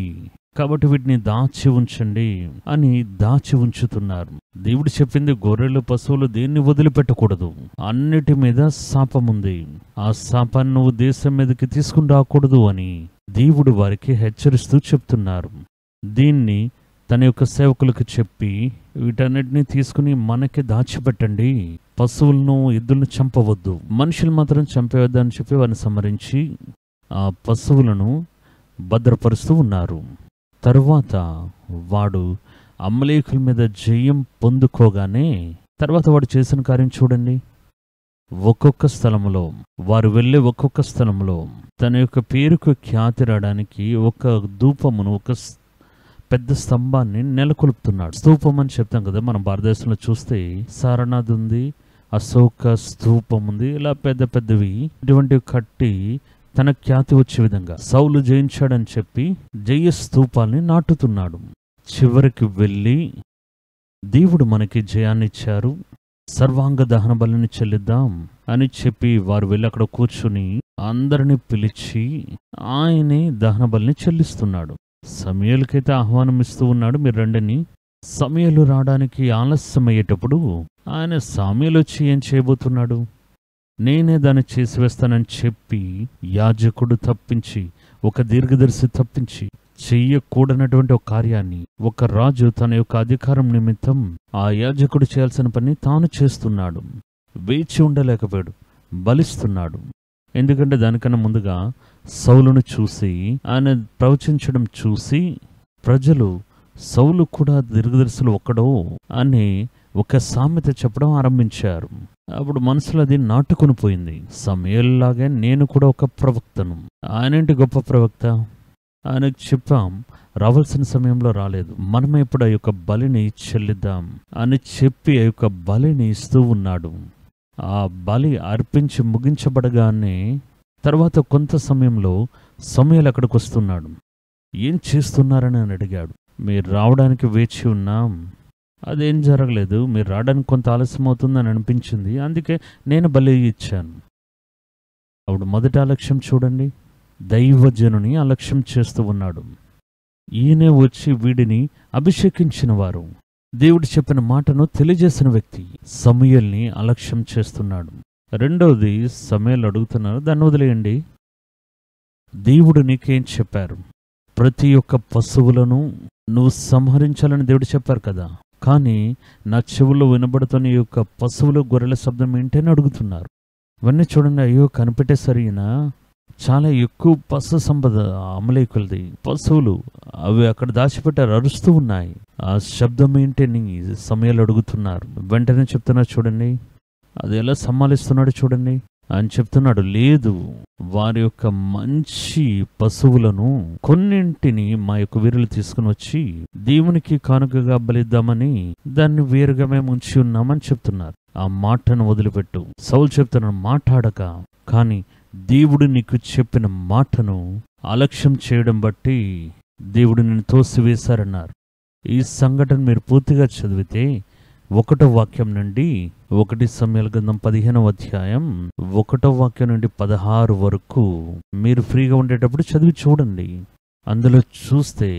కాబట్టి వీటిని దాచి ఉంచండి అని దాచి ఉంచుతున్నారు. దేవుడు చెప్పింది గొర్రెలు, పశువులు దేన్ని వదిలిపెట్టకూడదు. అన్నిటి మీద శాపముంది. ఆ శాపాన్ని నువ్వు దేశం మీదకి తీసుకుని రాకూడదు అని దేవుడు వారికి హెచ్చరిస్తూ చెప్తున్నారు. దీన్ని తన యొక్క సేవకులకు చెప్పి, వీటన్నిటిని తీసుకుని మనకి దాచిపెట్టండి, పశువులను, ఎద్దులను చంపవద్దు, మనుషులు మాత్రం చంపవద్దు అని చెప్పి వారిని సంహరించి ఆ పశువులను భద్రపరుస్తూ ఉన్నారు. తరువాత వాడు అమలేకుల మీద జయం పొందుకోగానే తర్వాత వాడు చేసిన కార్యం చూడండి. ఒక్కొక్క స్థలంలో, వారు వెళ్ళే ఒక్కొక్క స్థలంలో తన యొక్క పేరుకు ఖ్యాతి రావడానికి ఒక ధూపమును, ఒక పెద్ద స్తంభాన్ని నెలకొల్పుతున్నాడు. స్తూపం అని చెప్తాం కదా, మనం భారతదేశంలో చూస్తే సారనాథ్ ఉంది, అశోక స్తూపం ఉంది, ఇలా పెద్ద పెద్దవి ఇటువంటివి కట్టి తన ఖ్యాతి వచ్చే విధంగా సౌలు జయించాడని చెప్పి జయ స్తూపాల్ని నాటుతున్నాడు. చివరికి వెళ్ళి దేవుడు మనకి జయాన్ని ఇచ్చారు, సర్వాంగ దహన బలిని చెల్లిద్దాం అని చెప్పి వారు వెళ్ళి అక్కడ కూర్చుని అందరినీ పిలిచి ఆయనే దహన బలిని చెల్లిస్తున్నాడు. సమూయేలుకైతే ఆహ్వానం ఇస్తూ ఉన్నాడు, మీరు రండని. సమూయేలు రావడానికి ఆలస్యమయ్యేటప్పుడు ఆయన సమూయేలు వచ్చి ఏం చేయబోతున్నాడు, నేనే దాన్ని చేసివేస్తానని చెప్పి యాజకుడు తప్పించి, ఒక దీర్ఘదర్శి తప్పించి చెయ్యకూడనటువంటి ఒక కార్యాన్ని ఒక రాజు తన యొక్క అధికారం నిమిత్తం ఆ యాజకుడు చేయాల్సిన పని తాను చేస్తున్నాడు. వేచి ఉండలేకపోయాడు, బలిస్తున్నాడు. ఎందుకంటే దానికన్నా ముందుగా సౌలును చూసి, ఆయన ప్రవచించడం చూసి ప్రజలు సౌలు కూడా దీర్ఘదర్శులు ఒక్కడో అని ఒక సామెత చెప్పడం ఆరంభించారు. అప్పుడు మనసులో అది నాటుకొని పోయింది. సమూయేలులాగే నేను కూడా ఒక ప్రవక్తను. ఆయనేంటి గొప్ప ప్రవక్త, ఆయనకు చెప్పాం, రావాల్సిన సమయంలో రాలేదు, మనమే ఇప్పుడు ఆ యొక్క బలిని చెల్లిద్దాం అని చెప్పి ఆ యొక్క బలిని ఇస్తూ ఉన్నాడు. ఆ బలి అర్పించి ముగించబడగానే తర్వాత కొంత సమయంలో సమూయేలు అక్కడికి వస్తున్నాడు. ఏం చేస్తున్నారని అని అడిగాడు. మీరు రావడానికి వేచి ఉన్నాం, అదేం జరగలేదు, మీరు రావడానికి కొంత ఆలస్యం అవుతుందని అనిపించింది, అందుకే నేను బలి ఇచ్చాను. అప్పుడు మొదటి అలక్ష్యం చూడండి, దైవజనుని అలక్ష్యం చేస్తూ ఉన్నాడు. ఈయనే వచ్చి వీడిని అభిషేకించిన వారు, దేవుడు చెప్పిన మాటను తెలియజేసిన వ్యక్తి సమూయేలుని అలక్ష్యం చేస్తున్నాడు. రెండవది, సమూయేలు అడుగుతున్నారు, దాన్ని వదిలేయండి, దేవుడు నీకేం చెప్పారు, ప్రతి ఒక్క పశువులను నువ్వు సంహరించాలని దేవుడు చెప్పారు కదా, కానీ నా చెవుల్లో వినబడుతున్న ఈ యొక్క పశువులు, గొర్రెల శబ్దం ఏంటని అడుగుతున్నారు. ఇవన్నీ చూడండి, అయ్యో కనిపెట్టేసరిగినా చాలా ఎక్కువ పశు సంపద అమలేకులది, పశువులు అవి అక్కడ దాచిపెట్టారు, అరుస్తూ ఉన్నాయి, ఆ శబ్దం ఏంటని సమూయేలు అడుగుతున్నారు. వెంటనే చెప్తున్నారు చూడండి, అది ఎలా సమాలిస్తున్నాడు చూడండి. ఆయన చెప్తున్నాడు, లేదు, వారి యొక్క మంచి పశువులను కొన్నింటిని మా యొక్క వీరులు తీసుకుని వచ్చి దేవునికి కానుకగా బలిద్దామని దాన్ని వేరుగా మేము ఉంచి ఉన్నామని చెప్తున్నారు. ఆ మాటను వదిలిపెట్టు. సౌలు చెప్తున్నాడు, మాట్లాడక, కానీ దేవుడు నీకు చెప్పిన మాటను అలక్ష్యం చేయడం బట్టి దేవుడు నిన్ను తోసివేశారన్నారు. ఈ సంఘటన మీరు పూర్తిగా చదివితే 1వ వాక్యం నుండి 1 సమూయేలు గ్రంథం 15వ అధ్యాయం 1వ వాక్యం నుండి 16 వరకు మీరు ఫ్రీగా ఉండేటప్పుడు చదివి చూడండి. అందులో చూస్తే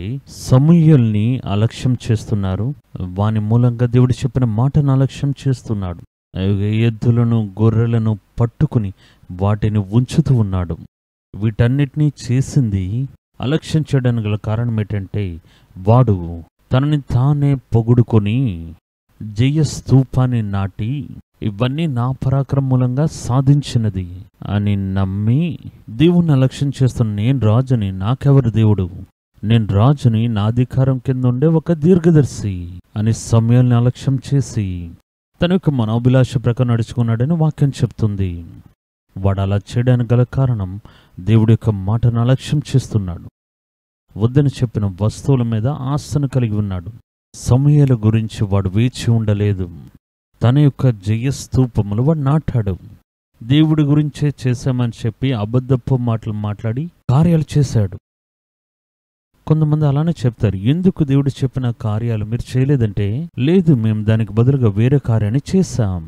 సమూయేలుని అలక్ష్యం చేస్తున్నారు. వాని మూలంగా దేవుడు చెప్పిన మాటను అలక్ష్యం చేస్తున్నాడు. ఎద్దులను గొర్రెలను పట్టుకుని వాటిని ఉంచుతూ ఉన్నాడు. వీటన్నిటినీ చేసింది అలక్ష్యం చేయడానికి గల కారణం ఏంటంటే, వాడు తనని తానే పొగుడుకొని జయస్తూపాన్ని నాటి ఇవన్నీ నా పరాక్రమం మూలంగా సాధించినది అని నమ్మి దేవుణ్ణి అలక్ష్యం చేస్తున్న నేను రాజుని, నాకెవరు దేవుడు, నేను రాజుని, నా అధికారం కింద ఉండే ఒక దీర్ఘదర్శి అని సమూయేలుని అలక్ష్యం చేసి తన యొక్క మనోభిలాష ప్రకారం నడుచుకున్నాడని వాక్యం చెప్తుంది. వాడు అలా చేయడానికి గల కారణం దేవుడి యొక్క మాటను అలక్ష్యం చేస్తున్నాడు. వద్దని చెప్పిన వస్తువుల మీద ఆశను కలిగి ఉన్నాడు. సమూయేలు గురించి వాడు వేచి ఉండలేదు. తన యొక్క జయస్తూపములు వాడు నాటాడు. దేవుడి గురించే చేశామని చెప్పి అబద్ధపు మాటలు మాట్లాడి కార్యాలు చేశాడు. కొంతమంది అలానే చెప్తారు, ఎందుకు దేవుడు చెప్పిన కార్యాలు మీరు చేయలేదంటే, లేదు మేము దానికి బదులుగా వేరే కార్యాన్ని చేశాం,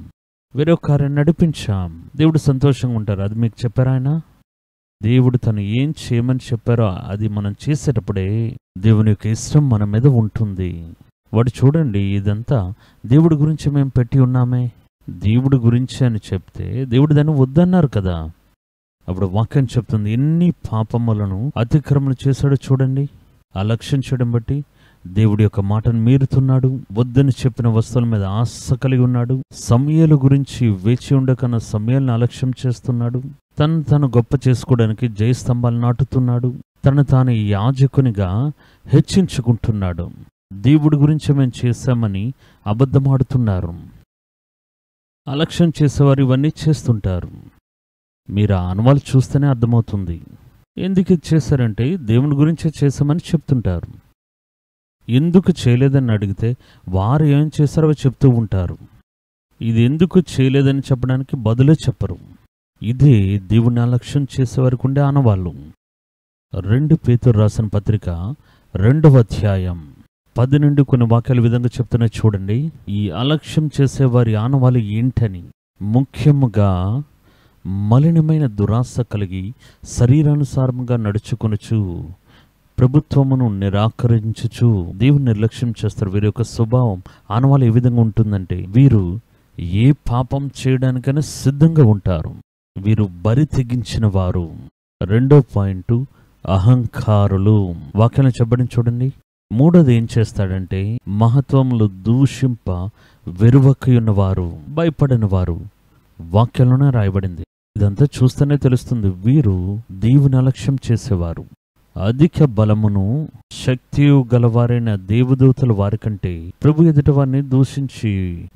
వేరే కార్యాన్ని నడిపించాం, దేవుడు సంతోషంగా ఉంటారు. అది మీకు చెప్పారా ఆయన? దేవుడు తను ఏం చేయమని చెప్పారో అది మనం చేసేటప్పుడే దేవుని యొక్క ఇష్టం మన మీద ఉంటుంది. వాడు చూడండి, ఇదంతా దేవుడి గురించి మేము పెట్టి ఉన్నామే, దేవుడి గురించి అని చెప్తే దేవుడు దాన్ని వద్దన్నారు కదా. అప్పుడు వాక్యం చెప్తుంది, ఎన్ని పాపములను అతిక్రమణ చేశాడో చూడండి. అలక్ష్యం చేయడం బట్టి దేవుడి యొక్క మాటను మీరుతున్నాడు. వద్దని చెప్పిన వస్తువుల మీద ఆశ కలిగి ఉన్నాడు. సమూయేలు గురించి వేచి ఉండకన్నా సమూయేలుని అలక్ష్యం చేస్తున్నాడు. తను గొప్ప చేసుకోవడానికి జయస్తంభాలు నాటుతున్నాడు. తను తాను యాజకునిగా హెచ్చించుకుంటున్నాడు. దేవుడి గురించి మేము చేశామని అబద్ధమాడుతున్నారు. అలక్ష్యం చేసేవారు ఇవన్నీ చేస్తుంటారు. మీరు ఆ అనుభవాలు చూస్తేనే అర్థమవుతుంది. ఎందుకు ఇది చేశారంటే దేవుని గురించే చేశామని చెప్తుంటారు. ఎందుకు చేయలేదని అడిగితే వారు ఏం చేశారో చెప్తూ ఉంటారు. ఇది ఎందుకు చేయలేదని చెప్పడానికి బదులే చెప్పరు. ఇదే దేవుని అలక్ష్యం చేసేవారికి ఉండే ఆనవాళ్ళు. 2 పేతురు రాసిన పత్రిక 2వ అధ్యాయం 10 నుండి కొన్ని వాక్యాల విధంగా చెప్తున్నా చూడండి. ఈ అలక్ష్యం చేసేవారి ఆనవాళ్ళు ఏంటని. ముఖ్యముగా మలినమైన దురాశ కలిగి శరీరానుసారంగా నడుచుకొనుచు ప్రభుత్వమును నిరాకరించుచు దేవుని నిర్లక్ష్యం చేస్తారు. వీరి యొక్క స్వభావం ఆనవాళ్ళు ఏ విధంగా ఉంటుందంటే, వీరు ఏ పాపం చేయడానికైనా సిద్ధంగా ఉంటారు. వీరు బరి తెగించిన వారు. 2వ పాయింట్, అహంకారులు. వాక్యాలను చెప్పడం చూడండి. 3వది ఏం చేస్తాడంటే, మహత్వములు దూషింప వెరువకయున్నవారు, భయపడని వారు. వాక్యంలోనే రాయబడింది. ఇదంతా చూస్తేనే తెలుస్తుంది, వీరు దేవుని అలక్ష్యం చేసేవారు. అధిక బలమును శక్తియు గలవారైన దేవదూతలు వారికంటే ప్రభు ఎదుట వారిని దూషించి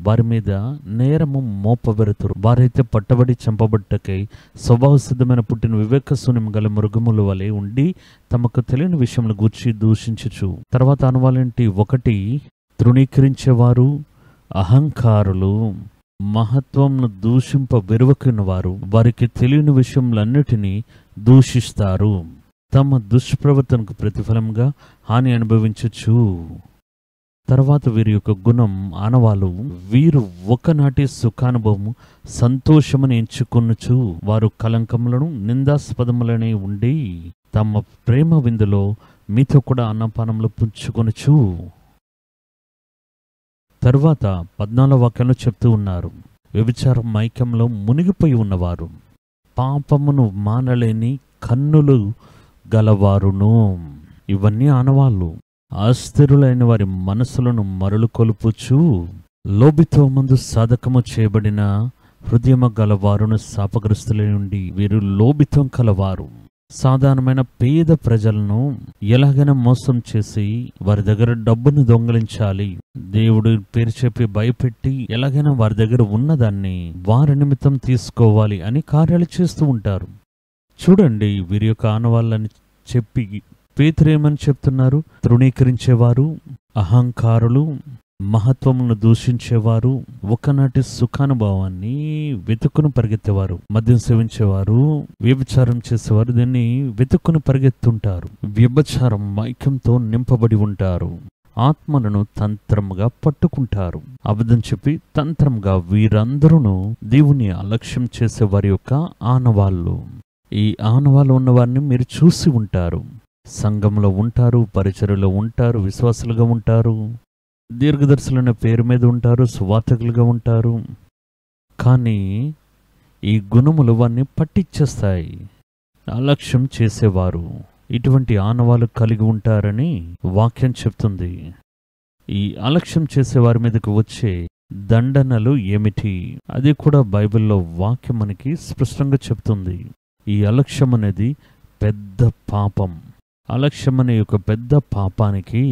వారి మీద నేరము మోపబెరుతురు. వారైతే పట్టబడి చంపబట్టకై స్వభావ సిద్ధమైన పుట్టిన వివేక శూన్యం గల మృగముల వలె ఉండి తమకు తెలియని విషయములు గూర్చి దూషించుచు. తర్వాత అనువాలేంటి? 1 తృణీకరించేవారు, అహంకారులు, మహత్వంను దూషింప వెరువకున్నవారు, వారికి తెలియని విషయములన్నిటినీ దూషిస్తారు, తమ దుష్ప్రవర్తనకు ప్రతిఫలంగా హాని అనుభవించచ్చు. తర్వాత వీరి యొక్క గుణం ఆనవాళ్ళు, వీరు ఒకనాటి సుఖానుభవము సంతోషమని ఎంచుకొనుచు వారు కలంకములను నిందాస్పదములనే ఉండి తమ ప్రేమ విందులో మీతో కూడా అన్నపానములు పుంచుకొనుచు. తర్వాత 14వ వాక్యంలో చెప్తూ ఉన్నారు, వ్యభిచారం మైకంలో మునిగిపోయి ఉన్నవారు, పాపమును మానలేని కన్నులు గలవారును. ఇవన్నీ ఆనవాళ్ళు. అస్థిరులైన వారి మనసులను మరలు కొలుపుచు లోబితో ముందు సాధకము చేయబడిన హృదయము గలవారును శాపగ్రస్తులై ఉండి. వీరు లోబితం కలవారు. సాధారణమైన పేద ప్రజలను ఎలాగైనా మోసం చేసి వారి దగ్గర డబ్బును దొంగిలించాలి, దేవుడు పేరు చెప్పి భయపెట్టి ఎలాగైనా వారి దగ్గర ఉన్నదాన్ని వారి నిమిత్తం తీసుకోవాలి అని కార్యాలు చేస్తూ ఉంటారు. చూడండి, వీరి యొక్క ఆనవాళ్ళని చెప్పి పేతురు ఏమని చెప్తున్నారు? తృణీకరించేవారు, అహంకారులు, మహత్వమును దూషించేవారు, ఒకనాటి సుఖానుభవాన్ని వెతుక్కుని పరిగెత్తేవారు, మద్యం సేవించేవారు, వ్యభిచారం చేసేవారు దీన్ని వెతుక్కుని పరిగెత్తుంటారు. వ్యభిచారం మైకంతో నింపబడి ఉంటారు. ఆత్మలను తంత్రముగా పట్టుకుంటారు. అబద్ధం చెప్పి తంత్రంగా వీరందరూ దేవుని అలక్ష్యం చేసే వారి యొక్క ఆనవాళ్ళు. ఈ ఆనవాళ్ళు ఉన్నవారిని మీరు చూసి ఉంటారు. సంఘంలో ఉంటారు, పరిచర్యలో ఉంటారు, విశ్వాసులుగా ఉంటారు, దీర్ఘదర్శులైన పేరు మీద ఉంటారు, సువార్తకులుగా ఉంటారు. కానీ ఈ గుణములు వారిని పట్టించేస్తాయి. అలక్ష్యం చేసేవారు ఇటువంటి ఆనవాళ్ళు కలిగి ఉంటారని వాక్యం చెప్తుంది. ఈ అలక్ష్యం చేసేవారి మీదకు వచ్చే దండనలు ఏమిటి? అది కూడా బైబిల్లో వాక్యం మనకి స్పష్టంగా చెప్తుంది. ఈ అలక్ష్యం అనేది పెద్ద పాపం. అలక్ష్యం అనే ఒక పెద్ద పాపానికి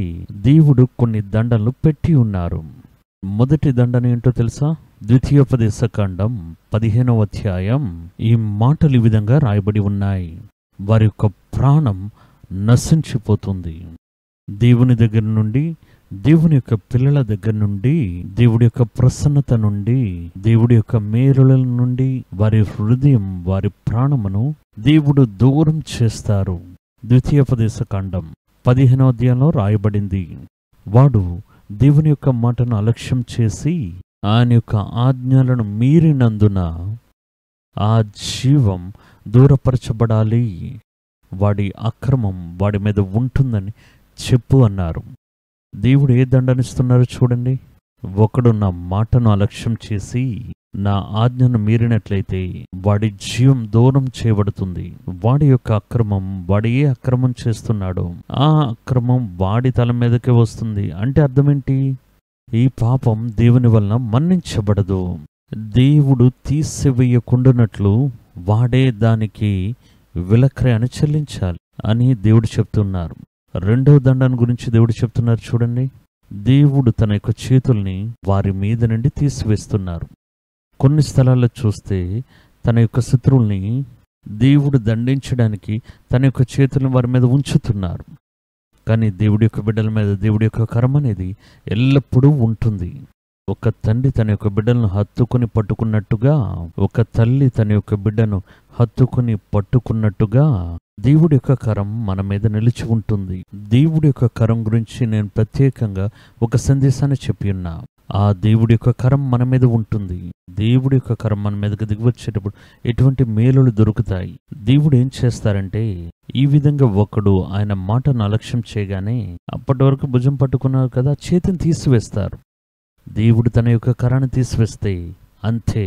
దేవుడు కొన్ని దండనలు పెట్టి ఉన్నారు. మొదటి దండన ఏంటో తెలుసా? ద్వితీయోపదేశకాండం 15వ అధ్యాయం ఈ మాటలు ఈ విధంగా రాయబడి ఉన్నాయి. వారి యొక్క ప్రాణం నశించిపోతుంది. దేవుని దగ్గర నుండి, దేవుని యొక్క పిల్లల దగ్గర నుండి, దేవుడి యొక్క ప్రసన్నత నుండి, దేవుడి యొక్క మేలుల నుండి వారి హృదయం, వారి ప్రాణమును దేవుడు దూరం చేస్తారు. ద్వితీయోపదేశకాండం 15వ అధ్యాయంలో రాయబడింది. వాడు దేవుని యొక్క మాటను అలక్ష్యం చేసి ఆయన యొక్క ఆజ్ఞలను మీరినందున ఆ జీవం దూరపరచబడాలి, వాడి అక్రమం వాడి మీద ఉంటుందని చెప్పు అన్నారు. దేవుడు ఏ దండనిస్తున్నారో చూడండి. ఒకడు నా మాటను అలక్ష్యం చేసి నా ఆజ్ఞను మీరినట్లయితే వాడి జీవం దూరం చేయబడుతుంది. వాడి యొక్క అక్రమం, వాడి ఏ అక్రమం చేస్తున్నాడో ఆ అక్రమం వాడి తల మీదకే వస్తుంది. అంటే అర్థం ఏంటి? ఈ పాపం దేవుని వలన మన్నించబడదు. దేవుడు తీసివేయకుండానట్లు వాడే దానికి విలక్రయాన్ని చెల్లించాలి అని దేవుడు చెప్తున్నారు. రెండవ దండన గురించి దేవుడు చెప్తున్నారు చూడండి. దేవుడు తన యొక్క చేతుల్ని వారి మీద నుండి తీసివేస్తున్నారు. కొన్ని స్థలాల్లో చూస్తే తన యొక్క శత్రువుల్ని దేవుడు దండించడానికి తన యొక్క చేతులను వారి మీద ఉంచుతున్నారు. కానీ దేవుడి యొక్క బిడ్డల మీద దేవుడి యొక్క కరం అనేది ఎల్లప్పుడూ ఉంటుంది. ఒక తండ్రి తన యొక్క బిడ్డలను హత్తుకుని పట్టుకున్నట్టుగా, ఒక తల్లి తన యొక్క బిడ్డను హత్తుకుని పట్టుకున్నట్టుగా దేవుడి యొక్క కరం మన మీద నిలిచి ఉంటుంది. దేవుడి యొక్క కరం గురించి నేను ప్రత్యేకంగా ఒక సందేశాన్ని చెప్పి ఉన్నా. ఆ దేవుడి యొక్క కరం మన మీద ఉంటుంది. దేవుడి యొక్క కరం మన మీదకి దిగివచ్చేటప్పుడు ఎటువంటి మేలులు దొరుకుతాయి. దేవుడు ఏం చేస్తారంటే, ఈ విధంగా ఒకడు ఆయన మాటను అలక్ష్యం చేయగానే అప్పటి వరకు భుజం పట్టుకున్నారు కదా, చేతిని తీసివేస్తారు. దేవుడు తన యొక్క కరాన్ని తీసివేస్తే అంతే,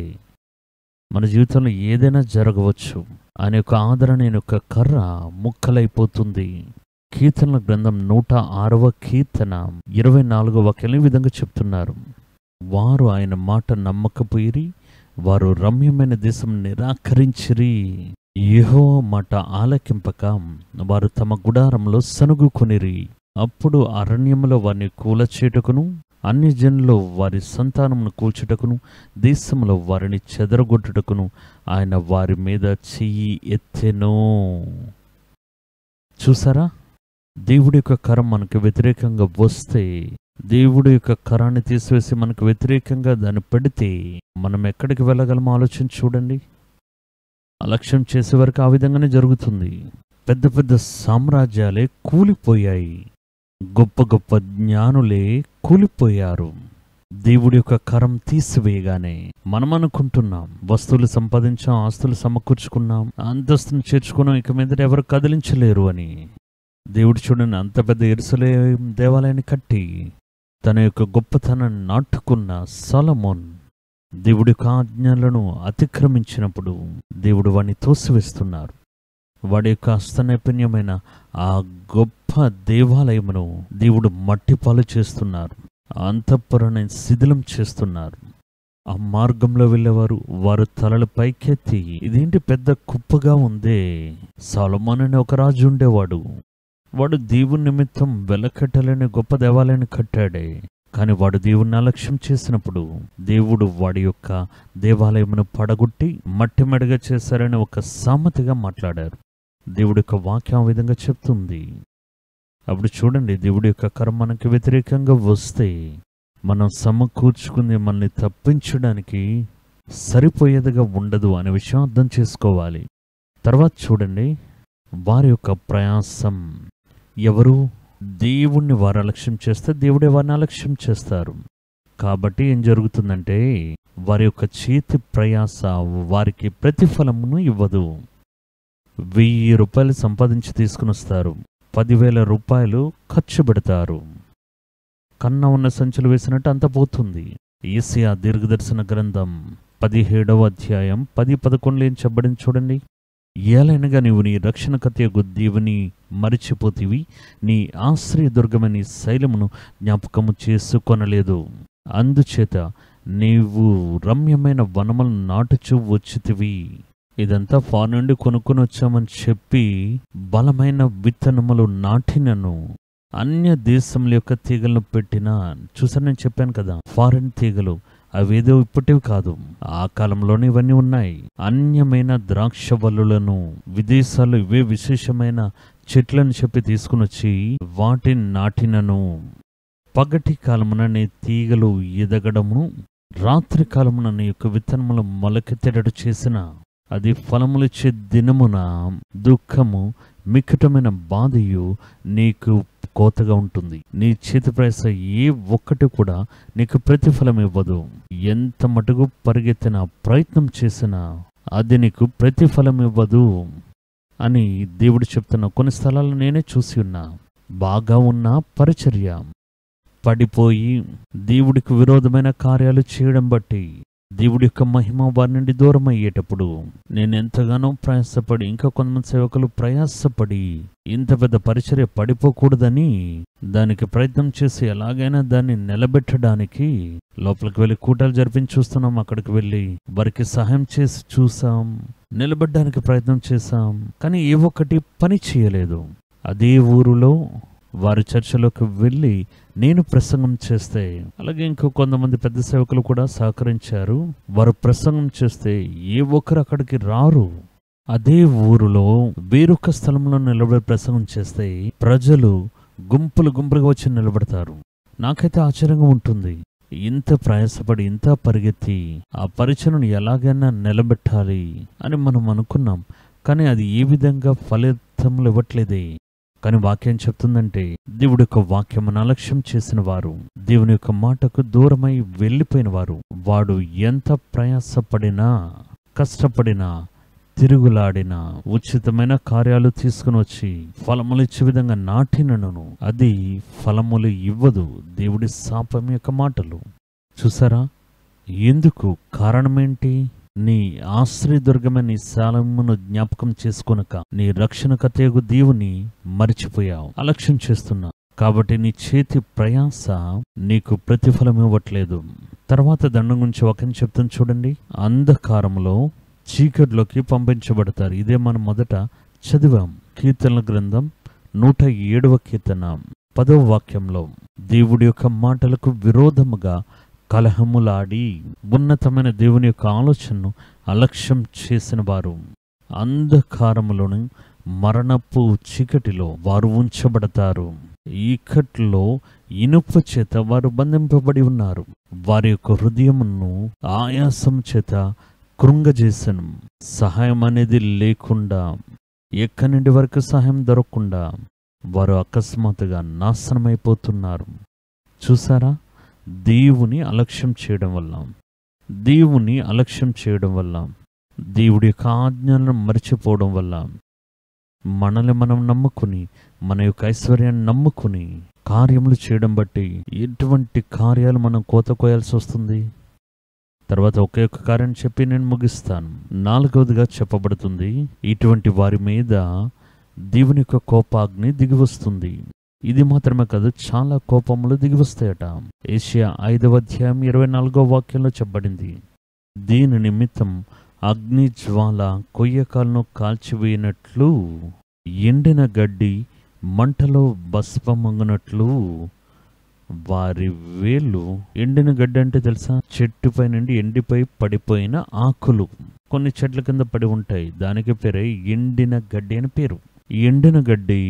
మన జీవితంలో ఏదైనా జరగవచ్చు. ఆయన యొక్క ఆదరణ యొక్క కర్ర ముక్కలైపోతుంది. కీర్తనల గ్రంథం 106వ కీర్తన 24వ వాక్యం ఈ విధంగా చెప్తున్నారు. వారు ఆయన మాట నమ్మకపోయిరి, వారు రమ్యమైన దేశం నిరాకరించిరి. యెహోవా మాట ఆలకింపక వారు తమ గుడారంలో సనుగుకొనిరి. అప్పుడు అరణ్యములో వారిని కూలచేటుకును, అన్యజనుల్లో వారి సంతానమును కూల్చుటకును, దేశంలో వారిని చెదరగొట్టుటకును ఆయన వారి మీద చెయ్యి ఎత్తెను. చూసారా? దేవుడి యొక్క కరం మనకు వ్యతిరేకంగా వస్తే, దేవుడి యొక్క కరాన్ని తీసివేసి మనకు వ్యతిరేకంగా దాన్ని పెడితే మనం ఎక్కడికి వెళ్ళగలమో ఆలోచించి చూడండి. అలక్ష్యం చేసే వరకు ఆ విధంగానే జరుగుతుంది. పెద్ద పెద్ద సామ్రాజ్యాలే కూలిపోయాయి. గొప్ప గొప్ప జ్ఞానులే కూలిపోయారు. దేవుడి యొక్క కరం తీసివేయగానే మనం అనుకుంటున్నాం, వస్తువులు సంపాదించాం, ఆస్తులు సమకూర్చుకున్నాం, అంతస్తును చేర్చుకున్నాం, ఇక మీద ఎవరు కదిలించలేరు అని. దేవుడు చూడండి, అంత పెద్ద యెరూషలేము దేవాలయాన్ని కట్టి తన యొక్క గొప్పతనాన్ని నాటుకున్న సొలొమోన్ దేవుడి యొక్క ఆజ్ఞలను అతిక్రమించినప్పుడు దేవుడు వాడిని తోసివేస్తున్నారు. వాడి యొక్క హస్తనైపుణ్యమైన ఆ గొప్ప దేవాలయమును దేవుడు మట్టిపాలు చేస్తున్నారు. అంతఃపురాన్ని శిథిలం చేస్తున్నారు. ఆ మార్గంలో వెళ్ళేవారు వారు తలలు పైకెత్తి, ఇదేంటి పెద్ద కుప్పగా ఉందే. సొలొమోను అనే ఒక రాజు ఉండేవాడు. వాడు దేవుని నిమిత్తం వెలకట్టలేని గొప్ప దేవాలయాన్ని కట్టాడే. కానీ వాడు దేవుణ్ణి అలక్ష్యం చేసినప్పుడు దేవుడు వాడి యొక్క దేవాలయమును పడగొట్టి మట్టి మెడగా చేశారని ఒక సామెతగా మాట్లాడారు. దేవుడి యొక్క వాక్యం ఆ విధంగా చెప్తుంది. అప్పుడు చూడండి, దేవుడి యొక్క కరం మనకి వ్యతిరేకంగా వస్తే మనం సమకూర్చుకుంది మనల్ని తప్పించడానికి సరిపోయేదిగా ఉండదు అనే విషయం అర్థం చేసుకోవాలి. తర్వాత చూడండి, వారి యొక్క ప్రయాసం, ఎవరు దేవుణ్ణి వారు అలక్ష్యం చేస్తే దేవుడే వారిని అలక్ష్యం చేస్తారు. కాబట్టి ఏం జరుగుతుందంటే వారి యొక్క చేతి ప్రయాస వారికి ప్రతిఫలమును ఇవ్వదు. 1000 రూపాయలు సంపాదించి తీసుకుని వస్తారు, 10,000 రూపాయలు ఖర్చు పెడతారు. కన్నా ఉన్న సంచులు వేసినట్టు అంత పోతుంది. యేషయా దీర్ఘదర్శన గ్రంథం 17వ అధ్యాయం 10-11 ఏం చెప్పబడింది చూడండి. ఏలైనగా నీవు నీ రక్షణకర్తయగు దేవుని మరిచిపోతివి, నీ ఆశ్రయదుర్గమని శైలమును జ్ఞాపకము చేసుకొనలేదు. అందుచేత నీవు రమ్యమైన వనములను నాటుచూ వచ్చితివి. ఇదంతా ఫారెన్ నుండి కొనుక్కొని వచ్చామని చెప్పి బలమైన విత్తనములు నాటినను అన్య దేశముల యొక్క తీగలను పెట్టిన, చూసాను నేను చెప్పాను కదా, ఫారెన్ తీగలు అవేదో ఇప్పటివి కాదు, ఆ కాలంలోనే ఇవన్నీ ఉన్నాయి. అన్యమైన ద్రాక్ష వల్లులను విదేశాల్లో ఇవే విశేషమైన చెట్లను చెప్పి తీసుకుని వచ్చి వాటిని నాటినను. పగటి కాలమున నీ తీగలు ఎదగడము, రాత్రి కాలమున నీ యొక్క విత్తనములు మొలకెత్తేటట్టు చేసిన, అది ఫలములిచ్చే దినమున దుఃఖము మిక్కటమైన బాధయు నీకు కోతగా ఉంటుంది. నీ చేతి ప్రయాస ఏ ఒక్కటి కూడా నీకు ప్రతిఫలం ఇవ్వదు. ఎంత మటుకు పరిగెత్తినా ప్రయత్నం చేసినా అది నీకు ప్రతిఫలం ఇవ్వదు అని దేవుడు చెప్తున్న కొన్ని స్థలాలను నేనే చూసి ఉన్నా. బాగా ఉన్న పరిచర్య పడిపోయి దేవుడికి విరోధమైన కార్యాలు చేయడం బట్టి దేవుడి యొక్క మహిమ వారి నుండి దూరం అయ్యేటప్పుడు నేను ఎంతగానో ప్రయాసపడి, ఇంకా కొంతమంది సేవకులు ప్రయాసపడి ఇంత పెద్ద పరిచర్య పడిపోకూడదని దానికి ప్రయత్నం చేసి ఎలాగైనా దాన్ని నిలబెట్టడానికి లోపలికి వెళ్ళి కూటాలు జరిపించి చూస్తున్నాం. అక్కడికి వెళ్ళి వారికి సహాయం చేసి చూసాం, నిలబెట్టడానికి ప్రయత్నం చేశాం, కానీ ఏ ఒక్కటి పని చేయలేదు. అదే ఊరిలో వారి చర్చలోకి వెళ్ళి నేను ప్రసంగం చేస్తే, అలాగే ఇంకో కొంతమంది పెద్ద సేవకులు కూడా సహకరించారు. వారు ప్రసంగం చేస్తే ఏ ఒక్కరు అక్కడికి రారు. అదే ఊరిలో వేరొక స్థలంలో నిలబడి ప్రసంగం చేస్తే ప్రజలు గుంపులు గుంపులుగా వచ్చి నిలబడతారు. నాకైతే ఆశ్చర్యంగా ఉంటుంది. ఇంత ప్రయాసపడి ఇంత పరిగెత్తి ఆ పరిచయను ఎలాగైనా నిలబెట్టాలి అని మనం అనుకున్నాం, కానీ అది ఏ విధంగా ఫలితములు ఇవ్వట్లేదే. కానీ వాక్యం చెప్తుందంటే దేవుడి యొక్క వాక్యమును అలక్ష్యం చేసిన వారు, దేవుని యొక్క మాటకు దూరమై వెళ్ళిపోయిన వారు, వాడు ఎంత ప్రయాసపడినా కష్టపడినా తిరుగులాడినా ఉచితమైన కార్యాలు తీసుకుని వచ్చి ఫలములు ఇచ్చే విధంగా నాటినను అది ఫలములు ఇవ్వదు. దేవుడి శాపం యొక్క మాటలు చూసారా? ఎందుకు? కారణమేంటి? నీ ఆశ్రయదుర్గమైన నీ శాలమును జ్ఞాపకం చేసుకొనక నీ రక్షణకర్తయగు దేవుని మరిచిపోయావు, అలక్ష్యం చేస్తున్నా. కాబట్టి నీ చేతి ప్రయాస నీకు ప్రతిఫలం ఇవ్వట్లేదు. తర్వాత దండం గురించి ఒక చెప్తాను చూడండి. అంధకారంలో చీకటిలోకి పంపించబడతారు. ఇదే మనం మొదట చదివాం. కీర్తనల గ్రంథం 107వ కీర్తన 10వ వాక్యంలో దేవుడి యొక్క మాటలకు విరోధముగా కలహములాడి ఉన్నతమైన దేవుని యొక్క ఆలోచనను అలక్ష్యం చేసిన వారు అంధకారములోని మరణపు చీకటిలో వారు ఉంచబడతారు. ఈకట్లో ఇనుప చేత వారు బంధింపబడి ఉన్నారు. వారి యొక్క హృదయమును ఆయాసం చేత కృంగజేసను. సహాయం అనేది లేకుండా, ఎక్కడి నుండి వరకు సహాయం దొరకకుండా వారు అకస్మాత్తుగా నాశనమైపోతున్నారు. చూసారా? దేవుని అలక్ష్యం చేయడం వల్ల, దేవుని అలక్ష్యం చేయడం వల్ల, దేవుడి యొక్క ఆజ్ఞలను మర్చిపోవడం వల్ల మనల్ని మనం నమ్ముకుని, మన యొక్క ఐశ్వర్యాన్ని నమ్ముకుని కార్యములు చేయడం బట్టి ఎటువంటి కార్యాలు మనం కోత కోయాల్సి వస్తుంది. తర్వాత ఒకే ఒక్క కార్యం చెప్పి నేను ముగిస్తాను. 4వదిగా చెప్పబడుతుంది, ఇటువంటి వారి మీద దేవుని యొక్క కోపాగ్ని దిగివస్తుంది. ఇది మాత్రమే కాదు, చాలా కోపములు దిగివస్తాయట. యెషయా 5వ అధ్యాయం 24వ వాక్యంలో చెప్పబడింది, దీని నిమిత్తం అగ్ని జ్వాల కొయ్యకాలను కాల్చివేయనట్లు, ఎండిన గడ్డి మంటలో భస్మమగునట్లు వారి వేళ్ళు. ఎండిన గడ్డి అంటే తెలుసా? చెట్టుపై నుండి ఎండిపోయి పడిపోయిన ఆకులు కొన్ని చెట్ల కింద పడి ఉంటాయి, దానికి పేరే ఎండిన గడ్డి అని పేరు. ఎండిన గడ్డి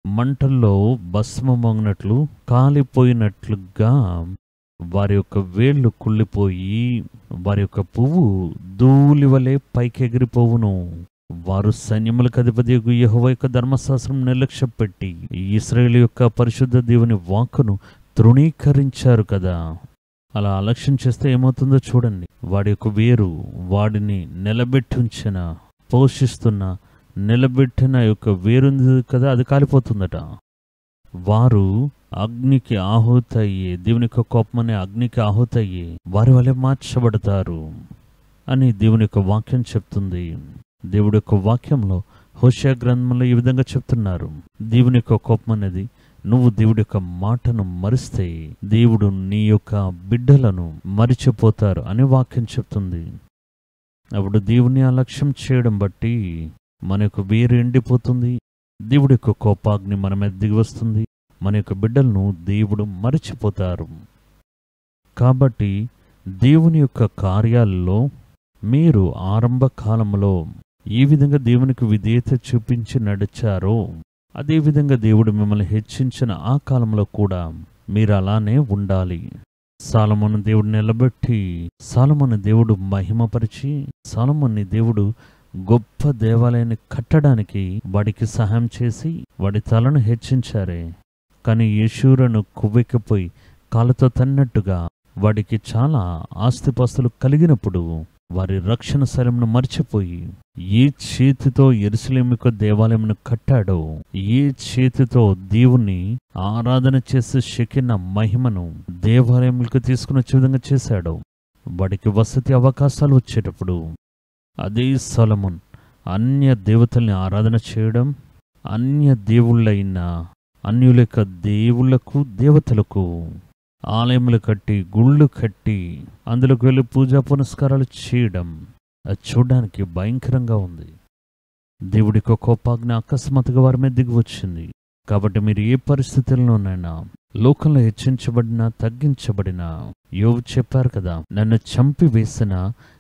మంటల్లో భస్మమగినట్లు కాలిపోయినట్లుగా వారి యొక్క వేళ్ళు కుళ్ళిపోయి వారి యొక్క పువ్వు ధూళివలే పైకెగిరిపోవును. వారు సైన్యములకు అధిపతియగు యెహోవా యొక్క ధర్మశాస్త్రం నిర్లక్ష్య పెట్టి ఇశ్రాయేలు యొక్క పరిశుద్ధ దేవుని వాక్కును తృణీకరించారు కదా. అలా అలక్ష్యం చేస్తే ఏమవుతుందో చూడండి. వాడి యొక్క వేరు వాడిని నిలబెట్టించిన పోషిస్తున్న నిలబెట్టిన యొక్క వేరుంది కదా, అది కాలిపోతుందట. వారు అగ్నికి ఆహుతయ్యే, దేవుని యొక్క కోపమనే అగ్నికి ఆహుతయ్యే వారి వలె మార్చబడతారు అని దేవుని యొక్క వాక్యం చెప్తుంది. దేవుడి యొక్క వాక్యంలో హోషేయ గ్రంథంలో ఈ విధంగా చెప్తున్నారు. దేవుని యొక్క కోపం అనేది, నువ్వు దేవుడి యొక్క మాటను మరిస్తే దేవుడు నీ యొక్క బిడ్డలను మరిచిపోతారు అని వాక్యం చెప్తుంది. అప్పుడు దేవుని అలక్ష్యం చేయడం బట్టి మన యొక్క వేరు ఎండిపోతుంది. దేవుడి యొక్క కోపాగ్ని మన మీద దిగి వస్తుంది. మన యొక్క బిడ్డలను దేవుడు మరిచిపోతారు. కాబట్టి దేవుని యొక్క కార్యాలలో మీరు ఆరంభ కాలంలో ఏ విధంగా దేవునికి విధేయత చూపించి నడిచారో అదేవిధంగా దేవుడు మిమ్మల్ని హెచ్చించిన ఆ కాలంలో కూడా మీరు అలానే ఉండాలి. సొలొమోను దేవుడు నిలబెట్టి, సొలొమోను దేవుడు మహిమపరిచి, సొలొమోన్ని దేవుడు గొప్ప దేవాలయాన్ని కట్టడానికి వాడికి సహాయం చేసి వాడి తలను హెచ్చించారే. కానీ యెషూరను కొవ్వెక్కిపోయి కాలుతో తన్నట్టుగా వాడికి చాలా ఆస్తిపాస్తులు కలిగినప్పుడు వారి రక్షణ స్థలంను మర్చిపోయి ఏ చేతితో యెరూషలేముకు దేవాలయమును కట్టాడో, ఏ చేతితో దేవుణ్ణి ఆరాధన చేసే షెకెనా మహిమను దేవాలయములకు తీసుకుని వచ్చే విధంగా చేశాడో, వాడికి వసతి అవకాశాలు వచ్చేటప్పుడు అదే సొలొమోన్ అన్య దేవతల్ని ఆరాధన చేయడం, అన్య దేవుళ్ళైన అన్యుల యొక్క దేవుళ్లకు దేవతలకు ఆలయములు కట్టి గుళ్ళు కట్టి అందులోకి వెళ్ళి పూజా పునస్కారాలు చేయడం, అది చూడడానికి భయంకరంగా ఉంది. దేవుడికి కోపాగ్ని అకస్మాత్తుగా వారి మీద దిగి వచ్చింది. కాబట్టి మీరు ఏ పరిస్థితుల్లోనైనా లోకంలో హెచ్చించబడినా తగ్గించబడినా, యోబు చెప్పారు కదా, నన్ను చంపివేసిన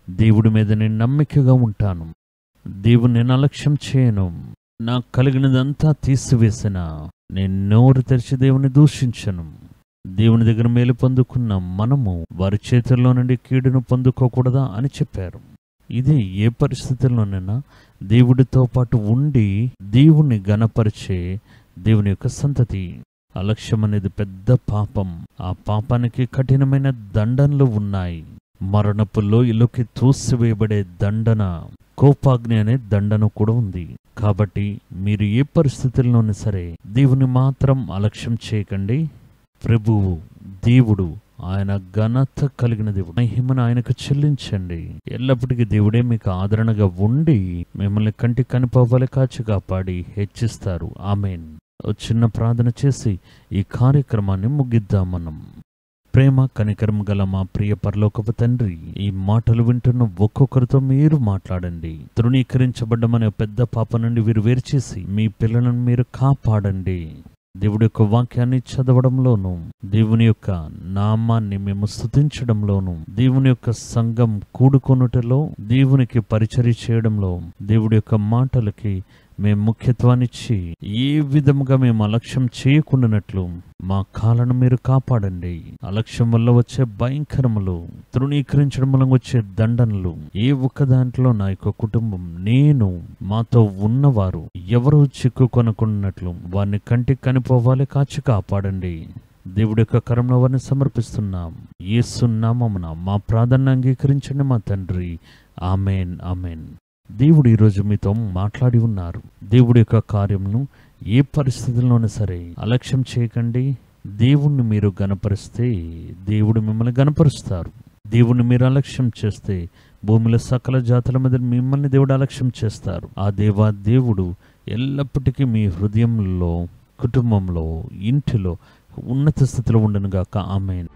దేవుడి మీద నేను నమ్మికగా ఉంటాను, దేవుని అలక్ష్యం చేయను, నాకు కలిగినదంతా తీసివేసిన నేను నోరు తెరిచి దేవుని దూషించను. దేవుని దగ్గర మేలు పొందుకున్న మనము వారి చేతుల్లో నుండి కీడును పొందుకోకూడదా అని చెప్పారు. ఇది ఏ పరిస్థితుల్లోనైనా దేవుడితో పాటు ఉండి దేవుణ్ణి గణపరిచే దేవుని యొక్క సంతతి. అలక్ష్యం అనేది పెద్ద పాపం. ఆ పాపానికి కఠినమైన దండనలు ఉన్నాయి. మరణపు లోయలోకి తోసివేయబడే దండన, కోపాగ్ని అనే దండన కూడా ఉంది. కాబట్టి మీరు ఏ పరిస్థితుల్లోనూ సరే దేవుని మాత్రం అలక్ష్యం చేయకండి. ప్రభువు దేవుడు, ఆయన ఘనత కలిగిన దేవుడు, మహిమను ఆయనకు చెల్లించండి. ఎల్లప్పటికీ దేవుడే మీకు ఆదరణగా ఉండి మిమ్మల్ని కంటి కనిపోవాలి కాచి కాపాడి హెచ్చిస్తారు. ఆమేన్. చిన్న ప్రార్థన చేసి ఈ కార్యక్రమాన్ని ముగిద్దాం. మనం ప్రేమ కనికరం గల మా ప్రియ పరలోకపు తండ్రి, ఈ మాటలు వింటున్న ఒక్కొక్కరితో మీరు మాట్లాడండి. తృణీకరించబడ్డమనే పెద్ద పాప నుండి వీరు వేరు చేసి మీ పిల్లలను మీరు కాపాడండి. దేవుడి యొక్క వాక్యాన్ని చదవడంలోనూ, దేవుని యొక్క నామాన్ని మేము స్తుతించడంలోనూ, దేవుని యొక్క సంఘం కూడుకొనుటలో, దేవునికి పరిచర్య చేయడంలో, దేవుడి యొక్క మాటలకి మేము ముఖ్యత్వాన్నిచ్చి ఏ విధముగా మేము అలక్ష్యం చేయకుండానట్లు మా కాలను మీరు కాపాడండి. అలక్ష్యం వల్ల వచ్చే భయంకరములు, తృణీకరించడం వల్ల వచ్చే దండనలు ఏ ఒక్క దాంట్లో నా యొక్క కుటుంబం, నేను, మాతో ఉన్నవారు ఎవరు చిక్కుకొనకున్నట్లు వారిని కంటికి కనిపోవాలి కాచి కాపాడండి. దేవుడి యొక్క కరంలో వారిని సమర్పిస్తున్నాం. యేసు నామమున మా ప్రార్థన అంగీకరించండి మా తండ్రి. Amen, amen. దేవుడు ఈరోజు మీతో మాట్లాడి ఉన్నారు. దేవుడి యొక్క కార్యమును ఏ పరిస్థితుల్లోనూ సరే అలక్ష్యం చేయకండి. దేవుణ్ణి మీరు గణపరిస్తే దేవుడు మిమ్మల్ని గణపరుస్తారు. దేవుణ్ణి మీరు అలక్ష్యం చేస్తే భూమిలో సకల జాతుల మీద మిమ్మల్ని దేవుడు అలక్ష్యం చేస్తారు. ఆ దేవుడు ఎల్లప్పటికీ మీ హృదయంలో, కుటుంబంలో, ఇంటిలో ఉన్నత స్థితిలో ఉండనుగాక. ఆమేన్.